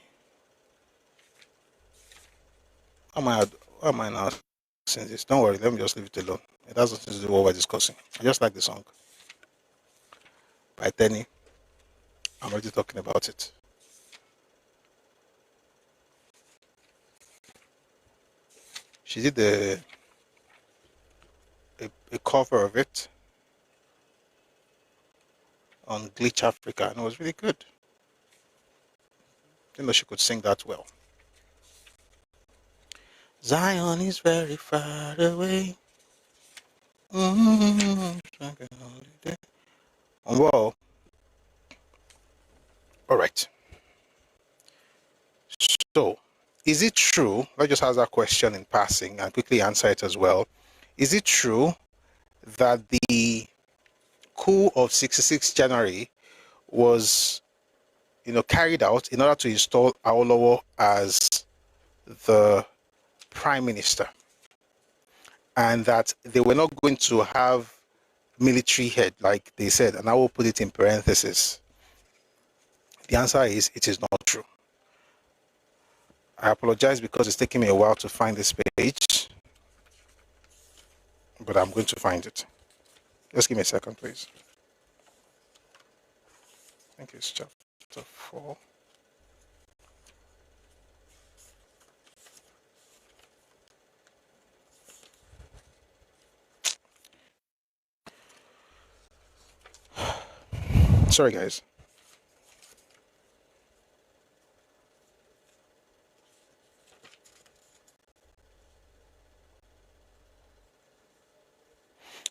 How am I now saying this? Don't worry, let me just leave it alone. It has nothing to do with what we're discussing. I just like the song. By Tenny. I'm already talking about it. She did a cover of it on Glitch Africa, and it was really good. Didn't know she could sing that well. Zion is very far away. Well, all right. So, is it true? Let's just ask that question in passing and quickly answer it as well. Is it true that the coup of 66 January was, carried out in order to install Awolowo as the prime minister, and that they were not going to have military head like they said? And I will put it in parentheses. The answer is it is not true. I apologize because it's taking me a while to find this page, but I'm going to find it. Just give me a second, please. I think it's chapter 4. Sorry, guys.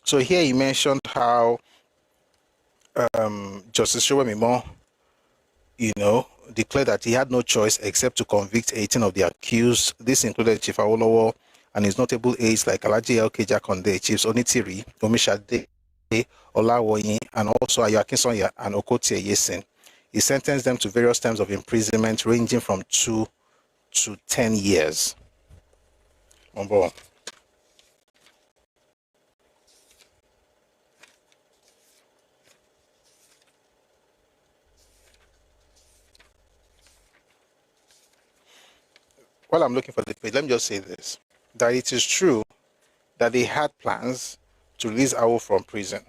So here he mentioned how Justice Showemimo, declared that he had no choice except to convict 18 of the accused. This included Chief Awolowo and his notable aides like Alhaji L.K. Jakonde, Chiefs Onitiri, Omishade, Olawoyin, and also Ayo Akinsonya and Okotie Yesin. He sentenced them to various terms of imprisonment ranging from 2 to 10 years. Well, while I'm looking for the page, let me just say this, that it is true that they had plans to release Awo from prison.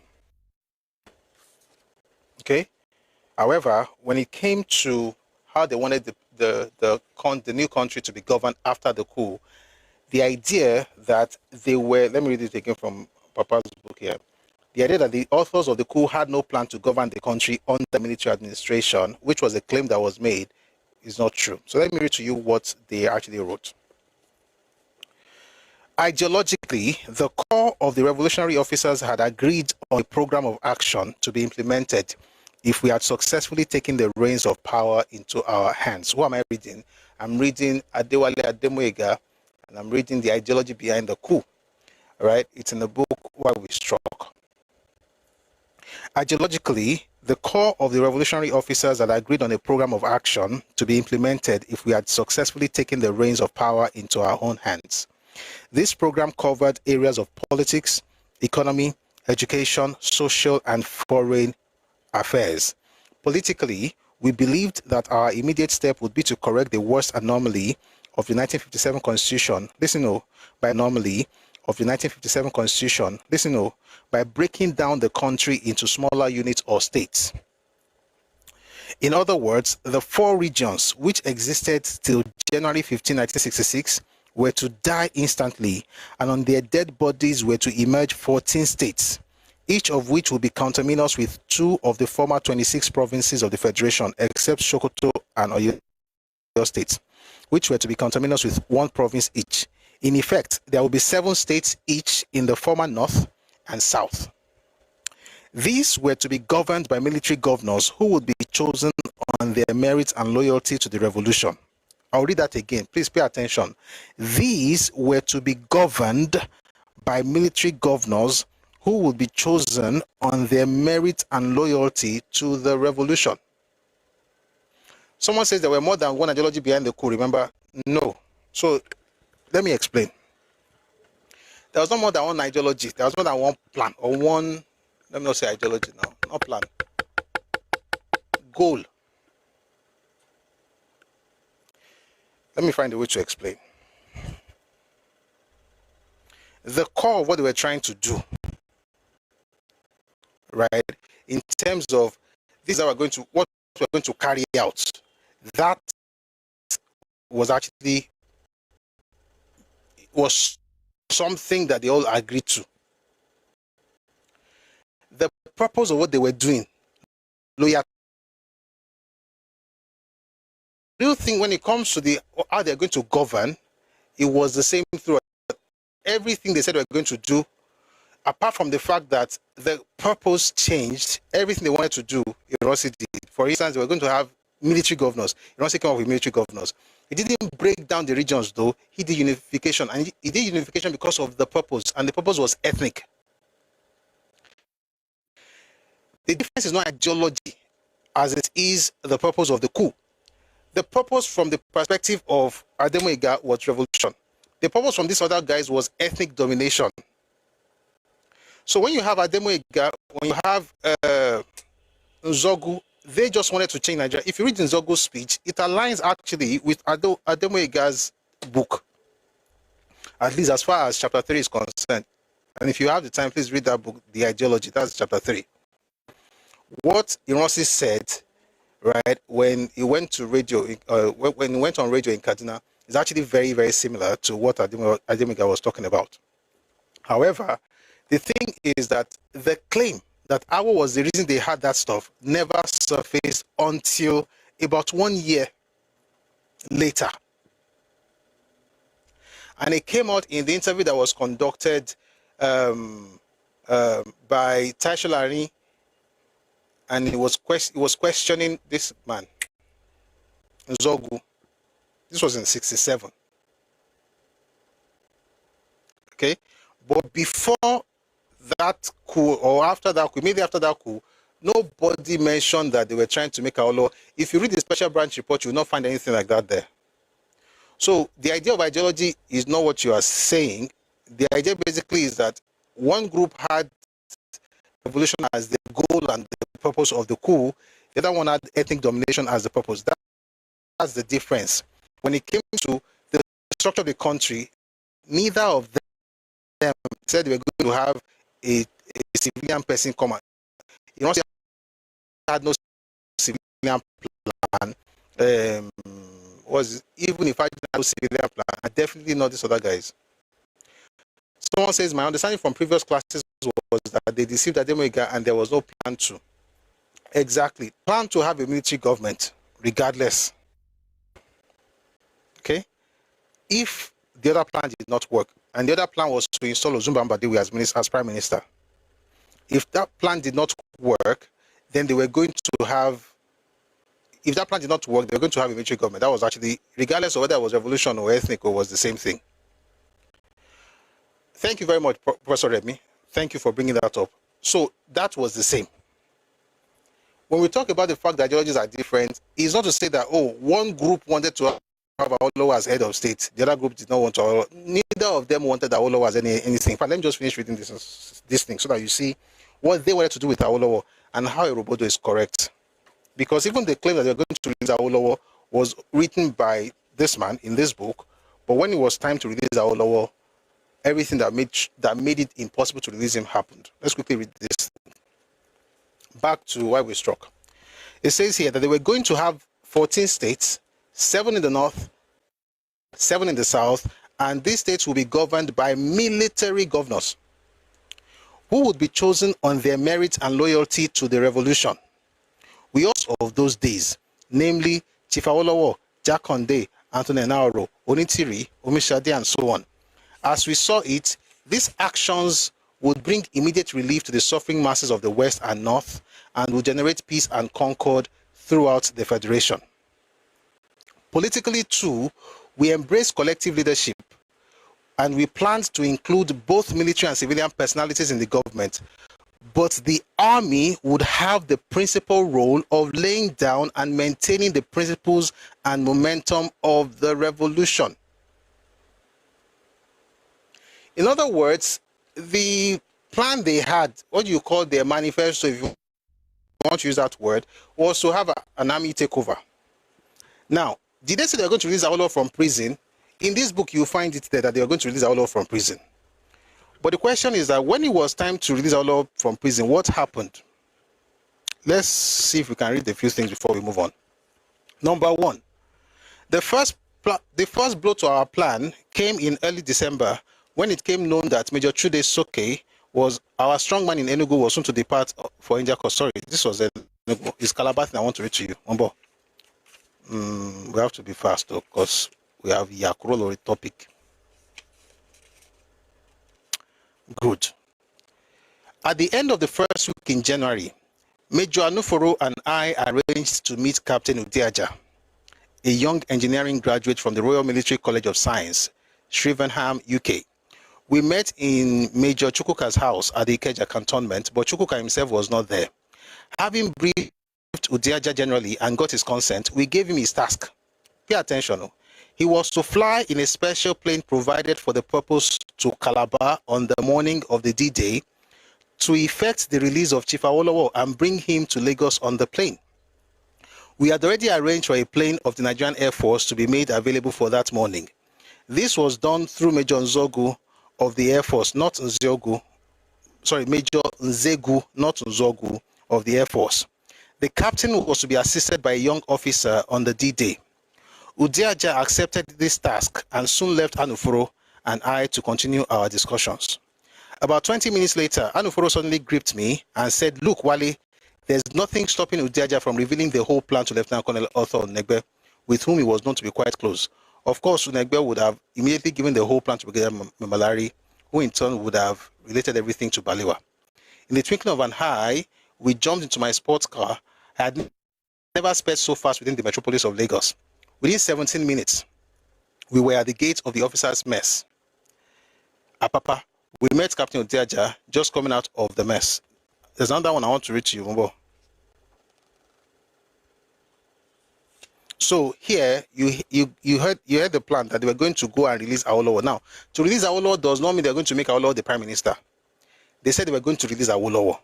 Okay? However, when it came to how they wanted the new country to be governed after the coup, the idea that they were, let me read it again from Papa's book here. The idea that the authors of the coup had no plan to govern the country under military administration, which was a claim that was made, is not true. So let me read to you what they actually wrote. Ideologically, the core of the revolutionary officers had agreed on a program of action to be implemented if we had successfully taken the reins of power into our hands. Who am I reading? I'm reading Adewale Ademoyega and I'm reading the ideology behind the coup. All right, it's in the book Why We Struck. Ideologically, the core of the revolutionary officers had agreed on a program of action to be implemented if we had successfully taken the reins of power into our own hands. This program covered areas of politics, economy, education, social, and foreign affairs. Politically, we believed that our immediate step would be to correct the worst anomaly of the 1957 Constitution. By anomaly of the 1957 Constitution, by breaking down the country into smaller units or states. In other words, the 4 regions which existed till January 15, 1966 were to die instantly, and on their dead bodies were to emerge 14 states, each of which will be conterminous with 2 of the former 26 provinces of the Federation, except Sokoto and Oyo states, which were to be conterminous with 1 province each. In effect, there will be 7 states each in the former North and South. These were to be governed by military governors who would be chosen on their merit and loyalty to the revolution. I'll read that again. Please pay attention. These were to be governed by military governors who would be chosen on their merit and loyalty to the revolution. Someone says there were more than one ideology behind the coup, remember? No. So, let me explain. There was not more than one ideology. There was more than one plan or one, let me not say ideology now, not plan. Goal. Let me find a way to explain. The core of what they were trying to do, right, in terms of this is what we're going to carry out, that was actually something that they all agreed to. The purpose of what they were doing, loyal. Real thing when it comes to how they're going to govern, it was the same through everything they said they were going to do, apart from the fact that the purpose changed. Everything they wanted to do, Ironsi did. For instance, they were going to have military governors. Ironsi came up with military governors. He didn't break down the regions though. He did unification, and he did unification because of the purpose, and the purpose was ethnic. The difference is not ideology as it is the purpose of the coup. The purpose from the perspective of Ademoyiga was revolution. The purpose from these other guys was ethnic domination. So when you have Ademoyiga, when you have Nzogu, they just wanted to change Nigeria. If you read Nzogu's speech, it aligns actually with Ademoyiga's book, at least as far as chapter 3 is concerned. And if you have the time, please read that book, The Ideology. That's chapter 3. What Ironsi said, right, when he went to radio, when he went on radio in Kaduna, is actually very, very similar to what Ademoyiga was talking about. However, the thing is that the claim that Awo was the reason they had that stuff never surfaced until about 1 year later. And it came out in the interview that was conducted by Taisholari, and he was questioning this man, Nzogu. This was in 1967. Okay? But before that coup, or after that coup, immediately after that coup, nobody mentioned that they were trying to make Awolowo. If you read the special branch report, you will not find anything like that there. So the idea of ideology is not what you are saying. The idea basically is that one group had revolution as the goal and the purpose of the coup. The other one had ethnic domination as the purpose. That's the difference. When it came to the structure of the country, neither of them said they were going to have a civilian person come out. You know, had no civilian plan. Even if I didn't have a civilian plan, I definitely not these other guys. Someone says, my understanding from previous classes was that they deceived Ademoyiga and there was no plan to. Exactly. Plan to have a military government, regardless. Okay? If the other plan did not work, and the other plan was to install Ozumba Mbadiwe as Prime Minister, if that plan did not work, then they were going to have, if that plan did not work, they were going to have a military government. That was actually, regardless of whether it was revolution or ethnic, or was the same thing. Thank you very much, Professor Remy. Thank you for bringing that up. So that was the same. When we talk about the fact that ideologies are different, it's not to say that, oh, one group wanted to have Awolowo as head of state, the other group did not want to. Neither of them wanted Awolowo as anything. But let me just finish reading this thing so that you see what they wanted to do with Awolowo and how Erobodo is correct. Because even the claim that they're going to release Awolowo was written by this man in this book, but when it was time to release Awolowo, everything that made it impossible to release him happened. Let's quickly read this. Back to why we struck. It says here that they were going to have 14 states, 7 in the north, 7 in the south, and these states will be governed by military governors who would be chosen on their merit and loyalty to the revolution. We also of those days, namely Chief Awolowo, Jakonde, Anthony Naoro, Onitiri, Omishade, and so on. As we saw it, these actions would bring immediate relief to the suffering masses of the West and North and would generate peace and concord throughout the Federation. Politically, too, we embrace collective leadership and we planned to include both military and civilian personalities in the government, but the army would have the principal role of laying down and maintaining the principles and momentum of the revolution. In other words, the plan they had, what you call their manifesto, if you want to use that word, was to have an army takeover. Now, did they say they were going to release Awolowo from prison? In this book, you find it there that they were going to release Awolowo from prison. But the question is that when it was time to release Awolowo from prison, what happened? Let's see if we can read a few things before we move on. Number one, the first blow to our plan came in early December when it came known that Major Chude Soke was our strongman in Enugu was soon to depart for India. Sorry, this was Enugu. It's Calabar thing I want to read to you. Umbo. We have to be fast though, because we have Yakurolo topic. Good. At the end of the first week in January, Major Anuforo and I arranged to meet Captain Udiaja, a young engineering graduate from the Royal Military College of Science, Shrivenham, UK. We met in Major Chukwuka's house at the Ikeja cantonment, but Chukwuka himself was not there. Having briefed Udiaja generally and got his consent, we gave him his task. Pay attention. He was to fly in a special plane provided for the purpose to Calabar on the morning of the D-Day to effect the release of Chief Awolowo and bring him to Lagos on the plane. We had already arranged for a plane of the Nigerian Air Force to be made available for that morning. This was done through Major Nzogu of the Air Force, not Nzogu. Sorry, Major Nzegu, not Nzogu of the Air Force. The captain was to be assisted by a young officer on the D-Day. Udiaja accepted this task and soon left Anuforo and I to continue our discussions. About 20 minutes later, Anuforo suddenly gripped me and said, "Look, Wale, there's nothing stopping Udiaja from revealing the whole plan to Lieutenant Colonel Arthur Negbe, with whom he was known to be quite close. Of course, Negbe would have immediately given the whole plan to Brigadier Memalari, who in turn would have related everything to Balewa. In the twinkling of an eye, we jumped into my sports car. I had never sped so fast within the metropolis of Lagos. Within 17 minutes, we were at the gate of the officers' mess. Apapa, we met Captain Udiaja just coming out of the mess. There's another one I want to read to you, Mumbo. So here, you heard the plan that they were going to go and release Awolowo. Now, to release Awolowo does not mean they're going to make Awolowo the Prime Minister. They said they were going to release Awolowo.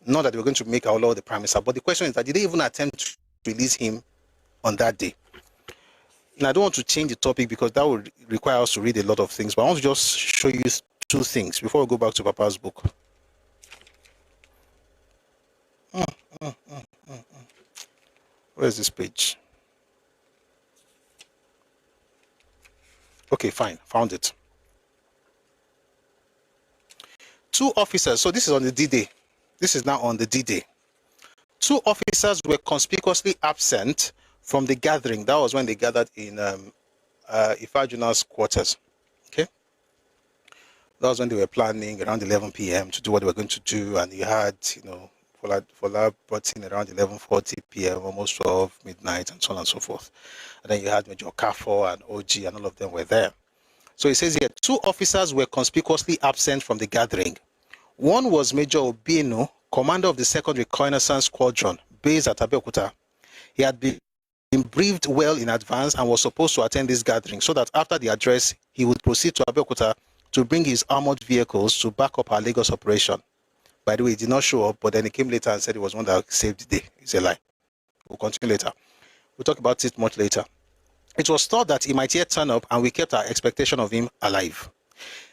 Not that they were going to make Awolowo the Prime Minister. But the question is that did they even attempt to release him on that day? And I don't want to change the topic because that would require us to read a lot of things. But I want to just show you two things before we go back to Papa's book. Where is this page? Okay, fine. Found it. Two officers. So this is on the D-Day. This is now on the D-Day. Two officers were conspicuously absent from the gathering. That was when they gathered in Ifajuna's quarters. Okay? That was when they were planning around 11 p.m. to do what they were going to do. And you had, Fola brought in around 11:40 p.m., almost 12 midnight, and so on and so forth. And then you had Major Kafo and OG, and all of them were there. So it says here, 2 officers were conspicuously absent from the gathering. One was Major Obieno, commander of the 2nd Reconnaissance Squadron, based at Abeokuta. He had been briefed well in advance and was supposed to attend this gathering so that after the address, he would proceed to Abeokuta to bring his armored vehicles to back up our Lagos operation. By the way, he did not show up, but then he came later and said he was one that saved the day. It's a lie. We'll continue later. We'll talk about it much later. It was thought that he might yet turn up, and we kept our expectation of him alive.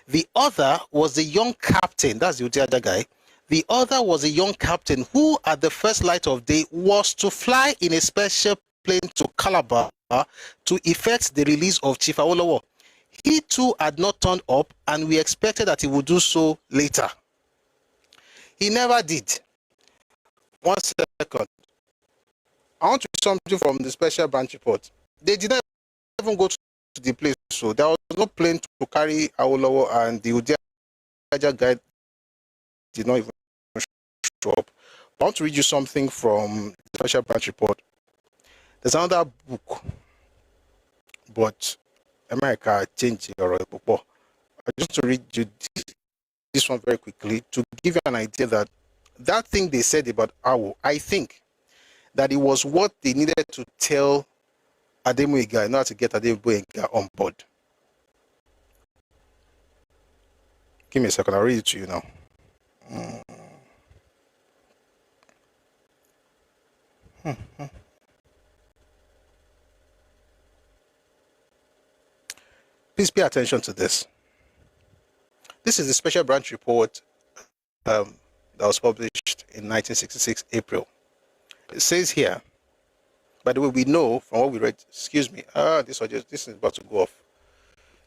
The other was the young captain, that's the other guy. The other was a young captain who, at the first light of day, was to fly in a special plane to Calabar to effect the release of Chief Awolowo. He too had not turned up, and we expected that he would do so later. He never did. 1 second. I want to read something from the special branch report. They did not even go to the place, so there was no plane to carry Awolowo, and the Udiaja guy did not even show up. I want to read you something from the special branch report. There's another book, but America changed your book. I just want to read you this one very quickly to give you an idea that that thing they said about Awo, I think that it was what they needed to tell Ademuyiga in order to get Ademuyiga on board. Give me a second, I'll read it to you now. Please pay attention to this. This is the special branch report that was published in 1966 April. It says here, by the way, we know from what we read, excuse me, this is about to go off.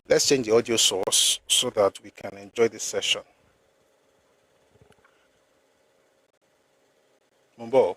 Let's change the audio source so that we can enjoy this session. Mumbo.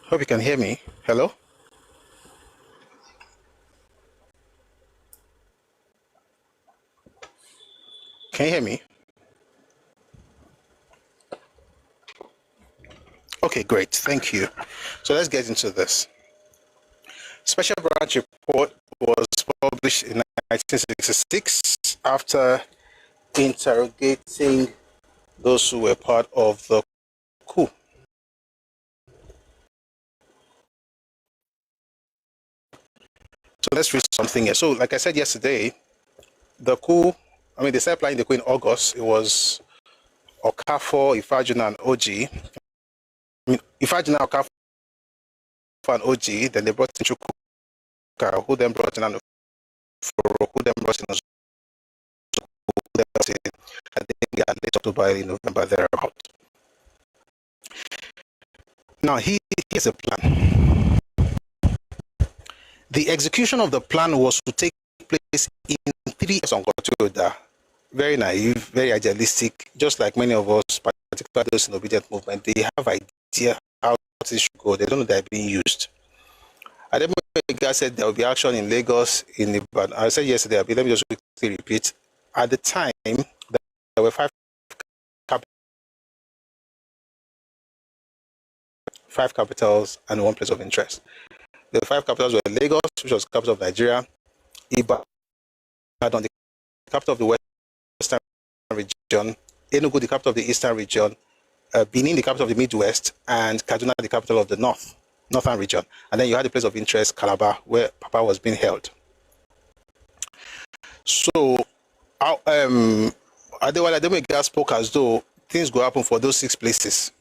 Hope you can hear me. Hello? Can you hear me? Okay, great. Thank you. So let's get into this. Special branch report was published in 1966 after interrogating those who were part of the coup. So let's read something here. So like I said yesterday, the coup, they started planning the coup in August. It was Okafor, Ifajuna, and OG. Ifajuna, Okafor, and OG. Then they brought in Chukwuka, who then brought in Anuforo, who then brought in Ozuku, who then brought in, I think, late October, early November, thereabout. Now, here's a plan. The execution of the plan was to take place in 3 years on Kotoyoda. Very naive, very idealistic, just like many of us, particularly those in the obedient movement. They have idea how things should go. They don't know they're being used. Ademuyiga said there will be action in Lagos, in Ibadan. I said yesterday, let me just quickly repeat. At the time, there were 5 capitals and 1 place of interest. The 5 capitals were Lagos, which was the capital of Nigeria, Ibadan, the capital of the Western region, Enugu, the capital of the Eastern region, Benin, the capital of the Midwest, and Kaduna, the capital of the Northern region. And then you had the place of interest, Calabar, where Papa was being held. So, Ademuyiga spoke as though things go happen for those 6 places.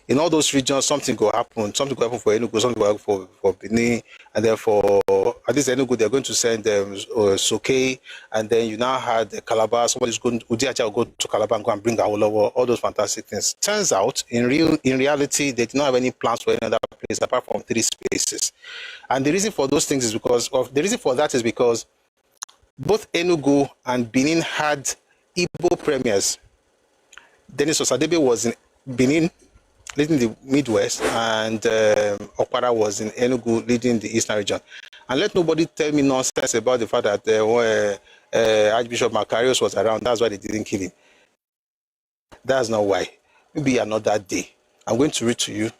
in all those regions, something will happen. Something will happen for Enugu, something will happen for Benin, and then for at least Enugu, they're going to send them Soke, and then you now had Calabar. Somebody's going, Udiacha will go to Calabar and go and bring Awolowo. All those fantastic things. Turns out, in reality, they did not have any plans for any other place apart from 3 spaces. And the reason for those things is because both Enugu and Benin had Igbo premiers. Dennis Osadebe was in Benin, leading the Midwest, and Okpara was in Enugu, leading the Eastern region. And let nobody tell me nonsense about the fact that Archbishop Macarius was around. That's why they didn't kill him. That's not why. Maybe another day. I'm going to read to you.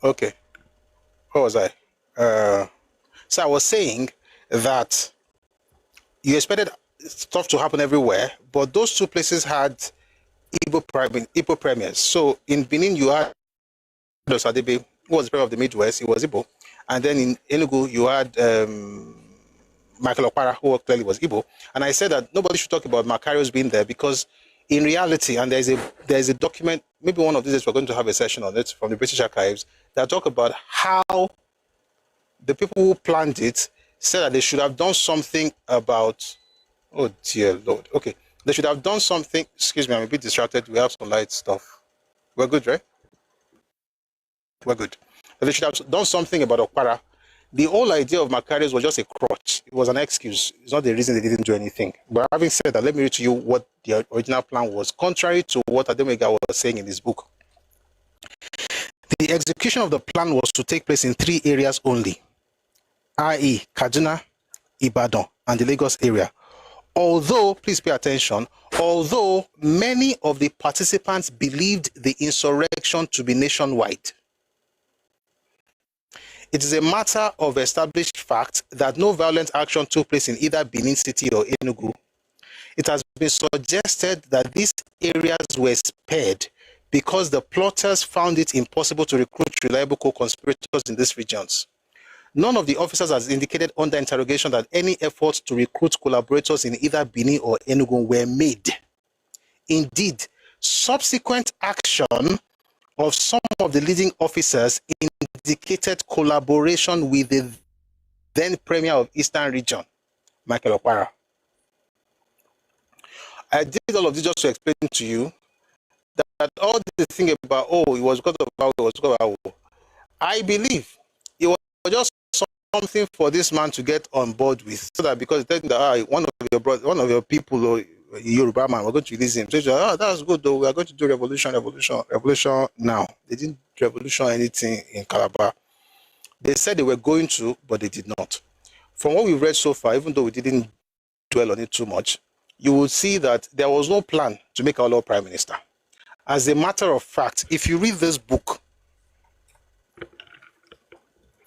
Okay. What was I? So I was saying that you expected stuff to happen everywhere, but those 2 places had Igbo premiers. So in Benin, you had Osadebe, who was the premier of the Midwest, he was Igbo. And then in Enugu, you had Michael Okpara, who clearly was Igbo. And I said that nobody should talk about Macarius being there because in reality, and there's a document, maybe one of these days we're going to have a session on it from the British Archives, that talk about how the people who planned it said that they should have done something about, oh dear Lord. Okay, they should have done something. Excuse me, I'm a bit distracted. We have some light stuff. We're good, right? We're good. But they should have done something about Okpara. The whole idea of Macarius was just a crutch. It was an excuse. It's not the reason they didn't do anything. But having said that, let me read to you what the original plan was, contrary to what Ademega was saying in his book. The execution of the plan was to take place in 3 areas only, i.e. Kaduna, Ibadan, and the Lagos area. Although, please pay attention, although many of the participants believed the insurrection to be nationwide, it is a matter of established fact that no violent action took place in either Benin City or Enugu. It has been suggested that these areas were spared because the plotters found it impossible to recruit reliable co-conspirators in these regions. None of the officers has indicated under interrogation that any efforts to recruit collaborators in either Benin or Enugu were made. Indeed, subsequent action of some of the leading officers indicated collaboration with the then Premier of Eastern Region, Michael Okpara. I did all of this just to explain to you that all the thing about, it was because of Awolowo, it was because of Awolowo. I believe it was just something for this man to get on board with, so that because one of your people, or Yoruba man, we're going to release him. So that's good though. We are going to do revolution now. They didn't revolution anything in Calabar. They said they were going to, but they did not. From what we've read so far, even though we didn't dwell on it too much, you will see that there was no plan to make Awolowo prime minister. As a matter of fact, if you read this book,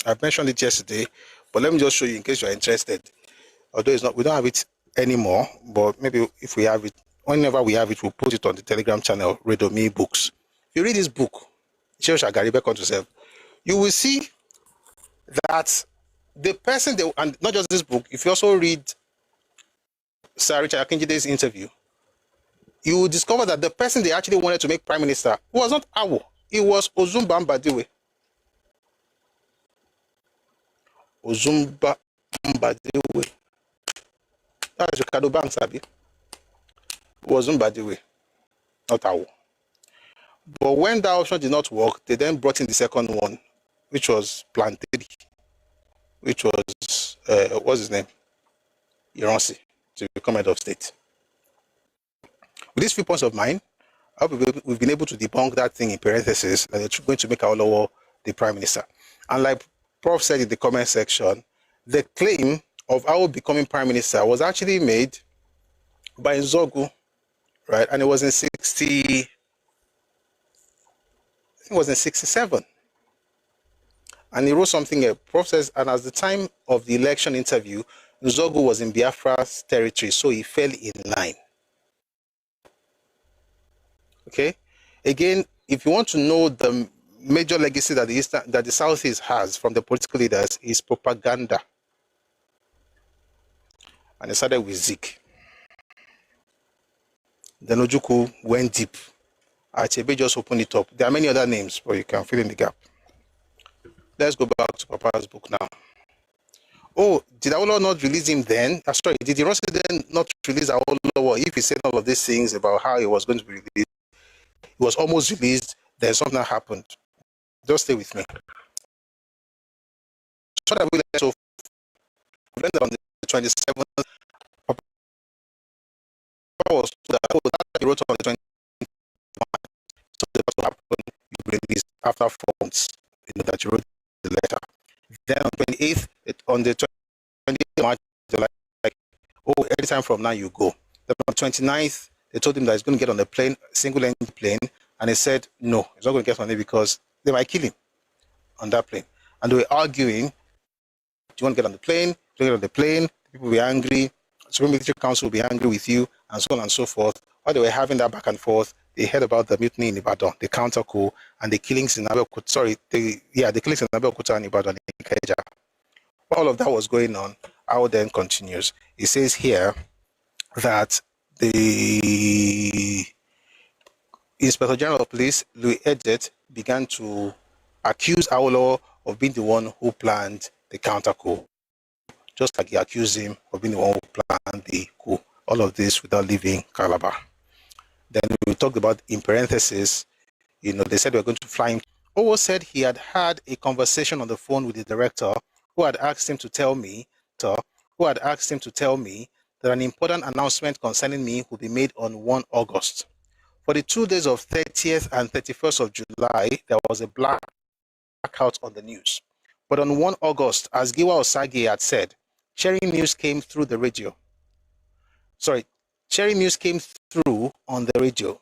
I mentioned it yesterday, but let me just show you in case you're interested. Although it's not, we don't have it anymore, but maybe if we have it, whenever we have it, we'll put it on the Telegram channel, Redomi Books. If you read this book, you will see that the person, and not just this book, if you also read Sir Richard Akinjide's interview, you will discover that the person they actually wanted to make prime minister was not Awo, it was Ozumba Mbadiwe. Ozumba Mbadiwe. That's Ricardo Banks, Abi. Ozumba Mbadiwe, not Awo. But when that option did not work, they then brought in the second one, which was Plan 3, which was, what's his name? Iransi, to become head of state. With these few points of mine, I hope we've been able to debunk that thing in parentheses that they're going to make Awolowo the prime minister. And like Prof said in the comment section, the claim of Awo becoming prime minister was actually made by Nzogu, right? And it was in 67. And he wrote something, Prof says, and at the time of the election interview, Nzogu was in Biafra's territory, so he fell in line. Okay? Again, if you want to know the major legacy that the Southeast has from the political leaders is propaganda. And it started with Zik. Then Ojukwu went deep. Achebe just opened it up. There are many other names, but you can fill in the gap. Let's go back to Papa's book now. Oh, did Awolowo not release him then? Sorry, did the Rossi then not release Awolowo if he said all of these things about how he was going to be released? He was almost released, then something happened. Just stay with me. So that we learned on the 27th, Papa was that he wrote on the 21st, so that will happen, you released after 4 months, that you wrote the letter. Then on 28th, on the 28th March, they're like, oh, anytime from now you go. Then on 29th, they told him that he's going to get on a plane, single engine plane, and he said, no, he's not going to get on it because they might kill him on that plane. And they were arguing, do you want to get on the plane? Do you want to get on the plane? People will be angry. Supreme Military Council will be angry with you, and so on and so forth. While they were having that back and forth, they heard about the mutiny in Ibadan, the counter coup, and the killings in Abeokuta. The killings in Abeokuta and Ibadan in Ikeja. All of that was going on. How then continues. It says here that the Inspector General of Police, Louis Edet, began to accuse Awolowo of being the one who planned the counter coup, just like he accused him of being the one who planned the coup. All of this without leaving Calabar. Then we talked about, in parentheses, they said we were going to fly him. Owo said he had had a conversation on the phone with the director who had asked him to tell me that an important announcement concerning me would be made on 1 August. For the 2 days of 30th and 31st of July, there was a blackout on the news. But on 1 August, as Giwa Osage had said, Cherry News came through on the radio.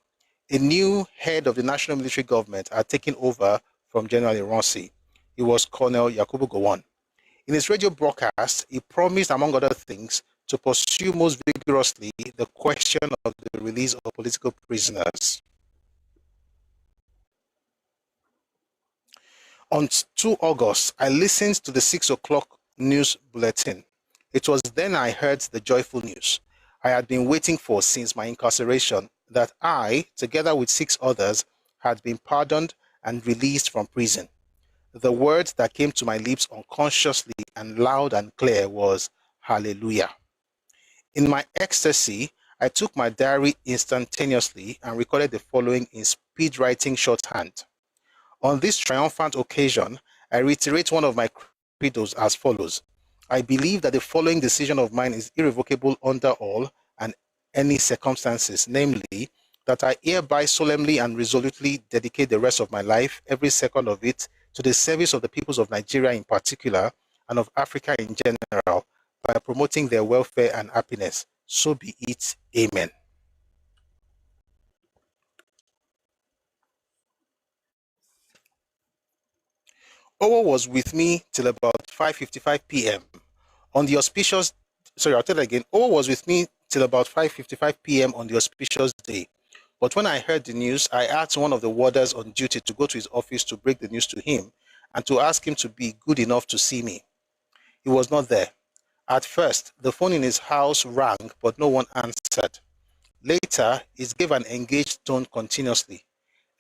A new head of the National Military Government had taken over from General Ironsi. It was Colonel Yakubu Gowon. In his radio broadcast, he promised, among other things, to pursue most vigorously the question of the release of political prisoners. On 2 August, I listened to the 6 o'clock news bulletin. It was then I heard the joyful news I had been waiting for since my incarceration, that I, together with 6 others, had been pardoned and released from prison. The word that came to my lips unconsciously and loud and clear was, Hallelujah. In my ecstasy, I took my diary instantaneously and recorded the following in speed writing shorthand. On this triumphant occasion, I reiterate one of my credos as follows. I believe that the following decision of mine is irrevocable under all and any circumstances, namely, that I hereby solemnly and resolutely dedicate the rest of my life, every second of it, to the service of the peoples of Nigeria in particular, and of Africa in general, by promoting their welfare and happiness. So be it. Amen. Owo was with me till about 5:55 p.m. on the auspicious, I'll tell it again. Owo was with me till about 5:55 p.m. on the auspicious day. But when I heard the news, I asked one of the warders on duty to go to his office to break the news to him and to ask him to be good enough to see me. He was not there. At first, the phone in his house rang, but no one answered. Later, it gave an engaged tone continuously.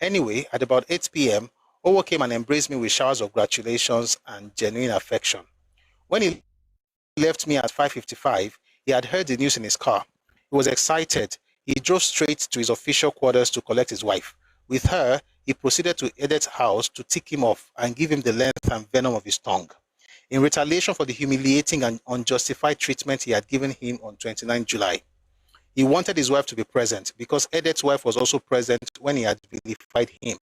Anyway, at about 8 p.m., Owo came and embraced me with showers of congratulations and genuine affection. When he left me at 5:55, he had heard the news in his car. He was excited. He drove straight to his official quarters to collect his wife. With her, he proceeded to Edet's house to tick him off and give him the length and venom of his tongue, in retaliation for the humiliating and unjustified treatment he had given him on 29 July. He wanted his wife to be present because Edet's wife was also present when he had vilified him.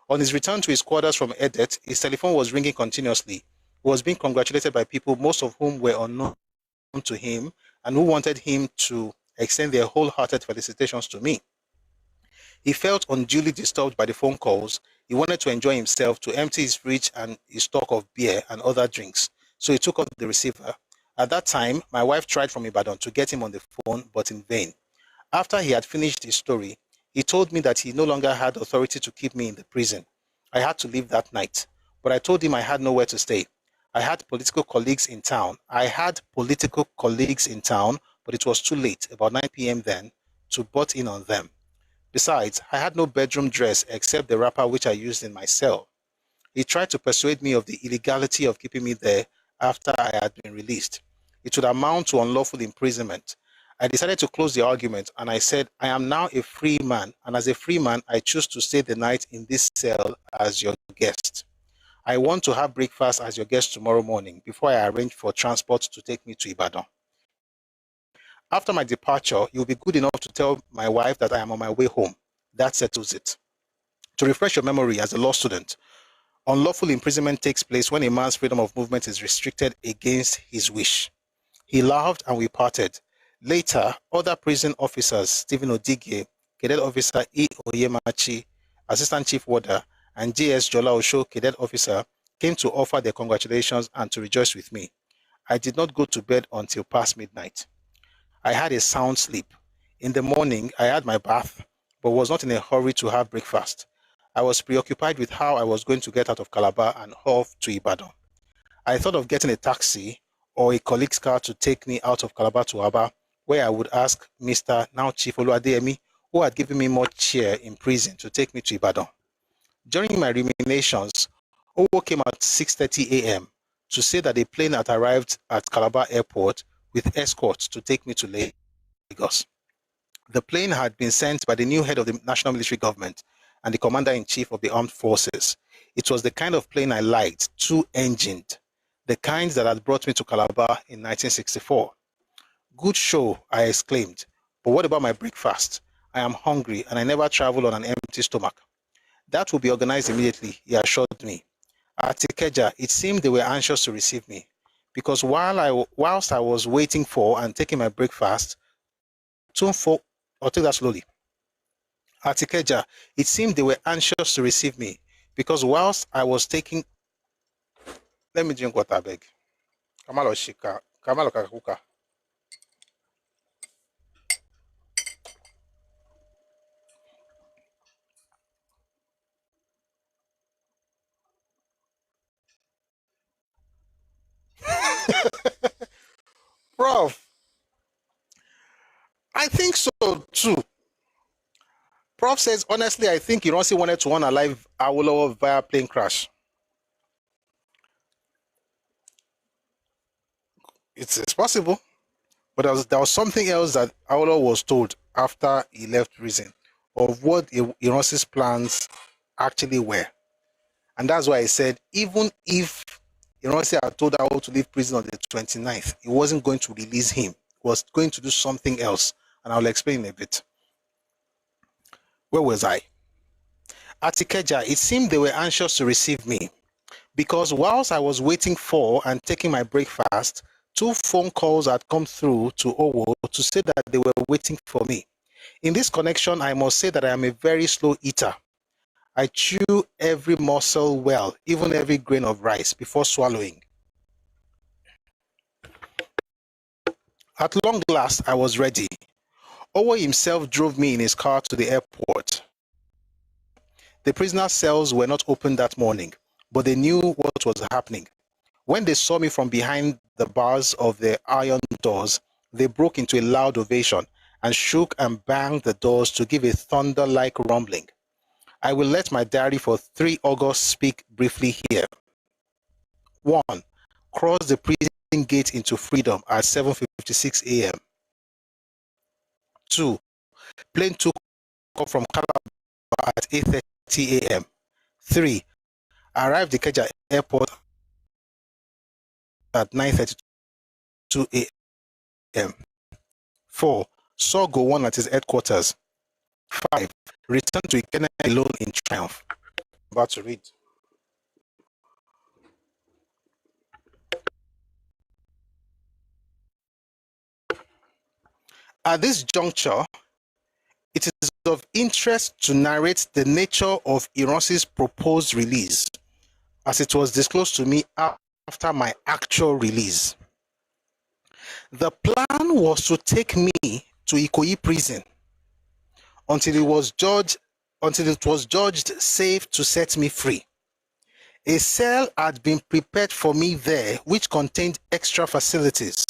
On his return to his quarters from Edet, his telephone was ringing continuously. He was being congratulated by people, most of whom were unknown to him and who wanted him to extend their wholehearted felicitations to me. He felt unduly disturbed by the phone calls. He wanted to enjoy himself, to empty his fridge and his stock of beer and other drinks. So he took off the receiver. At that time, my wife tried from Ibadan to get him on the phone, but in vain. After he had finished his story, he told me that he no longer had authority to keep me in the prison. I had to leave that night, but I told him I had nowhere to stay. I had political colleagues in town. But it was too late, about 9 p.m. then, to butt in on them. Besides, I had no bedroom dress except the wrapper which I used in my cell. He tried to persuade me of the illegality of keeping me there after I had been released. It would amount to unlawful imprisonment. I decided to close the argument, and I said, I am now a free man, and as a free man, I choose to stay the night in this cell as your guest. I want to have breakfast as your guest tomorrow morning before I arrange for transport to take me to Ibadan. After my departure, you'll be good enough to tell my wife that I am on my way home. That settles it. To refresh your memory as a law student, unlawful imprisonment takes place when a man's freedom of movement is restricted against his wish. He laughed and we parted. Later, other prison officers, Stephen Odigye, Cadet Officer E. Oyemachi, Assistant Chief Warder, and J.S. Jola Osho, Cadet Officer, came to offer their congratulations and to rejoice with me. I did not go to bed until past midnight. I had a sound sleep. In the morning, I had my bath, but was not in a hurry to have breakfast. I was preoccupied with how I was going to get out of Calabar and off to Ibadan. I thought of getting a taxi or a colleague's car to take me out of Calabar to Aba, where I would ask Mr. now Chief Oluwadeyemi, who had given me more cheer in prison, to take me to Ibadan. During my ruminations, Owo came at 6:30 a.m. to say that a plane had arrived at Calabar Airport with escorts to take me to Lagos. The plane had been sent by the new head of the National Military Government and the Commander-in-Chief of the Armed Forces. It was the kind of plane I liked, two-engined, the kind that had brought me to Calabar in 1964. Good show, I exclaimed. But what about my breakfast? I am hungry and I never travel on an empty stomach. That will be organized immediately, he assured me. At Ikeja, it seemed they were anxious to receive me, because whilst I was waiting for and taking my breakfast, I'll take that slowly. At Ikeja, it seemed they were anxious to receive me, because whilst I was taking... Let me drink water, I beg. Kamalo Shika. Kamalo Kakakuka. Prof, I think so too. Prof says, honestly, I think Ironsi wanted to unalive Awolowo via plane crash. It's possible, but there was something else that Awolowo was told after he left prison of what Ironsi's plans actually were. And that's why I said, even if Ironsi had told Awolowo to leave prison on the 29th, he wasn't going to release him. He was going to do something else. And I'll explain in a bit. Where was I? At Ikeja, it seemed they were anxious to receive me, because whilst I was waiting for and taking my breakfast, 2 phone calls had come through to Owo to say that they were waiting for me. In this connection, I must say that I am a very slow eater. I chew every morsel well, even every grain of rice, before swallowing. At long last, I was ready. Owo himself drove me in his car to the airport. The prisoner cells were not open that morning, but they knew what was happening. When they saw me from behind the bars of the iron doors, they broke into a loud ovation and shook and banged the doors to give a thunder-like rumbling. I will let my diary for 3 August speak briefly here. 1. Cross the prison gate into freedom at 7:56 a.m. 2. Plane took off from Calabar at 8:30 a.m. 3. Arrived at Ikeja Airport at 9:32 a.m. 4. Saw Gowon at his headquarters. 5. Returned to Ikenne alone in triumph. I'm about to read. At this juncture, it is of interest to narrate the nature of Ironsi's proposed release, as it was disclosed to me after my actual release. The plan was to take me to Ikoyi prison until it was judged safe to set me free. A cell had been prepared for me there, which contained extra facilities.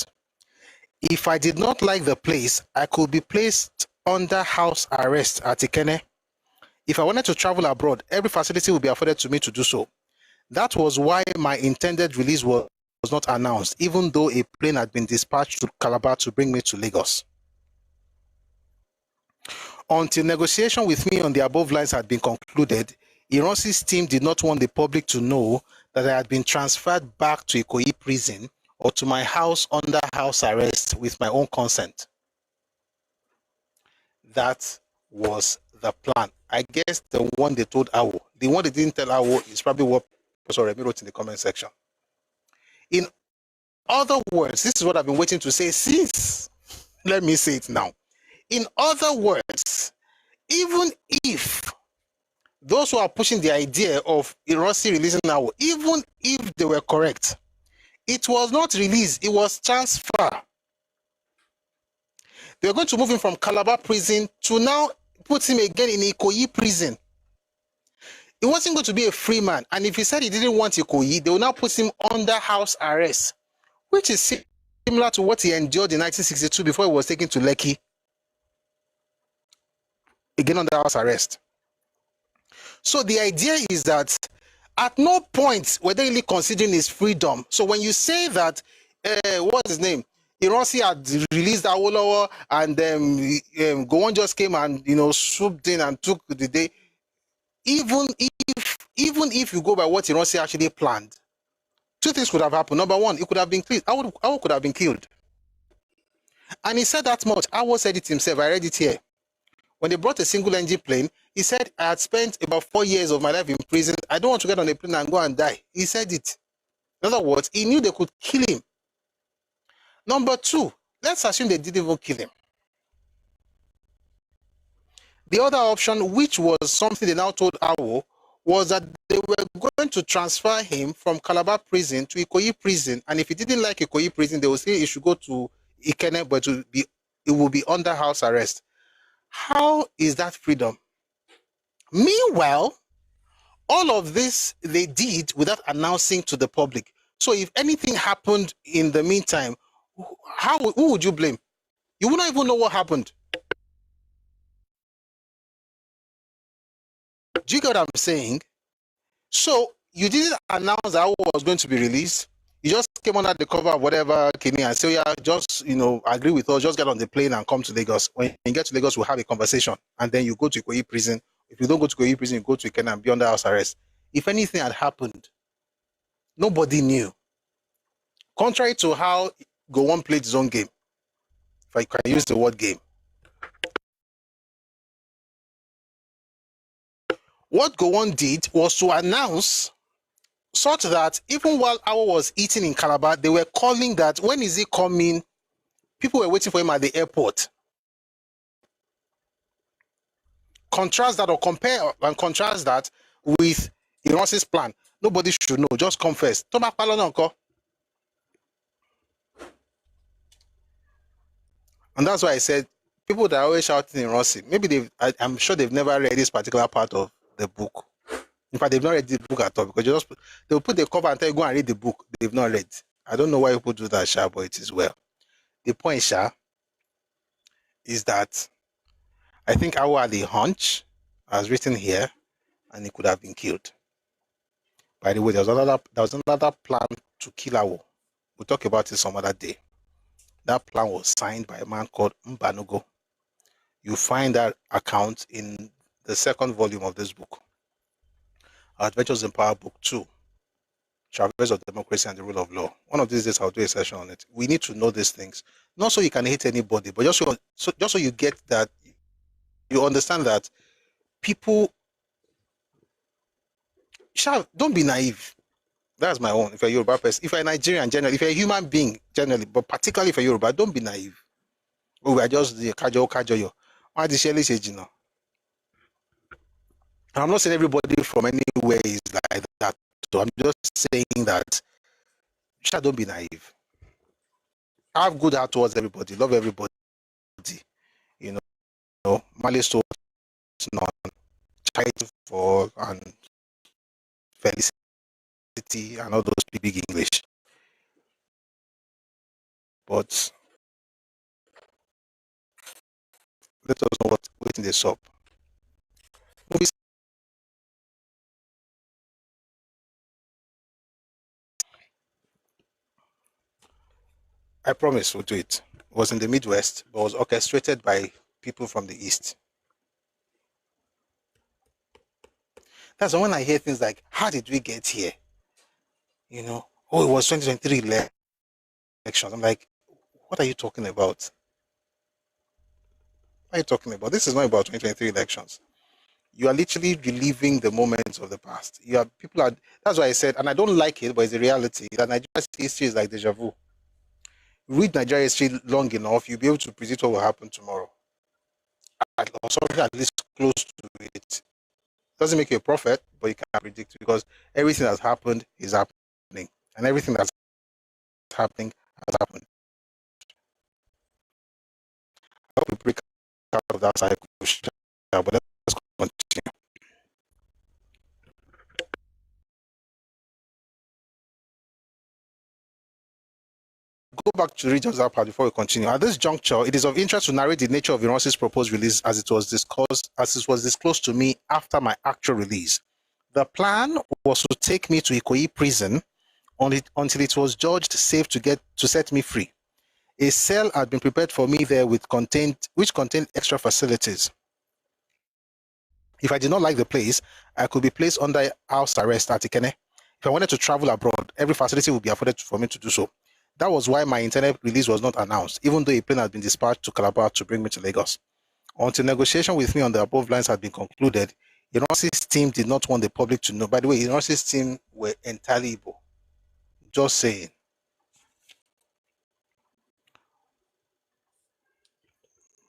If I did not like the place, I could be placed under house arrest at Ikene. If I wanted to travel abroad, every facility would be afforded to me to do so. That was why my intended release was not announced, even though a plane had been dispatched to Calabar to bring me to Lagos. Until negotiation with me on the above lines had been concluded, Ironsi's team did not want the public to know that I had been transferred back to Ikoyi prison or to my house under house arrest with my own consent. That was the plan. I guess the one they told Awo. The one they didn't tell Awo is probably what Professor Remi wrote in the comment section. In other words, this is what I've been waiting to say since. Let me say it now. In other words, even if those who are pushing the idea of Ironsi releasing Awo, even if they were correct, it was not release, it was transfer. They were going to move him from Calabar prison to now put him again in Ikoyi prison. He wasn't going to be a free man, and if he said he didn't want Ikoyi, they will now put him under house arrest, which is similar to what he endured in 1962 before he was taken to Lekki, again under house arrest. So the idea is that at no point were they really considering his freedom. So when you say that, what's his name? Ironsi had released Awolowo and Gowon just came and swooped in and took the day. Even if you go by what Ironsi actually planned, two things could have happened. Number one, it could have been killed. Awo could have been killed. And he said that much. Awo said it himself. I read it here. When they brought a single engine plane, he said, I had spent about 4 years of my life in prison. I don't want to get on a plane and go and die. He said it. In other words, he knew they could kill him. Number two, let's assume they didn't even kill him. The other option, which was something they now told Awo, was that they were going to transfer him from Calabar prison to Ikoyi prison. And if he didn't like Ikoyi prison, they would say he should go to Ikene, but it will be under house arrest. How is that freedom? Meanwhile, all of this they did without announcing to the public. So if anything happened in the meantime, who would you blame? You wouldn't even know what happened. Do you get what I'm saying? So you didn't announce that Awo was going to be released. You just came under the cover of whatever Kenya and say, yeah, just agree with us, just get on the plane and come to Lagos. When you get to Lagos, we'll have a conversation. And then you go to Ikoyi prison. If you don't go to Ikoyi prison, you go to Kenya and be under house arrest. If anything had happened, nobody knew. Contrary to how Gowon played his own game, if I can use the word game. What Gowon did was to announce such that even while Awo was eating in Calabar, they were calling that when is he coming? People were waiting for him at the airport. Contrast that or compare and contrast that with Ironsi's plan. Nobody should know. Just come first. And that's why I said people that are always shouting Ironsi, maybe I'm sure they've never read this particular part of the book. In fact, they've not read the book at all because they'll put the cover and tell you go and read the book. They've not read. I don't know why people do that, Sha, but it is well. The point, Sha, is that I think Awo had a hunch, as written here, and he could have been killed. By the way, there was another plan to kill Awo. We'll talk about it some other day. That plan was signed by a man called Mbanugo. You find that account in the second volume of this book. Adventures in Power Book 2, Traverse of Democracy and the Rule of Law. One of these days I'll do a session on it. We need to know these things. Not so you can hate anybody, but just so you get that, you understand that people, don't be naive. That's my own. If you're a Yoruba person, if you're a Nigerian generally, if you're a human being generally, but particularly if you're Yoruba, don't be naive. We are just the kajo. I'm not saying everybody from anywhere is like that. So I'm just saying that don't be naive. Have good heart towards everybody. Love everybody. Malice towards none. Fight for and felicity reality and all those big English. But let us know what's in the sub. Movies. I promise we'll do it. It was in the Midwest, but was orchestrated by people from the East. That's when I hear things like, how did we get here? You know, oh, it was 2023 elections. I'm like, what are you talking about? What are you talking about? This is not about 2023 elections. You are literally reliving the moments of the past. That's why I said, and I don't like it, but it's a reality, that Nigeria's history is like deja vu. Read Nigeria's history long enough, you'll be able to predict what will happen tomorrow. Or something at least close to it. Doesn't make you a prophet, but you can predict, because everything that's happened is happening. And everything that's happening has happened. I hope we break out of that cycle, but let's continue. Go back to read that part before we continue. At this juncture, it is of interest to narrate the nature of Iran's proposed release as it was disclosed to me after my actual release. The plan was to take me to Ikoyi prison until it was judged safe to set me free. A cell had been prepared for me there which contained extra facilities. If I did not like the place, I could be placed under house arrest at Ikene. If I wanted to travel abroad, every facility would be afforded for me to do so. That was why my intended release was not announced, even though a plane had been dispatched to Calabar to bring me to Lagos. Until negotiation with me on the above lines had been concluded, Iran's team did not want the public to know. By the way, Iran's team were entirely Igbo. Just saying.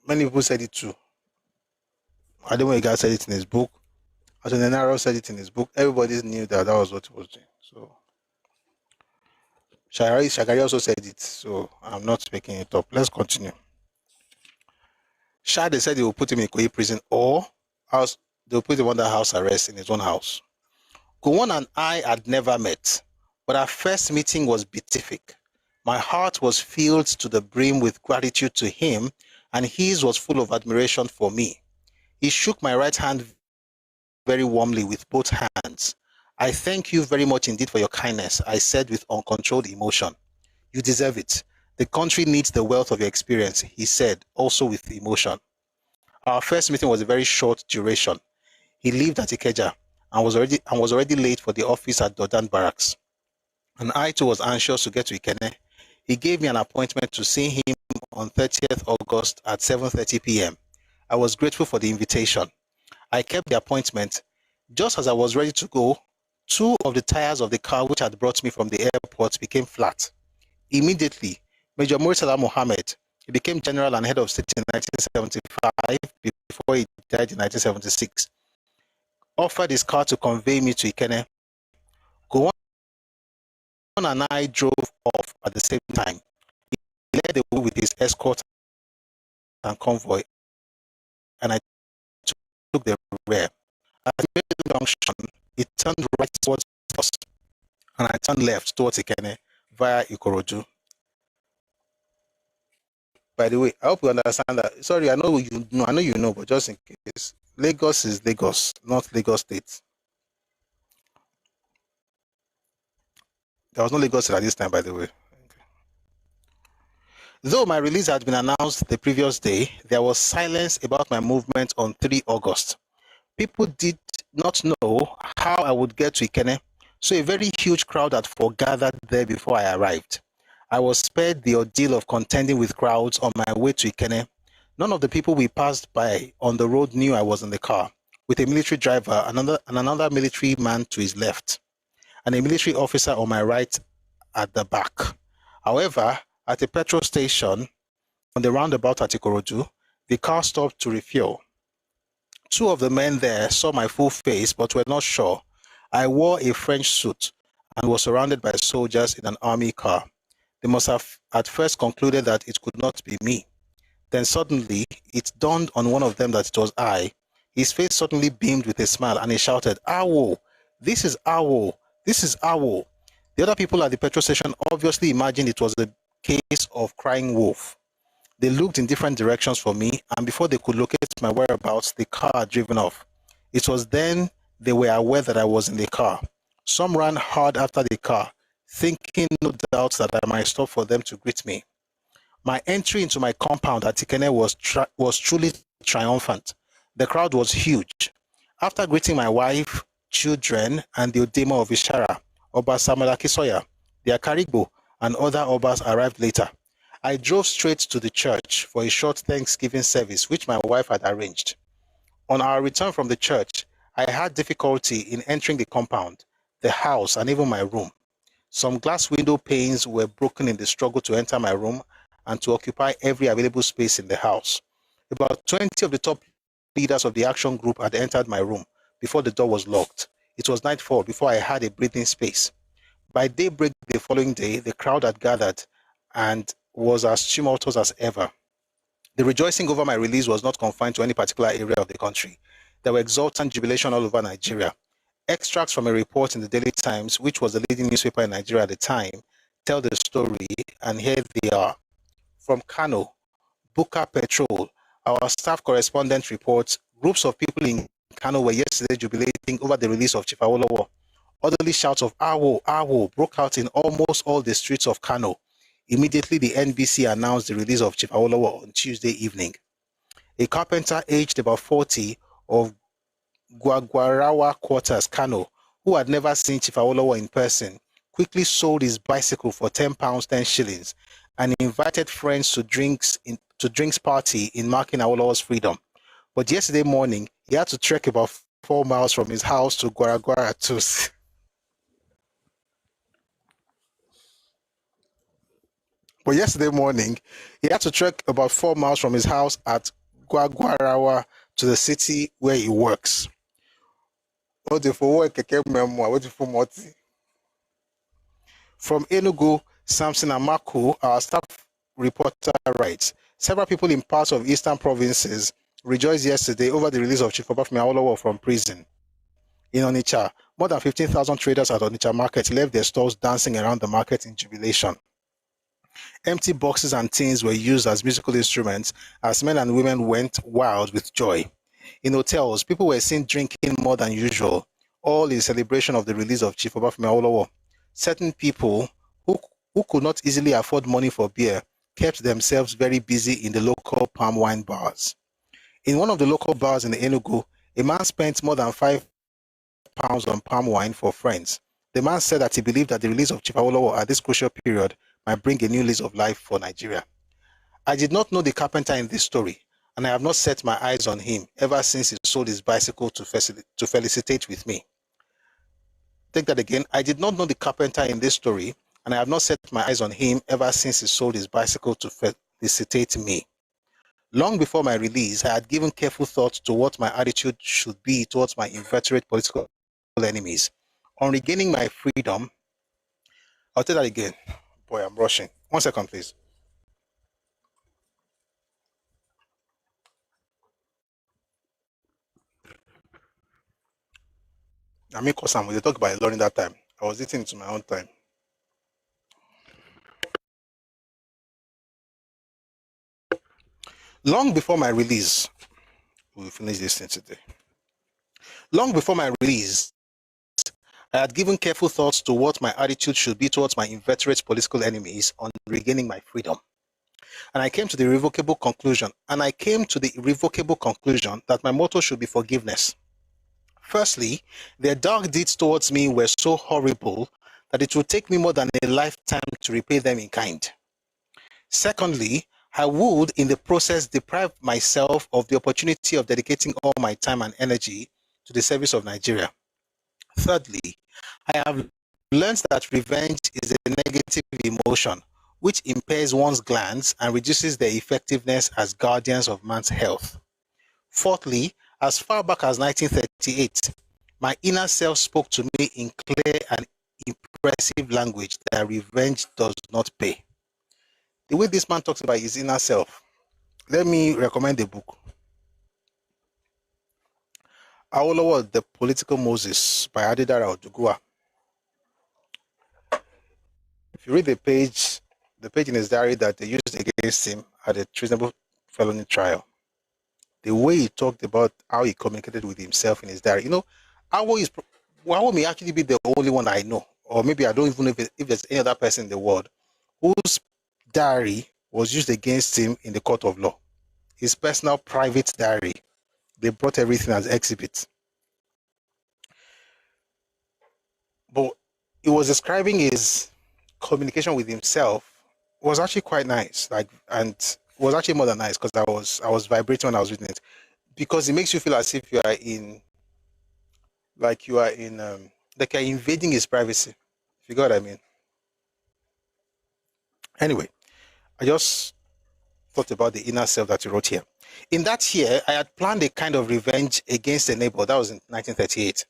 Many people said it too. Ademo said it in his book. Atonenaro said it in his book. Everybody knew that was what he was doing. So Shagari also said it. So I'm not making it up. Let's continue. They said they will put him in Ikoyi prison, or they'll put him under house arrest in his own house. Gowon and I had never met, but our first meeting was beatific. My heart was filled to the brim with gratitude to him, and his was full of admiration for me. He shook my right hand very warmly with both hands. I thank you very much indeed for your kindness, I said with uncontrolled emotion. You deserve it. The country needs the wealth of your experience, he said, also with emotion. Our first meeting was a very short duration. He lived at Ikeja and was already late for the office at Dodan Barracks. And I too was anxious to get to Ikene. He gave me an appointment to see him on 30th August at 7:30 p.m. I was grateful for the invitation. I kept the appointment. Just as I was ready to go, two of the tires of the car which had brought me from the airport became flat. Immediately, Major Mursala Mohammed, he became general and head of state in 1975 before he died in 1976, offered his car to convey me to Ikene. Gowon and I drove off at the same time. He led the way with his escort and convoy, and I took the rear. At the junction, he turned right towards us, and I turned left towards Ikene via Ikorodu. By the way, I hope you understand that. Sorry, I know you know, but just in case, Lagos is Lagos, not Lagos State. There was no Lagos State at this time, by the way. Okay. Though my release had been announced the previous day, there was silence about my movement on 3 August. People did not know how I would get to Ikene, so a very huge crowd had foregathered there before I arrived. I was spared the ordeal of contending with crowds on my way to Ikene. None of the people we passed by on the road knew I was in the car, with a military driver and another military man to his left, and a military officer on my right at the back. However, at a petrol station on the roundabout at Ikorodu, the car stopped to refuel. Two of the men there saw my full face but were not sure. I wore a French suit and was surrounded by soldiers in an army car. They must have at first concluded that it could not be me. Then suddenly, it dawned on one of them that it was I. His face suddenly beamed with a smile and he shouted, "Awo! This is Awo, This is Awo. The other people at the petrol station obviously imagined it was a case of crying wolf. They looked in different directions for me, and before they could locate my whereabouts, the car had driven off. It was then they were aware that I was in the car. Some ran hard after the car, thinking no doubt that I might stop for them to greet me. My entry into my compound at Tikene was truly triumphant. The crowd was huge. After greeting my wife, children, and the Odema of Ishara, Oba Samala Kisoya, the Akarigbo, and other Obas arrived later. I drove straight to the church for a short Thanksgiving service, which my wife had arranged. On our return from the church, I had difficulty in entering the compound, the house, and even my room. Some glass window panes were broken in the struggle to enter my room and to occupy every available space in the house. About 20 of the top leaders of the action group had entered my room before the door was locked. It was nightfall before I had a breathing space. By daybreak the following day, the crowd had gathered and was as tumultuous as ever. The rejoicing over my release was not confined to any particular area of the country. There were exultant jubilation all over Nigeria. Extracts from a report in the Daily Times, which was the leading newspaper in Nigeria at the time, tell the story, and here they are. From Kano, Buka Petrol, our staff correspondent reports, groups of people in Kano were yesterday jubilating over the release of Chief Awolowo. Orderly shouts of Awo, Awo broke out in almost all the streets of Kano. Immediately, the NBC announced the release of Chief Awolowo on Tuesday evening. A carpenter aged about 40 of Gwagwarawa Quarters, Kano, who had never seen Chief Awolowo in person, quickly sold his bicycle for £10, 10 shillings, and invited friends to drinks party in marking Awolowo's freedom. But yesterday morning, he had to trek about 4 miles from his house to Gwaragwara to But yesterday morning, he had to trek about 4 miles from his house at Gwagwarawa to the city where he works. From Enugu, Samson Amaku, our staff reporter, writes, several people in parts of eastern provinces rejoiced yesterday over the release of Chief Obafemi Awolowo from prison. In Onitsha, more than 15,000 traders at Onitsha market left their stalls dancing around the market in jubilation. Empty boxes and tins were used as musical instruments as men and women went wild with joy. In hotels, people were seen drinking more than usual, all in celebration of the release of Chief Obafemi Awolowo. Certain people who could not easily afford money for beer kept themselves very busy in the local palm wine bars. In one of the local bars in Enugu, a man spent more than £5 on palm wine for friends. The man said that he believed that the release of Chief Awolowo at this crucial period might bring a new lease of life for Nigeria. I did not know the carpenter in this story, and I have not set my eyes on him ever since he sold his bicycle to felicitate with me. Take that again. I did not know the carpenter in this story, and I have not set my eyes on him ever since he sold his bicycle to felicitate me. Long before my release, I had given careful thought to what my attitude should be towards my inveterate political enemies. On regaining my freedom, I'll tell that again. Boy, I'm rushing. 1 second, please. I mean, because we talk about learning that time. I was eating to my own time. Long before my release, we'll finish this thing today. Long before my release, I had given careful thoughts to what my attitude should be towards my inveterate political enemies on regaining my freedom. And I came to the irrevocable conclusion, that my motto should be forgiveness. Firstly, their dark deeds towards me were so horrible that it would take me more than a lifetime to repay them in kind. Secondly, I would, in the process, deprive myself of the opportunity of dedicating all my time and energy to the service of Nigeria. Thirdly, I have learned that revenge is a negative emotion which impairs one's glands and reduces their effectiveness as guardians of man's health. Fourthly, as far back as 1938, my inner self spoke to me in clear and impressive language that revenge does not pay. The way this man talks about his inner self, let me recommend the book. Awolowo, The Political Moses by Adedara Odugua. if you read the page in his diary that they used against him at a treasonable felony trial, the way he talked about how he communicated with himself in his diary, Awo may actually be the only one I know, or maybe I don't even know if there's any other person in the world whose diary was used against him in the court of law. His personal private diary. They brought everything as exhibits. But he was describing his communication with himself was actually quite nice, and was actually more than nice, because I was vibrating when I was reading it, because it makes you feel as if you are you're invading his privacy, if you got what I mean. Anyway, I just thought about the inner self that you wrote here. In that year, I had planned a kind of revenge against a neighbor. That was in 1938.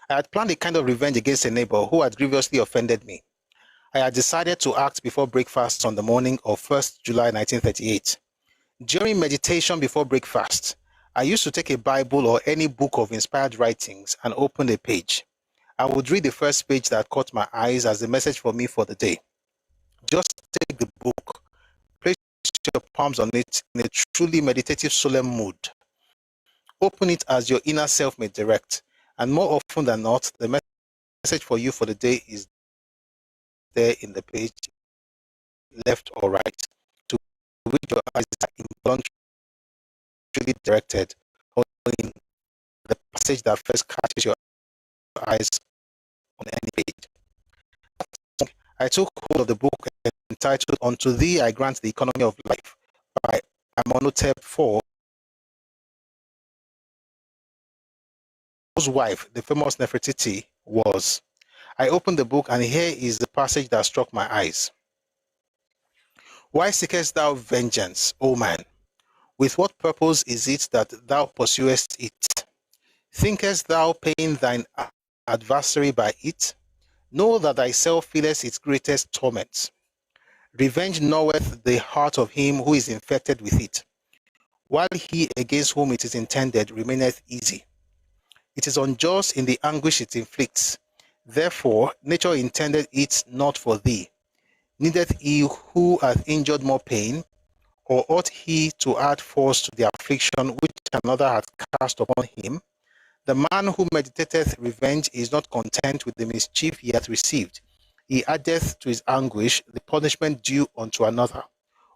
I had planned a kind of revenge against a neighbor who had grievously offended me. I had decided to act before breakfast on the morning of 1st July 1938. During meditation before breakfast, I used to take a Bible or any book of inspired writings and open a page. I would read the first page that caught my eyes as the message for me for the day. Just take the book, place your palms on it in a truly meditative, solemn mood. Open it as your inner self may direct, and more often than not, the message for you for the day is there in the page, left or right, to which your eyes are involuntarily directed, or in the passage that first catches your eyes on any page. I took hold of the book entitled "Unto Thee I Grant the Economy of Life" by Amenhotep IV, whose wife, the famous Nefertiti, was. I opened the book, and here is the passage that struck my eyes. Why seekest thou vengeance, O man? With what purpose is it that thou pursuest it? Thinkest thou paying thine adversary by it? Know that thyself feelest its greatest torment. Revenge knoweth the heart of him who is infected with it, while he against whom it is intended remaineth easy. It is unjust in the anguish it inflicts. Therefore, nature intended it not for thee. Needeth he who hath injured more pain, or ought he to add force to the affliction which another hath cast upon him? The man who meditateth revenge is not content with the mischief he hath received. He addeth to his anguish the punishment due unto another,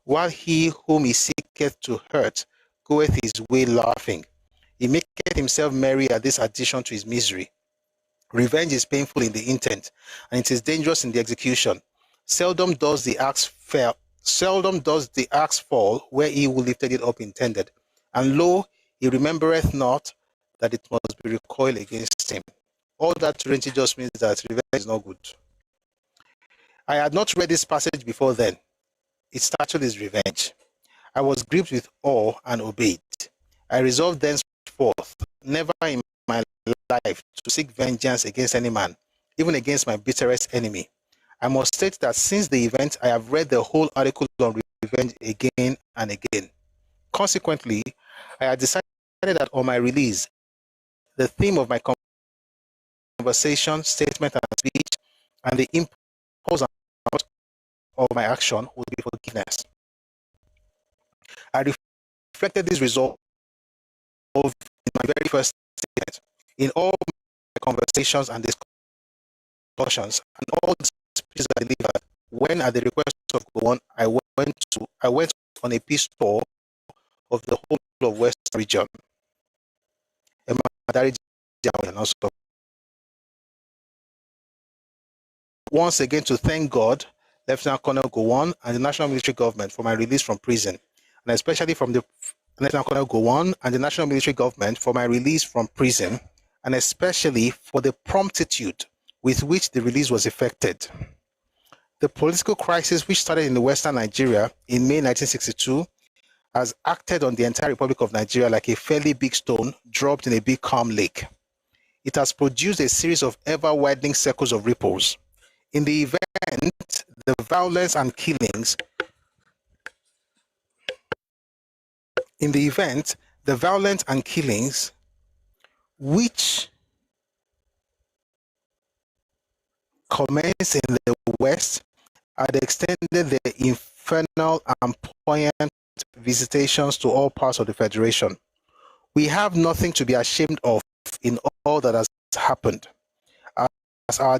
while he whom he seeketh to hurt goeth his way laughing. He maketh himself merry at this addition to his misery. Revenge is painful in the intent, and it is dangerous in the execution. Seldom does the axe fall where he who lifted it up intended, and lo, he remembereth not that it must be recoiled against him. All that really just means that revenge is not good. I had not read this passage before then. Its title is Revenge. I was gripped with awe and obeyed. I resolved thenceforth never in my life to seek vengeance against any man, even against my bitterest enemy. I must state that since the event, I have read the whole article on revenge again and again. Consequently, I had decided that on my release, the theme of my conversation, statement, and speech, and the impulse of my action would be forgiveness. I reflected this resolve in my very first statement, in all my conversations and discussions, and all the speeches I delivered. When, at the request of Gowon, I went on a peace tour of the whole of West region. Once again, to thank God, Lieutenant Colonel Gowon, and the National Military Government for my release from prison, and especially from the Lieutenant Colonel Gowon and the National Military Government for my release from prison, and especially for the promptitude with which the release was effected. The political crisis which started in the Western Nigeria in May 1962 has acted on the entire Republic of Nigeria like a fairly big stone dropped in a big calm lake. It has produced a series of ever-widening circles of ripples. In the event, the violence and killings which commenced in the West had extended their infernal and poignant visitations to all parts of the Federation. We have nothing to be ashamed of in all that has happened, as our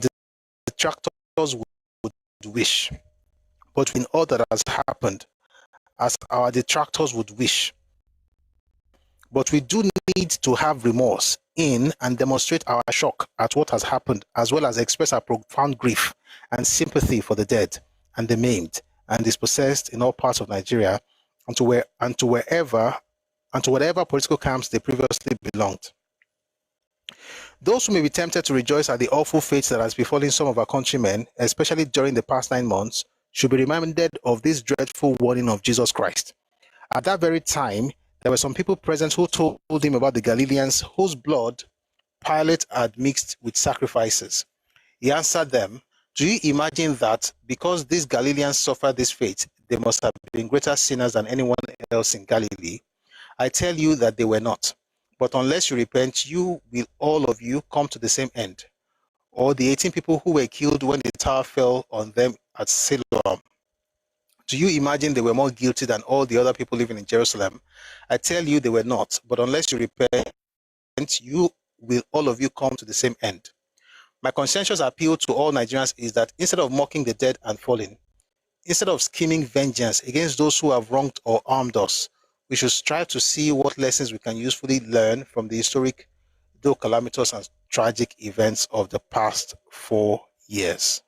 detractors would wish. But in all that has happened, as our detractors would wish. But we do need to have remorse in and demonstrate our shock at what has happened, as well as express our profound grief and sympathy for the dead and the maimed and dispossessed in all parts of Nigeria, and to whatever political camps they previously belonged. Those who may be tempted to rejoice at the awful fate that has befallen some of our countrymen, especially during the past 9 months, should be reminded of this dreadful warning of Jesus Christ. At that very time, there were some people present who told him about the Galileans whose blood Pilate had mixed with sacrifices. He answered them, "Do you imagine that because these Galileans suffered this fate, they must have been greater sinners than anyone else in Galilee? I tell you that they were not. But unless you repent, you will all of you come to the same end." Or the 18 people who were killed when the tower fell on them at Siloam. Do you imagine they were more guilty than all the other people living in Jerusalem? I tell you they were not. But unless you repent, you will all of you come to the same end. My conscientious appeal to all Nigerians is that instead of mocking the dead and fallen, instead of scheming vengeance against those who have wronged or harmed us, we should strive to see what lessons we can usefully learn from the historic, though calamitous and tragic events of the past 4 years.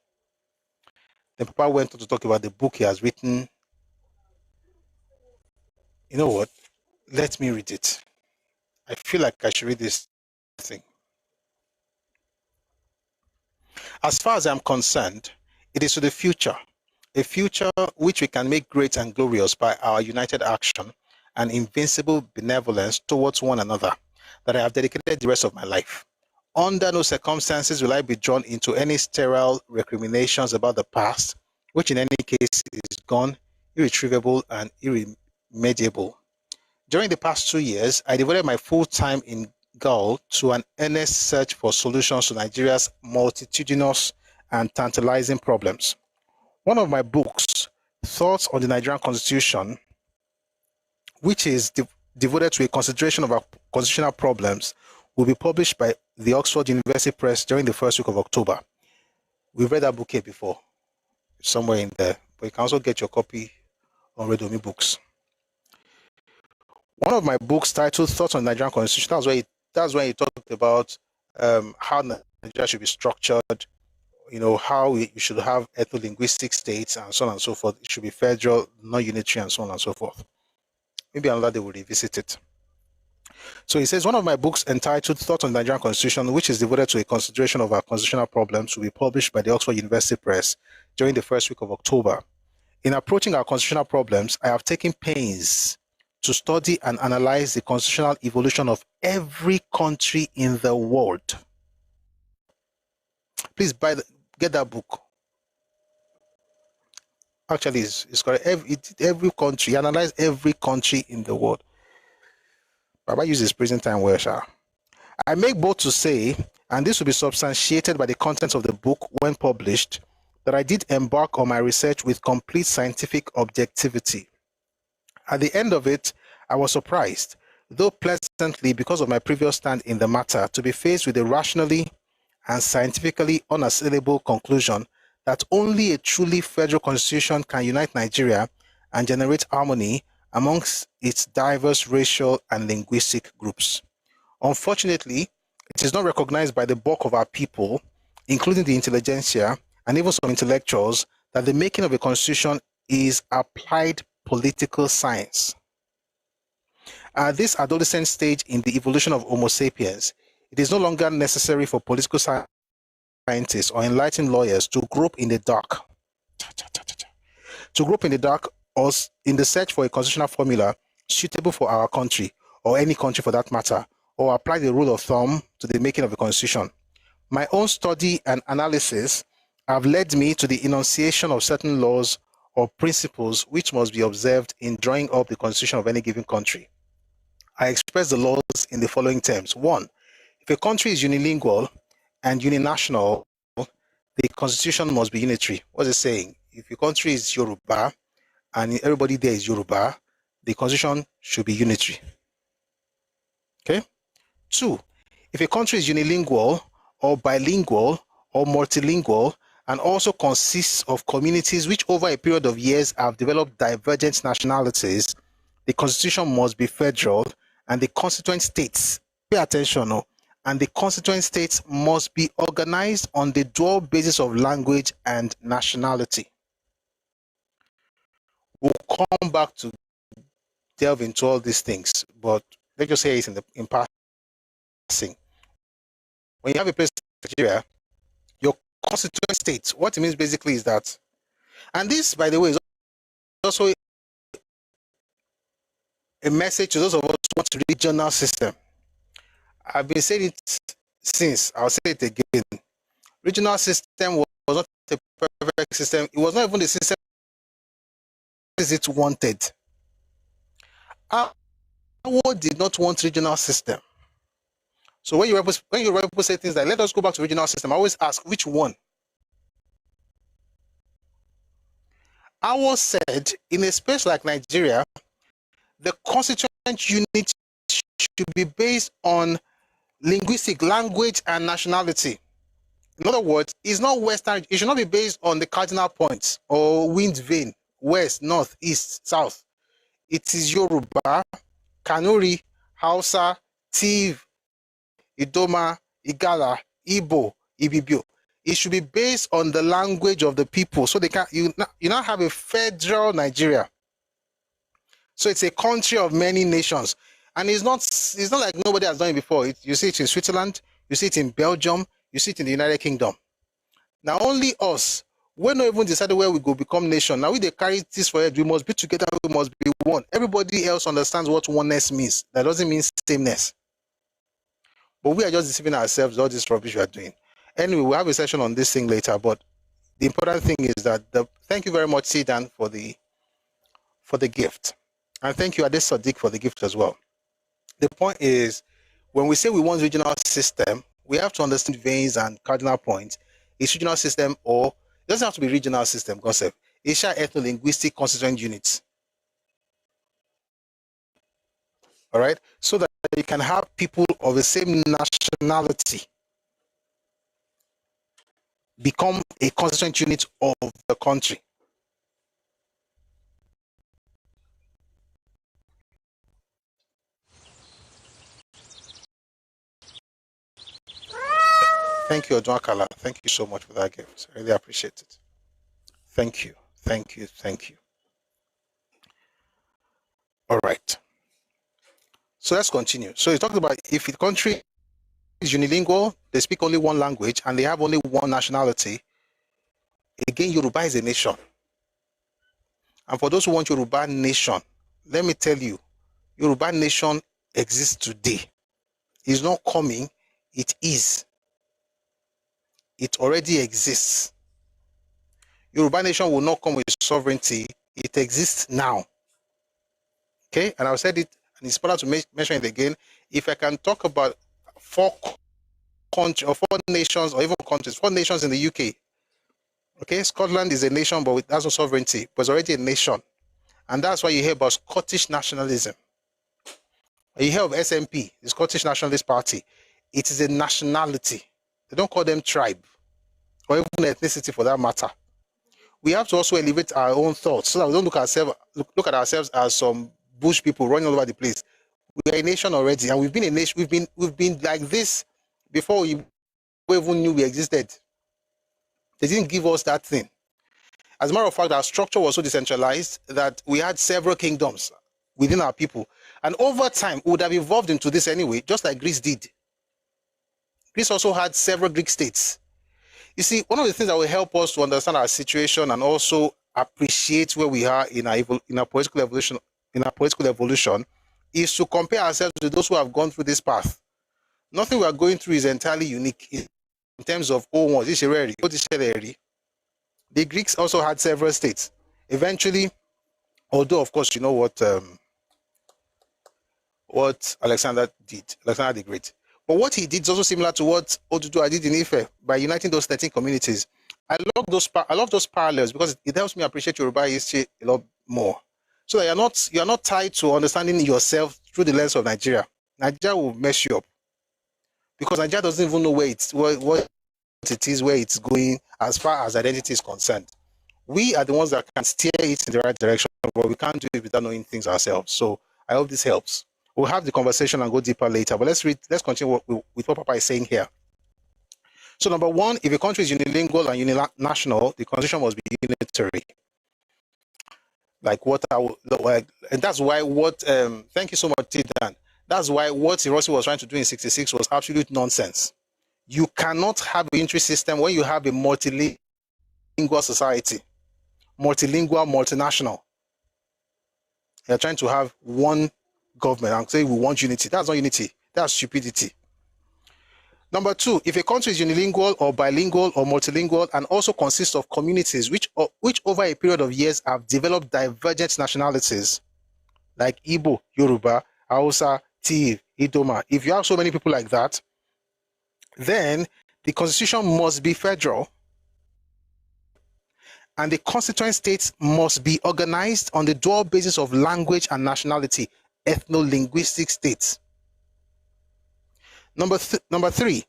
Then Papa went on to talk about the book he has written. You know what? Let me read it. I feel like I should read this thing. As far as I'm concerned, it is to the future, a future which we can make great and glorious by our united action and invincible benevolence towards one another, that I have dedicated the rest of my life. Under no circumstances will I be drawn into any sterile recriminations about the past, which in any case is gone, irretrievable, and irremediable. During the past 2 years, I devoted my full time in Gaul to an earnest search for solutions to Nigeria's multitudinous and tantalizing problems. One of my books, Thoughts on the Nigerian Constitution, which is devoted to a consideration of our constitutional problems, will be published by the Oxford University Press during the first week of October. We've read that book here before, somewhere in there, but you can also get your copy on Redomi Books. One of my books titled Thoughts on the Nigerian Constitution, that's where he talked about how Nigeria should be structured, how you should have ethno-linguistic states and so on and so forth. It should be federal, not unitary, and so on and so forth. Maybe another day we'll revisit it. So he says, one of my books entitled Thoughts on the Nigerian Constitution, which is devoted to a consideration of our constitutional problems, will be published by the Oxford University Press during the first week of October. In approaching our constitutional problems, I have taken pains to study and analyze the constitutional evolution of every country in the world. Please get that book. Actually, it's correct. Every country, analyze every country in the world. Baba uses prison time well, sha. I make bold to say, and this will be substantiated by the contents of the book when published, that I did embark on my research with complete scientific objectivity. At the end of it, I was surprised, though pleasantly because of my previous stand in the matter, to be faced with a rationally and scientifically unassailable conclusion that only a truly federal constitution can unite Nigeria and generate harmony amongst its diverse racial and linguistic groups. Unfortunately, it is not recognized by the bulk of our people, including the intelligentsia and even some intellectuals, that the making of a constitution is applied political science. At this adolescent stage in the evolution of Homo sapiens, it is no longer necessary for political scientists or enlightened lawyers to grope in the dark. Or in the search for a constitutional formula suitable for our country, or any country for that matter, or apply the rule of thumb to the making of a constitution. My own study and analysis have led me to the enunciation of certain laws or principles which must be observed in drawing up the constitution of any given country. I express the laws in the following terms. 1. If a country is unilingual and uninational, the constitution must be unitary. What is it saying? if your country is Yoruba and everybody there is Yoruba, the constitution should be unitary. Okay? 2, if a country is unilingual or bilingual or multilingual and also consists of communities which over a period of years have developed divergent nationalities, the constitution must be federal and the constituent states, pay attention, and the constituent states must be organized on the dual basis of language and nationality. We'll come back to delve into all these things, but let's just say it's in passing. When you have a place like Nigeria, your constituent state, what it means basically is that, and this, by the way, is also a message to those of us who want to regional system. I've been saying it since, I'll say it again. Regional system was not a perfect system. It was not even the system as it wanted. Awolowo did not want regional system. So when you people say things like, let us go back to regional system, I always ask, which one? Awolowo said, in a space like Nigeria, the constituent unit should be based on linguistic, language, and nationality. In other words, it's not Western, it should not be based on the cardinal points or wind vein, west, north, east, south. It is Yoruba, Kanuri, Hausa, Tiv, Idoma, Igala, Igbo, Ibibio. It should be based on the language of the people. So they can you now have a federal Nigeria. So it's a country of many nations. And it's not like nobody has done it before. You see it in Switzerland, you see it in Belgium, you see it in the United Kingdom. Now only us, we not even decided where we go become nation. Now we they carry this for it. We must be together, we must be one. Everybody else understands what oneness means. That doesn't mean sameness. But we are just deceiving ourselves, all this rubbish we are doing. Anyway, we'll have a session on this thing later. But the important thing is that thank you very much, Sidan, for the gift. And thank you, Ade Sadiq, for the gift as well. The point is, when we say we want regional system, we have to understand veins and cardinal points. It's regional system, or it doesn't have to be regional system concept. It's ethno-linguistic constituent units. All right, so that you can have people of the same nationality become a constituent unit of the country. Thank you, Odwakala. Thank you so much for that gift. I really appreciate it. Thank you. Thank you. Thank you. All right. So let's continue. So you talked about if the country is unilingual, they speak only one language, and they have only one nationality. Again, Yoruba is a nation. And for those who want Yoruba nation, let me tell you, Yoruba nation exists today. It's not coming, it is. It already exists. Yoruba nation will not come with sovereignty. It exists now. Okay? And I've said it, and it's important to mention it again. If I can talk about four countries or four nations or even countries, 4 nations in the UK. Okay? Scotland is a nation, but it has no sovereignty, but it's already a nation. And that's why you hear about Scottish nationalism. You hear of SNP, the Scottish Nationalist Party. It is a nationality. They don't call them tribe or even ethnicity for that matter. We have to also elevate our own thoughts so that we don't look at ourselves as some bush people running all over the place. We are a nation already, and we've been a nation. We've been like this before we even knew we existed. They didn't give us that thing. As a matter of fact, our structure was so decentralized that we had several kingdoms within our people, and over time we would have evolved into this anyway, just like Greece did. Greece also had several Greek states. You see, one of the things that will help us to understand our situation and also appreciate where we are in our political evolution, is to compare ourselves with those who have gone through this path. Nothing we are going through is entirely unique in terms of the Greeks also had several states. Eventually, although of course you know what Alexander the Great. But what he did is also similar to what Oduduwa did in Ife by uniting those 13 communities. I love those parallels because it helps me appreciate Yoruba history a lot more. So that you're not tied to understanding yourself through the lens of Nigeria. Nigeria will mess you up because Nigeria doesn't even know what it is, where it's going as far as identity is concerned. We are the ones that can steer it in the right direction, but we can't do it without knowing things ourselves. So I hope this helps. We'll have the conversation and go deeper later, but let's continue with what Papa is saying here. So number one, if a country is unilingual and uninational, the constitution must be unitary. And that's why thank you so much, Tidan. That's why what Hiroshi was trying to do in 66 was absolute nonsense. You cannot have a unitary system when you have a multilingual society, multilingual, multinational. You're trying to have one government and say we want unity. That's not unity. That's stupidity. Number two, if a country is unilingual or bilingual or multilingual and also consists of communities which over a period of years have developed divergent nationalities like Igbo, Yoruba, Hausa, Tiv, Idoma, if you have so many people like that, then the constitution must be federal and the constituent states must be organized on the dual basis of language and nationality, ethno-linguistic states. Number three,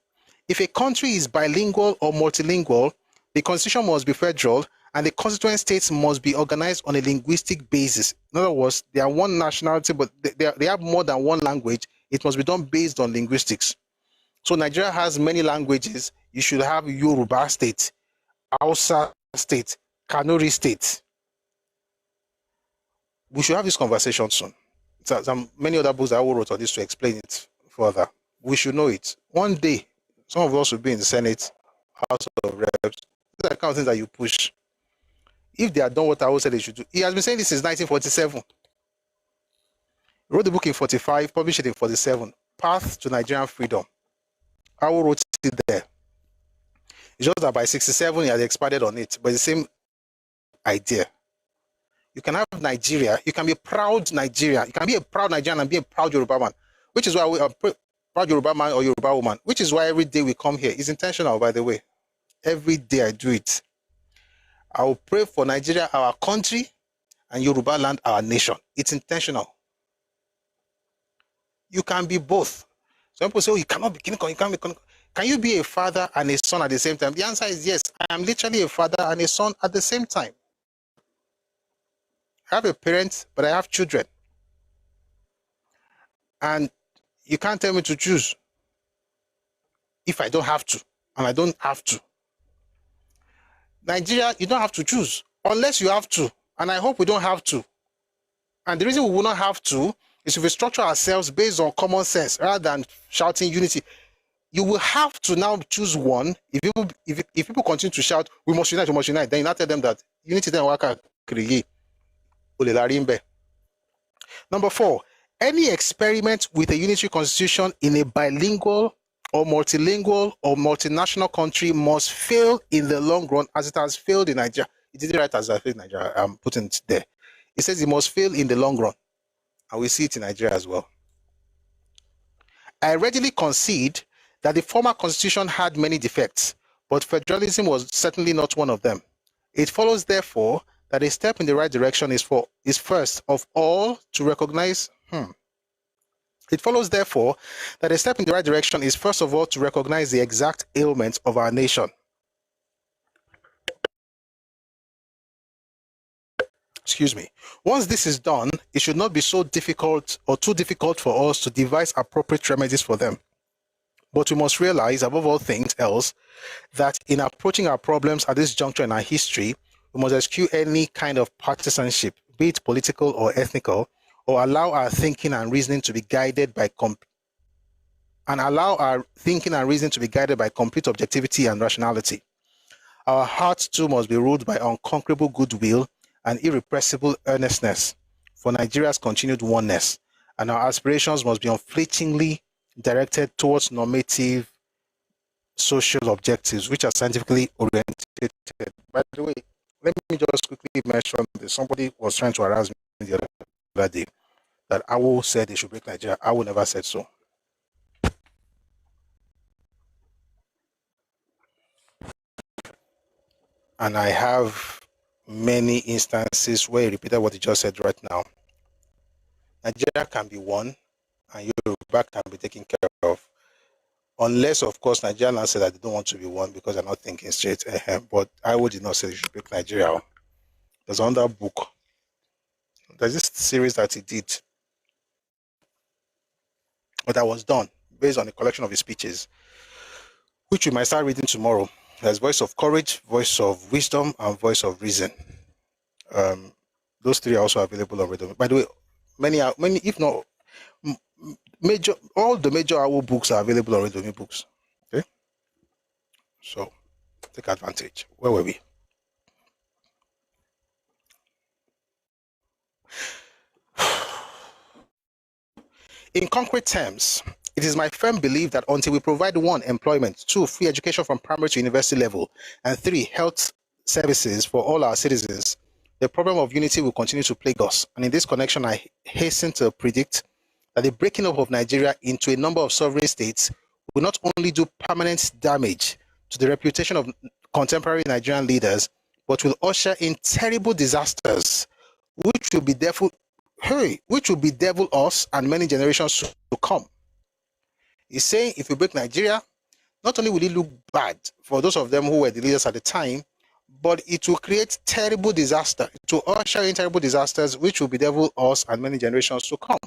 if a country is bilingual or multilingual, the constitution must be federal and the constituent states must be organized on a linguistic basis. In other words, they are one nationality, but they have more than one language. It must be done based on linguistics. So Nigeria has many languages. You should have Yoruba state, Hausa state, Kanuri state. We should have this conversation soon. There are many other books that I wrote on this to explain it further. We should know it. One day, some of us will be in the Senate, House of Reps. These are the kind of things that you push. If they had done what I said they should do. He has been saying this since 1947. He wrote the book in 45, published it in 47. Path to Nigerian Freedom. I wrote it there. It's just that by 67, he had expanded on it. But it's the same idea. You can have Nigeria. You can be a proud Nigerian. You can be a proud Nigerian and be a proud Yoruba man. Which is why we are proud Yoruba man or Yoruba woman. Which is why every day we come here. It's intentional, by the way. Every day I do it. I will pray for Nigeria, our country, and Yoruba land, our nation. It's intentional. You can be both. Some people say, oh, you cannot be, you can't be. Can you be a father and a son at the same time? The answer is yes. I am literally a father and a son at the same time. I have a parent, but I have children. And you can't tell me to choose if I don't have to, and I don't have to. Nigeria, you don't have to choose unless you have to, and I hope we don't have to. And the reason we will not have to is if we structure ourselves based on common sense rather than shouting unity. You will have to now choose one. If people continue to shout, we must unite, then you now tell them that unity then waka kriye. Number four, any experiment with a unitary constitution in a bilingual or multilingual or multinational country must fail in the long run as it has failed in Nigeria. It didn't write as I failed in Nigeria. I'm putting it there. It says it must fail in the long run. And we see it in Nigeria as well. I readily concede that the former constitution had many defects, but federalism was certainly not one of them. It follows, therefore, that a step in the right direction is first of all to recognize. It follows, therefore, that a step in the right direction is first of all to recognize the exact ailments of our nation. Excuse me. Once this is done, it should not be so difficult or too difficult for us to devise appropriate remedies for them. But we must realize, above all things else, that in approaching our problems at this juncture in our history, we must eschew any kind of partisanship, be it political or ethnical, or allow our thinking and reasoning to be guided by complete objectivity and rationality. Our hearts too must be ruled by unconquerable goodwill and irrepressible earnestness for Nigeria's continued oneness, and our aspirations must be unflinchingly directed towards normative social objectives which are scientifically oriented. By the way, let me just quickly mention this. Somebody was trying to harass me the other day that Awo said they should break Nigeria. Awo never said so. and I have many instances where he repeated what he just said right now. Nigeria can be won, and Yoruba can be taken care of. Unless, of course, Nigerians say that they don't want to be won because they're not thinking straight. But I would not say you should break Nigeria. There's another book. There's this series that he did, but that was done based on a collection of his speeches, which we might start reading tomorrow. There's Voice of Courage, Voice of Wisdom, and Voice of Reason. Those three are also available on Redomi. By the way, many, if not major, all the major Awo books are available on Redomi Books. Okay, so take advantage. Where were we? In concrete terms, it is my firm belief that until we provide 1, employment, 2, free education from primary to university level, and 3, health services for all our citizens, the problem of unity will continue to plague us. And in this connection, I hasten to predict that the breaking up of Nigeria into a number of sovereign states will not only do permanent damage to the reputation of contemporary Nigerian leaders, but will usher in terrible disasters, which will bedevil us and many generations to come. He's saying if we break Nigeria, not only will it look bad for those of them who were the leaders at the time, but it will create terrible disaster. It will usher in terrible disasters, which will bedevil us and many generations to come.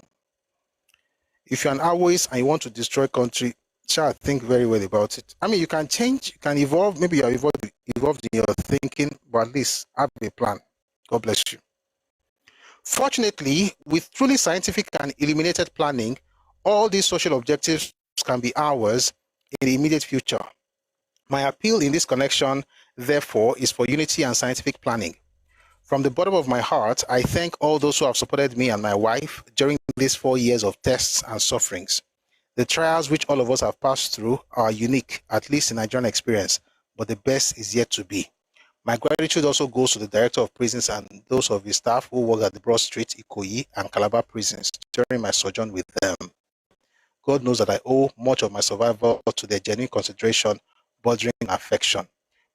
If you're an Awoist and you want to destroy country, think very well about it. I mean, you can change, you can evolve. Maybe you're evolved in your thinking, but at least have a plan. God bless you. Fortunately, with truly scientific and illuminated planning, all these social objectives can be ours in the immediate future. My appeal in this connection, therefore, is for unity and scientific planning. From the bottom of my heart, I thank all those who have supported me and my wife during these 4 years of tests and sufferings. The trials which all of us have passed through are unique, at least in Nigerian experience, but the best is yet to be. My gratitude also goes to the Director of Prisons and those of his staff who worked at the Broad Street, Ikoyi, and Calabar prisons during my sojourn with them. God knows that I owe much of my survival to their genuine consideration, bordering affection.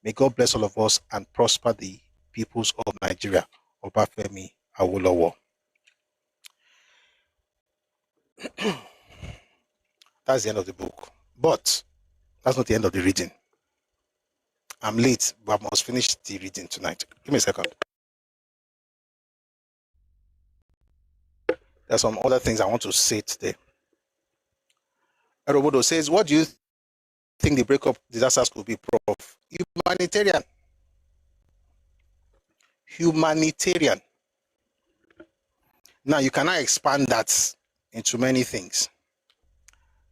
May God bless all of us and prosper the peoples of Nigeria. Obafemi Awolowo. That's the end of the book. But that's not the end of the reading. I'm late, but I must finish the reading tonight. Give me a second. There's some other things I want to say today. Robodo says, what do you think the breakup disasters could be, Prof? Humanitarian. Humanitarian. Now, you cannot expand that into many things.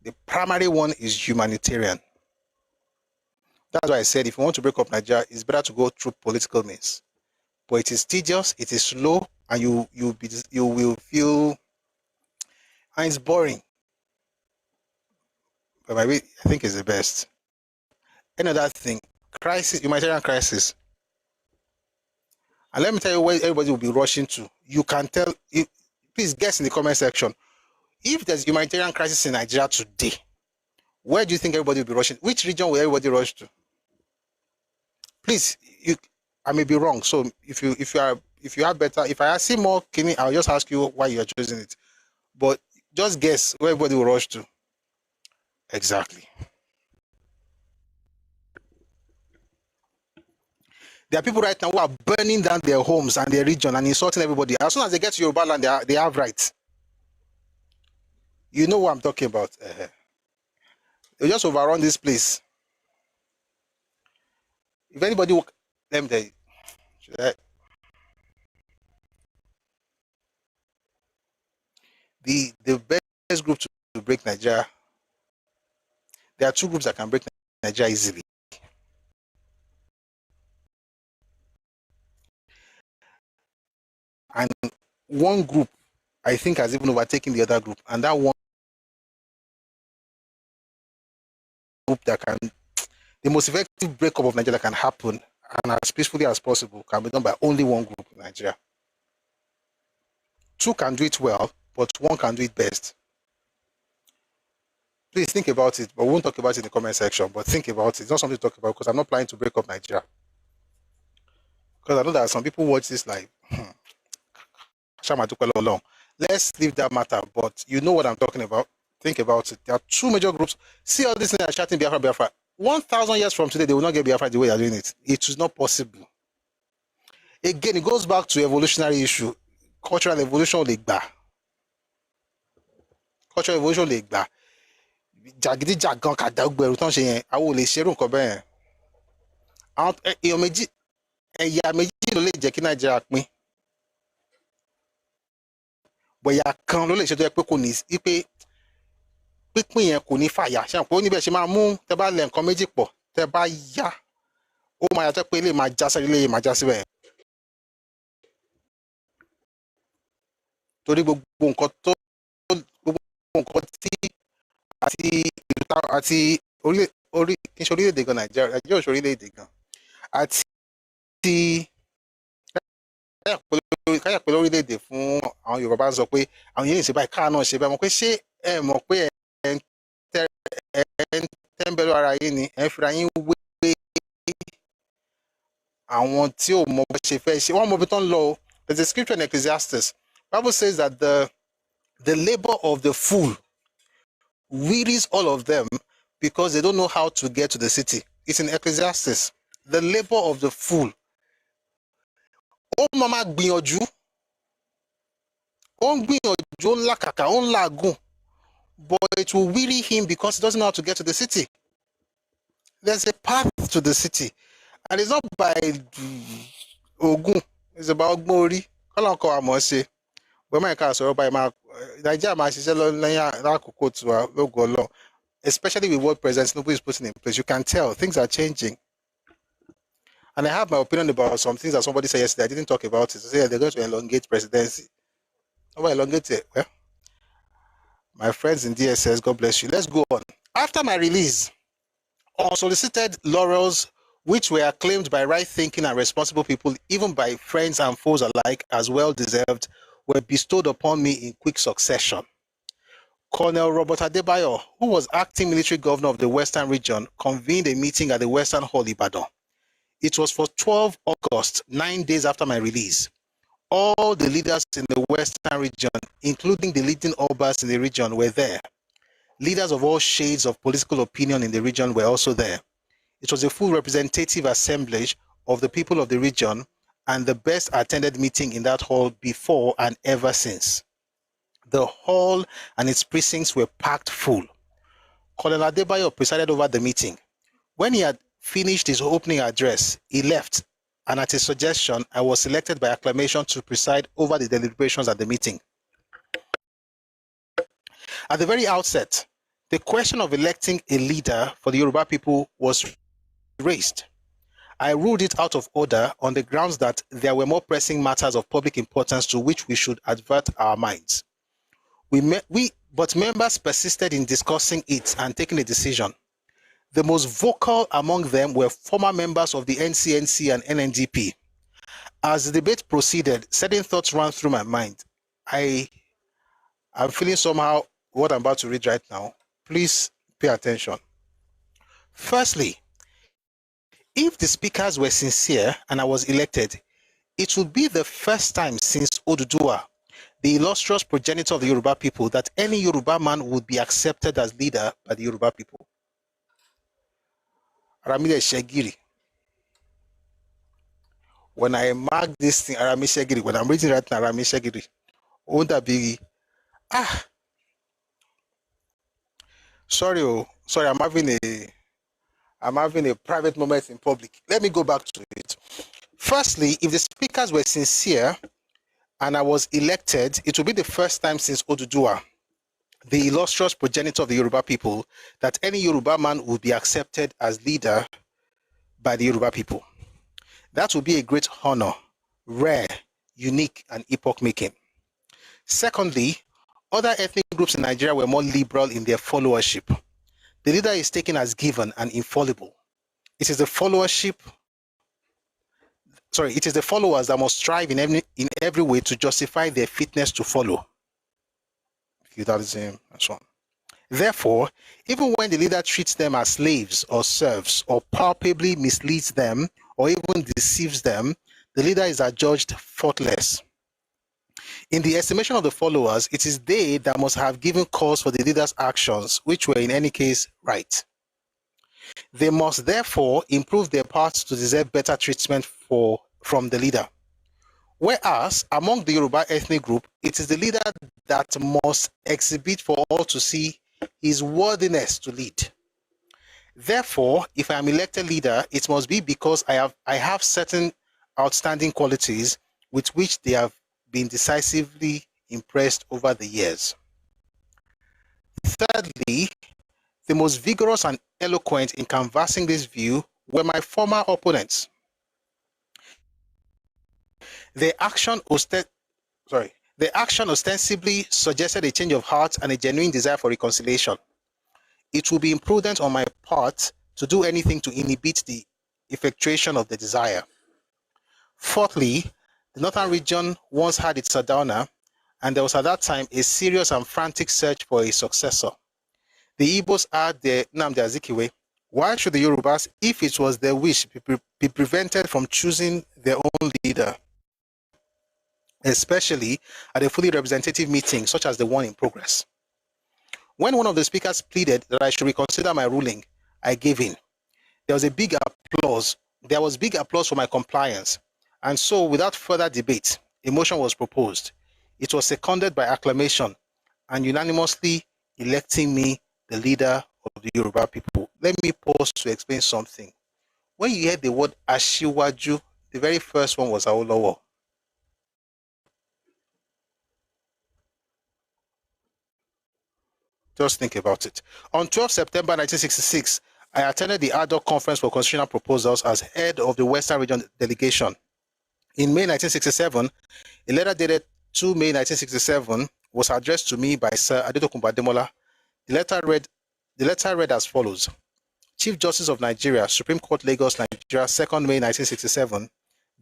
The primary one is humanitarian. That's why I said if you want to break up Nigeria, it's better to go through political means. But it is tedious, it is slow, and you will feel, and it's boring. But maybe I think it's the best. Another thing, crisis, humanitarian crisis. And let me tell you where everybody will be rushing to. You can tell, please guess in the comment section. If there's humanitarian crisis in Nigeria today, where do you think everybody will be rushing? Which region will everybody rush to? Please, I may be wrong. So if you have better, if I see more, I'll just ask you why you are choosing it. But just guess where everybody will rush to. Exactly. There are people right now who are burning down their homes and their region and insulting everybody. As soon as they get to Yoruba land, they have rights. You know what I'm talking about. They just overrun this place. If anybody, let me tell you, the best group to break Nigeria, there are 2 groups that can break Nigeria easily. And one group, I think, has even overtaken the other group. And that one group that can, the most effective breakup of Nigeria that can happen, and as peacefully as possible, can be done by only one group in Nigeria. 2 can do it well, but 1 can do it best. Please think about it, but we won't talk about it in the comment section, but think about it. It's not something to talk about because I'm not planning to break up Nigeria. Because I know that some people watch this like, let's leave that matter. But you know what I'm talking about. Think about it. There are two major groups. See all these things that are shouting Biafra, Biafra. 1,000 years from today, they will not get Biafra the way they are doing it. It is not possible. Again, it goes back to evolutionary issue. Cultural evolution lè gbà. Cultural evolution lè gbà. Jàgídíjàgan kàdágbẹ̀rù tán ṣe yẹn, àwọn ò lè ṣerú nǹkan bẹ́ẹ̀ yẹn. Àwọn èèyàn méjì, ẹ̀yà méjì ló lè jẹ́ kí Nàìjíríà pín. Bọ̀yà kan ló lè ṣe tó yẹ pé kò ní í pé pínpín yẹn kò ní fàyà. Ṣé àpò oníbẹ̀ ṣe máa mú tẹ bá lẹ̀ nǹkan méjì pọ̀ tẹ bá yá. Ó máa yàtọ̀ pé ilé máa já sẹ́yìn ilé máa já síbẹ̀. Torí gbogbo nǹkan tí àti kí n ṣe orílẹ̀-èdè gan Nàìjíríà ò ṣe orílẹ̀-èdè gan àti káyà pé lórílẹ̀-èdè fún àwọn Yorùbá sọ pé àwọn yẹn lè ṣe báyìí káà náà ṣe báyìí mọ̀ pé ṣé ẹ mọ̀ pé ẹ ń tẹ́ńbẹ́lú ara yín ni ẹ ń fira yín wé àwọn tí ò mọ bó ṣe fẹ́ ṣe wọ́n mọ ibi tó ń lọ o. There's a scripture in Ecclesiastes. Bible says that the labor of the fool wearies all of them because they don't know how to get to the city. It's in Ecclesiastes. The labor of the fool. Ó máa gbìyànjú. Ó ń gbìyànjú, ó ń làkàkà, ó ń làágùn. But it will weary him because he doesn't know how to get to the city. There's a path to the city. And it's not by Ogun. It's about Ogbori. Kọ́lá ọkọ̀ àmọ́ ṣe. Especially with what President Tinubu is putting in place, you can tell things are changing. And I have my opinion about some things that somebody said yesterday. I didn't talk about it. So they're going to elongate presidency. Oh, elongate it. Well, my friends in DSS, God bless you. Let's go on. After my release, unsolicited laurels, which were acclaimed by right-thinking and responsible people, even by friends and foes alike, as well-deserved, were bestowed upon me in quick succession. Colonel Robert Adebayo, who was acting military governor of the Western region, convened a meeting at the Western Hall, Ibadan. It was for 12 August, 9 days after my release. All the leaders in the Western region, including the leading Obas in the region, were there. Leaders of all shades of political opinion in the region were also there. It was a full representative assemblage of the people of the region and the best attended meeting in that hall before and ever since. The hall and its precincts were packed full. Colonel Adebayo presided over the meeting. When he had finished his opening address, he left, and at his suggestion, I was selected by acclamation to preside over the deliberations at the meeting. At the very outset, the question of electing a leader for the Yoruba people was raised. I ruled it out of order on the grounds that there were more pressing matters of public importance to which we should advert our minds. But members persisted in discussing it and taking a decision. The most vocal among them were former members of the NCNC and NNDP. As the debate proceeded, certain thoughts ran through my mind. I'm feeling somehow what I'm about to read right now. Please pay attention. Firstly, if the speakers were sincere and I was elected, it would be the first time since Oduduwa, the illustrious progenitor of the Yoruba people, that any Yoruba man would be accepted as leader by the Yoruba people. Aramide Shegiri. When I mark this thing, Aramide Shegiri, when I'm reading right now, Aramide Shegiri, Onda Bigi, sorry, I'm having a private moment in public. Let me go back to it. Firstly, if the speakers were sincere and I was elected, it will be the first time since Oduduwa, the illustrious progenitor of the Yoruba people, that any Yoruba man would be accepted as leader by the Yoruba people. That would be a great honor, rare, unique, and epoch-making. Secondly, other ethnic groups in Nigeria were more liberal in their followership. The leader is taken as given and infallible. It is the followers that must strive in every way to justify their fitness to follow. Feudalism and so on. Therefore, even when the leader treats them as slaves or serfs or palpably misleads them or even deceives them, the leader is adjudged faultless. In the estimation of the followers, it is they that must have given cause for the leader's actions, which were in any case right. They must therefore improve their parts to deserve better treatment from the leader. Whereas among the Yoruba ethnic group, it is the leader that must exhibit for all to see his worthiness to lead. Therefore, if I am elected leader, it must be because I have certain outstanding qualities with which they have been decisively impressed over the years. Thirdly, the most vigorous and eloquent in canvassing this view were my former opponents. Their action ostensibly suggested a change of heart and a genuine desire for reconciliation. It would be imprudent on my part to do anything to inhibit the effectuation of the desire. Fourthly, the northern region once had its Sardauna, and there was at that time a serious and frantic search for a successor. The Igbos had their Nnamdi Azikiwe. Why should the Yorubas, if it was their wish, be prevented from choosing their own leader, especially at a fully representative meeting such as the one in progress? When one of the speakers pleaded that I should reconsider my ruling, I gave in. There was big applause for my compliance, and so without further debate, a motion was proposed. It was seconded by acclamation and unanimously electing me the leader of the Yoruba people. Let me pause to explain something. When you hear the word Ashiwaju, the very first one was Awolowo. Just think about it. On 12 September 1966, I attended the ad hoc conference for constitutional proposals as head of the Western Region delegation. In May 1967, a letter dated 2 May 1967 was addressed to me by Sir Adetokunbo Ademola. The letter read as follows: Chief Justice of Nigeria, Supreme Court, Lagos, Nigeria, 2nd May 1967.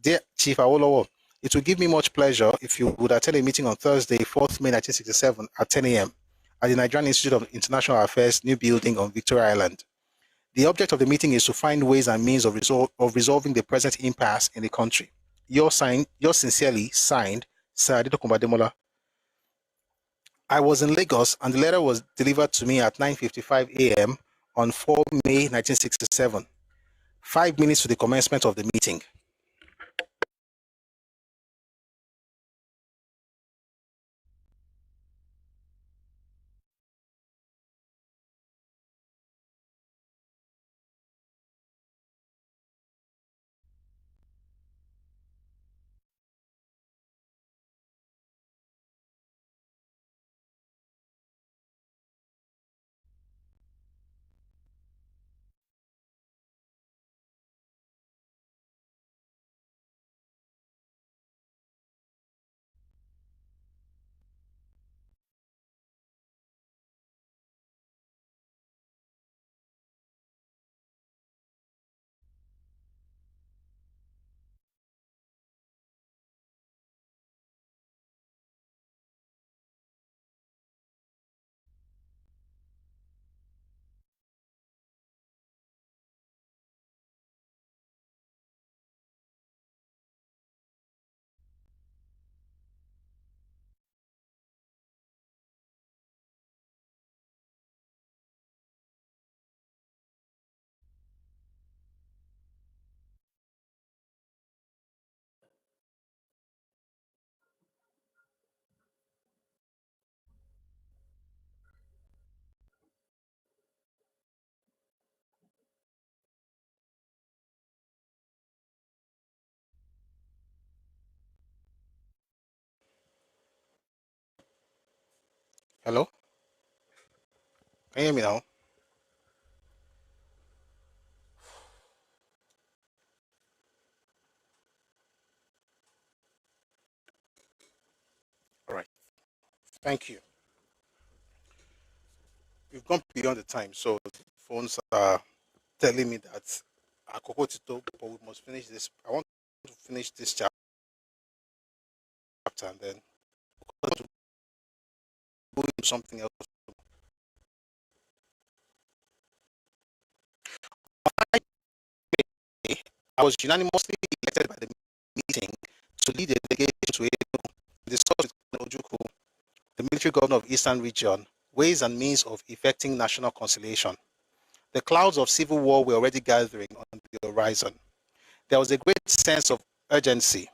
Dear Chief Awolowo, it will give me much pleasure if you would attend a meeting on Thursday, 4th May 1967 at 10 a.m. at the Nigerian Institute of International Affairs, new building on Victoria Island. The object of the meeting is to find ways and means of resolving the present impasse in the country. Yours sincerely, signed, Sir Adetokunbo Ademola. I was in Lagos and the letter was delivered to me at 9:55 a.m. on 4 May 1967, 5 minutes to the commencement of the meeting. Hello? Can you hear me now? All right. Thank you. We've gone beyond the time, so phones are telling me that Akoko Tito, but we must finish this. I want to finish this chapter and then go into something else. I was unanimously elected by the meeting to lead a delegation to Enugu to discuss with Ojukwu, the military governor of Eastern Region, ways and means of effecting national conciliation. The clouds of civil war were already gathering on the horizon. There was a great sense of urgency.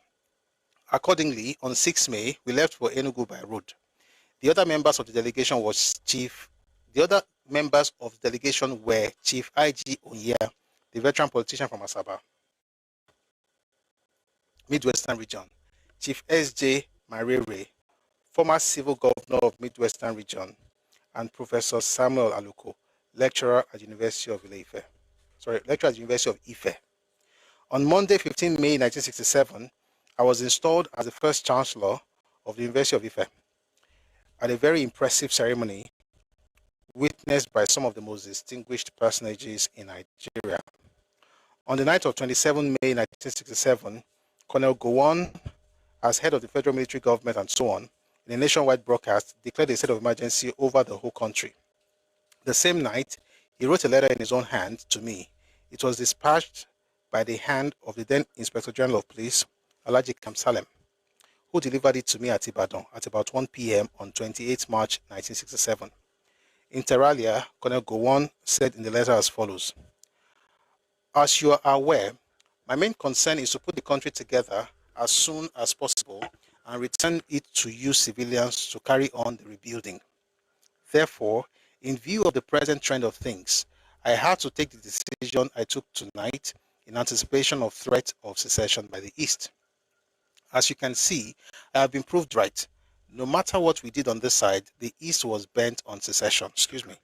Accordingly, on 6 May, we left for Enugu by road. The other members of the delegation were Chief I.G. Onyea, the veteran politician from Asaba, Midwestern Region, Chief S.J. Marere, former civil governor of Midwestern Region, and Professor Samuel Aluko, lecturer at University of Ife. On Monday, 15 May 1967, I was installed as the first chancellor of the University of Ife at a very impressive ceremony witnessed by some of the most distinguished personages in Nigeria. On the night of 27 May 1967, Colonel Gowon, as head of the federal military government and so on, in a nationwide broadcast, declared a state of emergency over the whole country. The same night, he wrote a letter in his own hand to me. It was dispatched by the hand of the then Inspector General of Police, Alhaji Kamsalem, who delivered it to me at Ibadan at about 1 p.m. on 28 March 1967. Inter alia, Colonel Gowon said in the letter as follows: "As you are aware, my main concern is to put the country together as soon as possible and return it to you civilians to carry on the rebuilding. Therefore, in view of the present trend of things, I had to take the decision I took tonight in anticipation of threat of secession by the East. As you can see, I have been proved right. No matter what we did on this side, the East was bent on secession." Excuse me.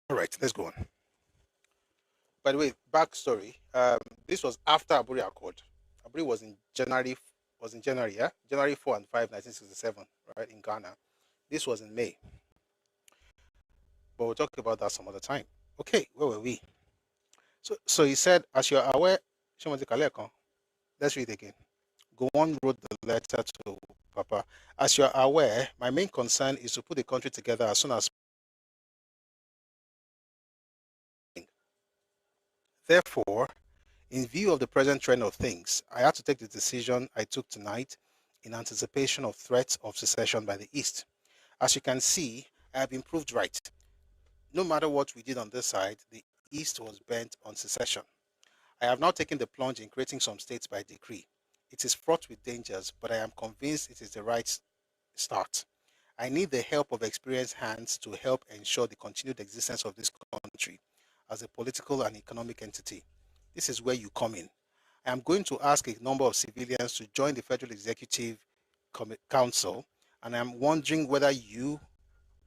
All right, let's go on. By the way, backstory. This was after Aburi Accord. Aburi was in January. Yeah, January 4 and 5, 1967, right in Ghana. This was in May, but we'll talk about that some other time. Okay, where were we? So he said, as you are aware, let's read again. Gowon wrote the letter to Papa. As you are aware, my main concern is to put the country together as soon as possible. Therefore, in view of the present trend of things, I had to take the decision I took tonight in anticipation of threats of secession by the East. As you can see, I have been proved right. No matter what we did on this side, the East was bent on secession. I have now taken the plunge in creating some states by decree. It is fraught with dangers, but I am convinced it is the right start. I need the help of experienced hands to help ensure the continued existence of this country as a political and economic entity. This is where you come in. I am going to ask a number of civilians to join the Federal Executive Council, and I am wondering whether you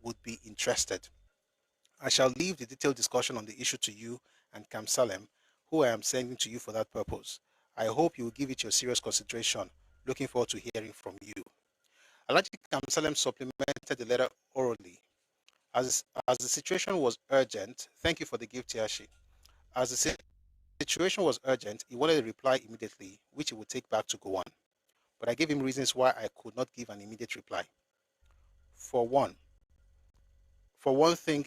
would be interested. I shall leave the detailed discussion on the issue to you and Kamsalem, who I am sending to you for that purpose. I hope you will give it your serious consideration. Looking forward to hearing from you." Alhaji Kamsalem supplemented the letter orally. As the situation was urgent, thank you for the gift, Yashi. As the situation was urgent, he wanted a reply immediately, which he would take back to Gowon. But I gave him reasons why I could not give an immediate reply. For one thing,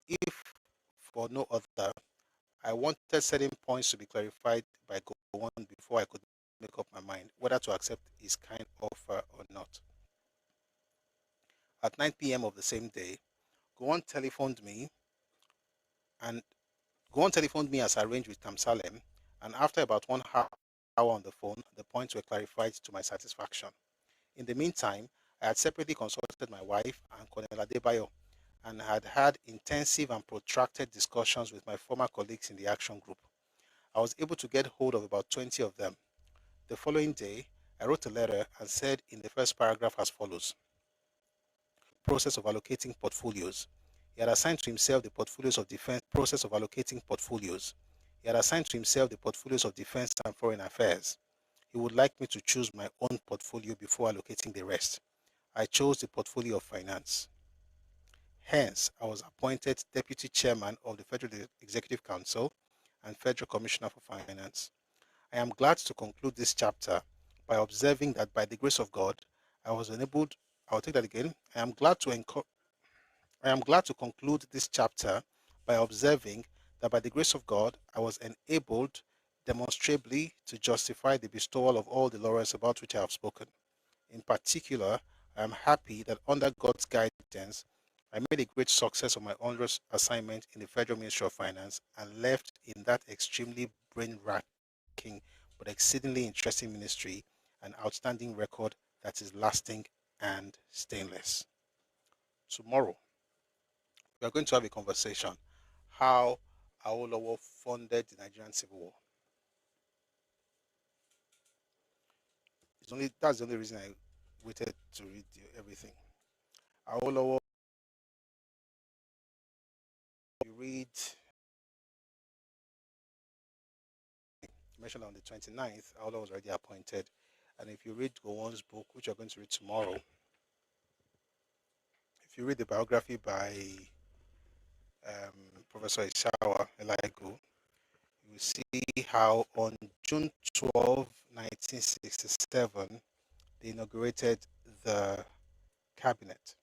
if for no other, I wanted certain points to be clarified by Gowon before I could make up my mind whether to accept his kind offer or not. At 9 p.m. of the same day, Gowon telephoned me as arranged with Kamsalem, and after about 1 hour on the phone, the points were clarified to my satisfaction. In the meantime, I had separately consulted my wife and Colonel Adebayo and had had intensive and protracted discussions with my former colleagues in the action group. I was able to get hold of about 20 of them. The following day, I wrote a letter and said in the first paragraph as follows: "Process of allocating portfolios. He had assigned to himself the portfolios of defense, process of allocating portfolios. He had assigned to himself the portfolios of defense and foreign affairs. He would like me to choose my own portfolio before allocating the rest. I chose the portfolio of finance. Hence, I was appointed Deputy Chairman of the Federal Executive Council and Federal Commissioner for Finance. I am glad to conclude this chapter by observing that by the grace of God, I was enabled. I'll take that again. I am glad to conclude this chapter by observing that by the grace of God, I was enabled demonstrably to justify the bestowal of all the laurels about which I have spoken. In particular, I am happy that under God's guidance, I made a great success of my onerous assignment in the Federal Ministry of Finance and left in that extremely brain-racking but exceedingly interesting ministry an outstanding record that is lasting and stainless. Tomorrow, we are going to have a conversation how Awolowo funded the Nigerian Civil War. That's the only reason I waited to read everything. Awolowo, you read, mentioned on the 29th, Awolowo was already appointed. And if you read Gowon's book, which you're going to read tomorrow, if you read the biography by Professor Ishawa Elaigu, you will see how on June 12, 1967, they inaugurated the cabinet.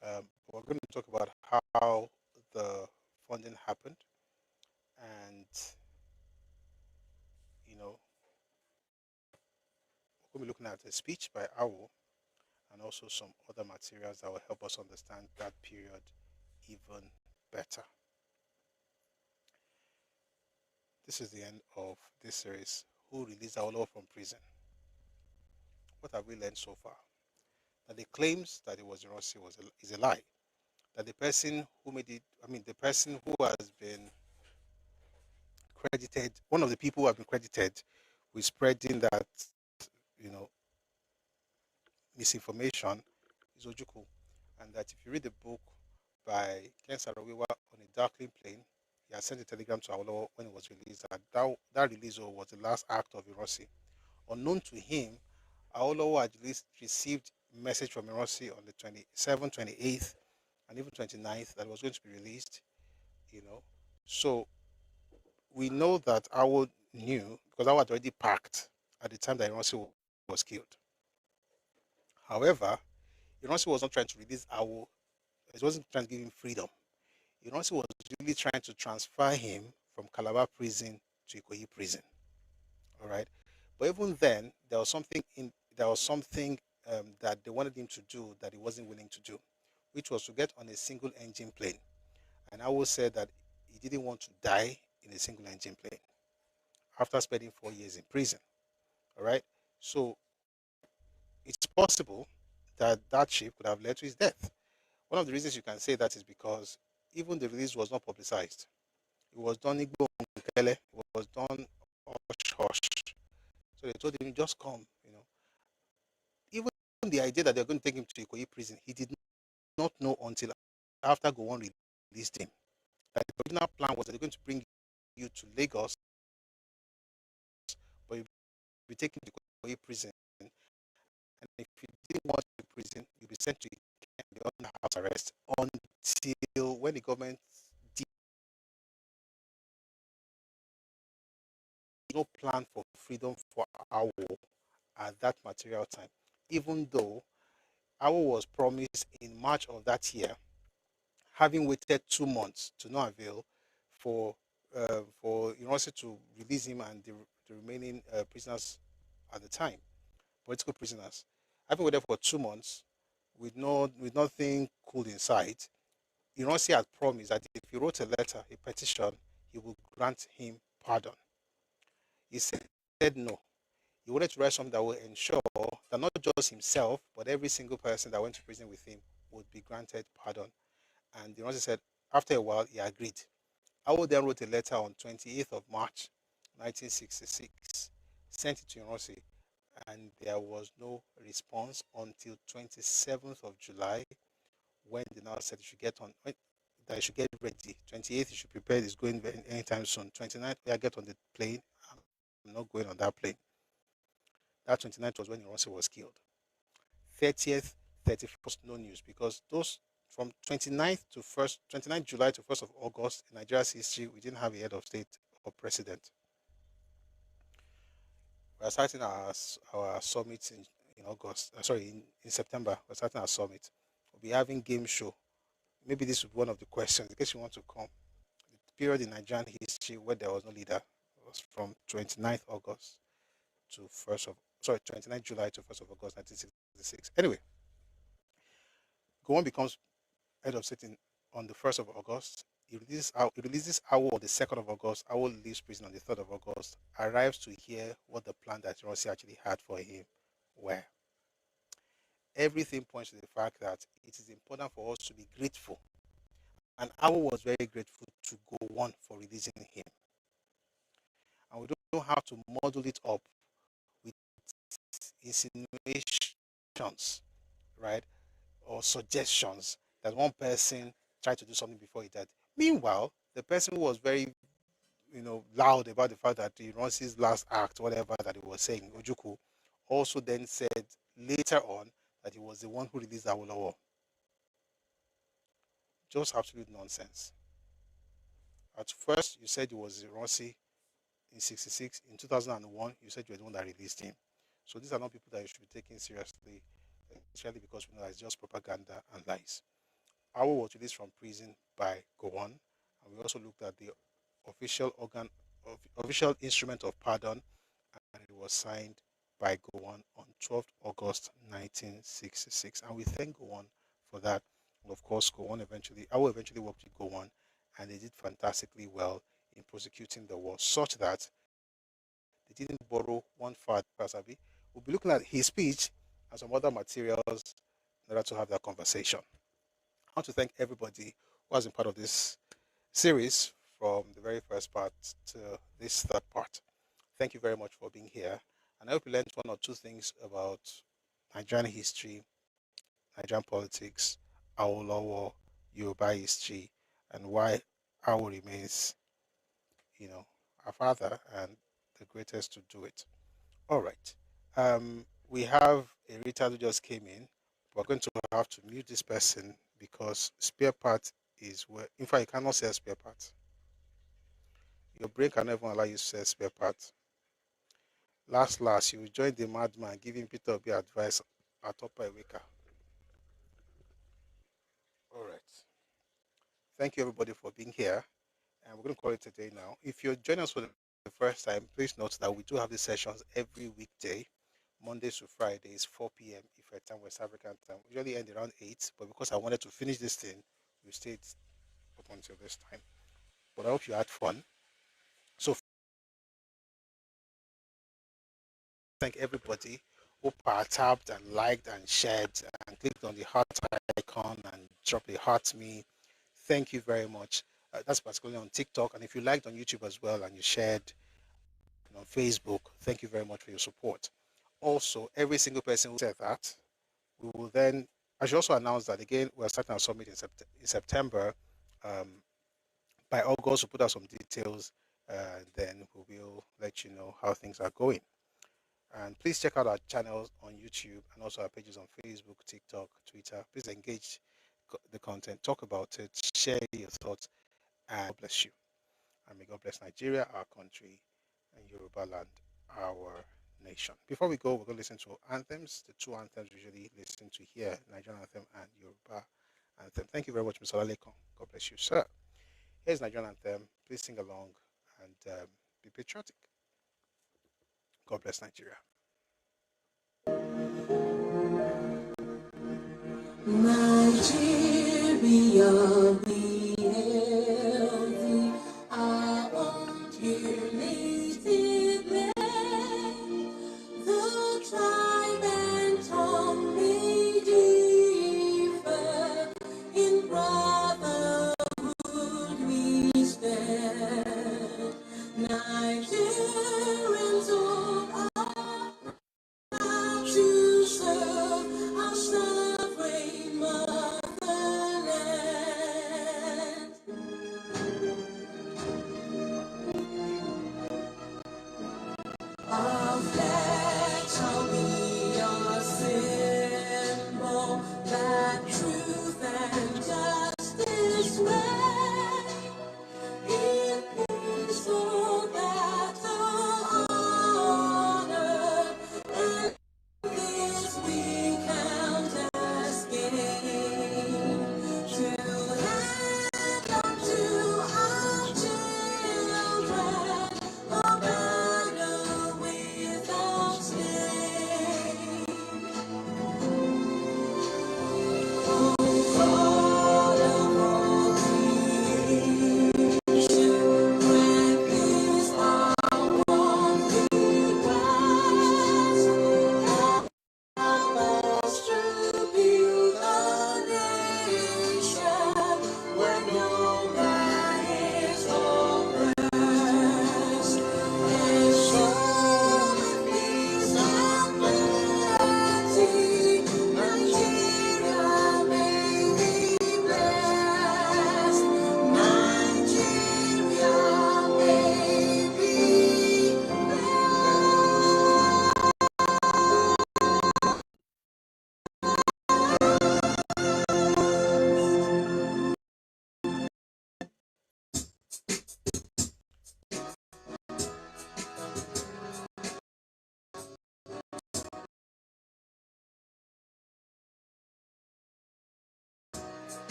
We're going to talk about how the funding happened, and we're going to be looking at a speech by Awo and also some other materials that will help us understand that period even better. This is the end of this series. Who released Awolowo from prison? What have we learned so far? That the claims that it was Ironsi is a lie. That the person who made it, the person who has been credited, one of the people who have been credited with spreading that, misinformation is Ojukwu. And that if you read the book by Ken Saro-Wiwa on a darkling plane, he had sent a telegram to Awolowo when it was released that release was the last act of Ironsi. Unknown to him, Awolowo had received a message from Ironsi on the 27th, 28th, and even 29th that was going to be released, So we know that Awo knew, because Awo had already packed at the time that Ironsi was killed. However, Ironsi was not trying to release Awo. He wasn't trying to give him freedom. Ironsi was really trying to transfer him from Calabar prison to Ikoyi prison. All right, but even then, there was something that they wanted him to do that he wasn't willing to do, which was to get on a single engine plane. And Awo said that he didn't want to die in a single engine plane after spending 4 years in prison. All right, so it's possible that that ship could have led to his death. One of the reasons you can say that is because even the release was not publicized. It was done Igbo Nkele, it was done hush. So they told him, just come, Even the idea that they're going to take him to Ikoyi prison, he did not know until after Gowon released him. That the original plan was that they're going to bring you to Lagos, but you'll be taken to Ikoyi prison. And if you didn't want to prison, you'll be sent to the under house arrest until when the government did no plan for freedom for Awo at that material time. Even though Awo was promised in March of that year, having waited 2 months to no avail for Ironsi to release him and the remaining prisoners at the time, political prisoners, having waited for 2 months with nothing cool in sight, Ironsi had promised that if he wrote a letter, a petition, he would grant him pardon. He said no. He wanted to write something that would ensure that not just himself, but every single person that went to prison with him would be granted pardon. And Ironsi said, after a while, he agreed. Awo then wrote a letter on 28th of March, 1966, sent it to Ironsi, and there was no response until 27th of July, when they now said you should get on, that you should get ready. 28th, you should prepare. It's going anytime soon. 29th, I get on the plane. I'm not going on that plane. That 29th was when Ironsi was killed. 30th, 31st, no news, because those from 29th to 1st, 29th July to 1st of August in Nigeria's history, we didn't have a head of state or president. We're starting our summit in August. In September. We're starting our summit. We'll be having game show. Maybe this will be one of the questions in case you want to come. The period in Nigerian history where there was no leader was from 29th August to 29th July to 1st of August 1966. Anyway, Gowon becomes head of state on the 1st of August. He releases Awo on the 2nd of August. Awo leaves prison on the 3rd of August, arrives to hear what the plan that Ironsi actually had for him were. Everything points to the fact that it is important for us to be grateful. And Awo was very grateful to Gowon for releasing him. And we don't have to muddle it up with insinuations, right? Or suggestions that one person tried to do something before he died. Meanwhile, the person who was very, loud about the fact that Ironsi's last act, whatever that he was saying, Ojukwu, also then said later on that he was the one who released Awolowo. Just absolute nonsense. At first, you said it was Ironsi in 66. In 2001, you said you were the one that released him. So these are not people that you should be taking seriously, especially because we know that it's just propaganda and lies. Awo was released from prison by Gowon, and we also looked at the official instrument of pardon, and it was signed by Gowon on 12th August 1966. And we thank Gowon for that. And of course, Awo eventually worked with Gowon, and they did fantastically well in prosecuting the war, such that they didn't borrow one father. We'll be looking at his speech and some other materials in order to have that conversation. I want to thank everybody who has been part of this series from the very first part to this third part. Thank you very much for being here. And I hope you learned one or two things about Nigerian history, Nigerian politics, Awolowo, Yoruba history, and why Awo remains, our father and the greatest to do it. All right. We have a Rita who just came in. We're going to have to mute this person because spare part is where, in fact, you cannot say spare part. Your brain can never allow you to say spare part. Last, you join the madman giving Peter Obi advice at Upper Eweka. All right. Thank you, everybody, for being here. And we're going to call it a day now. If you're joining us for the first time, please note that we do have these sessions every weekday, Mondays to Fridays, 4 p.m. Ife time, West African time. We usually end around 8, but because I wanted to finish this thing, we stayed up until this time. But I hope you had fun. So thank everybody who tapped and liked and shared and clicked on the heart icon and dropped a heart me. Thank you very much. That's particularly on TikTok. And if you liked on YouTube as well and you shared on Facebook, thank you very much for your support. Also, every single person who said that, we will then, I should also announce that again, we're starting our summit in September. By August, we'll put out some details, and then we will let you know how things are going. And please check out our channels on YouTube and also our pages on Facebook, TikTok, Twitter. Please engage the content, talk about it, share your thoughts, and God bless you. And may God bless Nigeria, our country, and Yoruba land, our nation. Before we go, we're going to listen to anthems, the two anthems we usually listen to here, Nigerian anthem and Yoruba anthem. Thank you very much, Mr. Lalekon. God bless you, sir. Here's Nigerian anthem. Please sing along and be patriotic. God bless Nigeria. Nigeria, be healthy, our own dear native land. The tribe and tongue may differ, in brotherhood we stand. Nigerians all are proud to serve our sovereign motherland.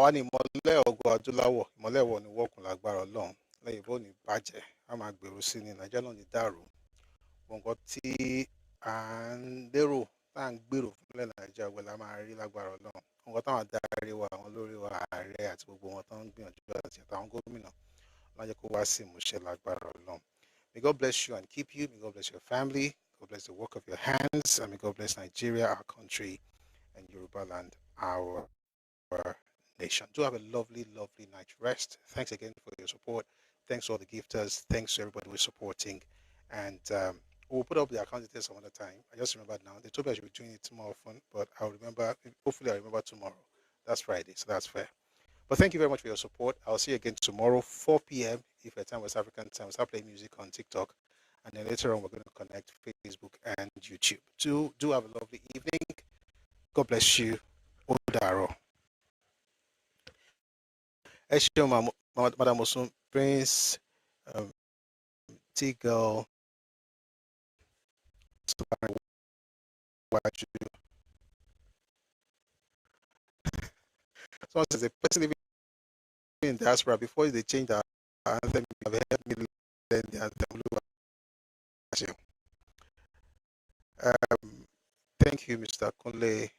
àwa ni ìmọ́lẹ̀ ògo adúláwọ̀, ìmọ́lẹ̀ wọ̀ ní wọ́ọ̀kùn lágbára Ọlọ́run. Lẹ́yìn bó ní bàjẹ́, a máa gbèrú sí ni, Nàìjíríà náà ní dàrú. Nǹkan tí à ń lérò, tá à ń gbèrò fúnlẹ̀ Nàìjíríà wẹ̀ la máa rí lágbára Ọlọ́run. Nǹkan táwọn adarí wa, àwọn olórí wa, ààrẹ àti gbogbo wọn tó ń gbìyànjú àti àtàwọn gómìnà, wọ́n á jẹ́ kó wá sí ìmúṣẹ lágbára Ọlọ́run. May God bless you and keep you. May God bless your family. God bless the work of your hands. And may God bless Nigeria, our country, and Yoruba land, our nation. Do have a lovely, lovely night rest. Thanks again for your support. Thanks to all the gifters. Thanks to everybody who's supporting. And we'll put up the account details some other time. I just remembered now. They told me I should be doing it more often, but I'll remember. Hopefully, I'll remember tomorrow. That's Friday, so that's fair. But thank you very much for your support. I'll see you again tomorrow, 4 p.m. if your time West African time. We'll start playing music on TikTok. And then later on, we're going to connect Facebook and YouTube. Do have a lovely evening. God bless you. Odaro. Madam Osun, Prince, T-Girl, so as a person living in diaspora, before they change the anthem, you have helped me learn the anthem. Thank you, Mr. Kunle.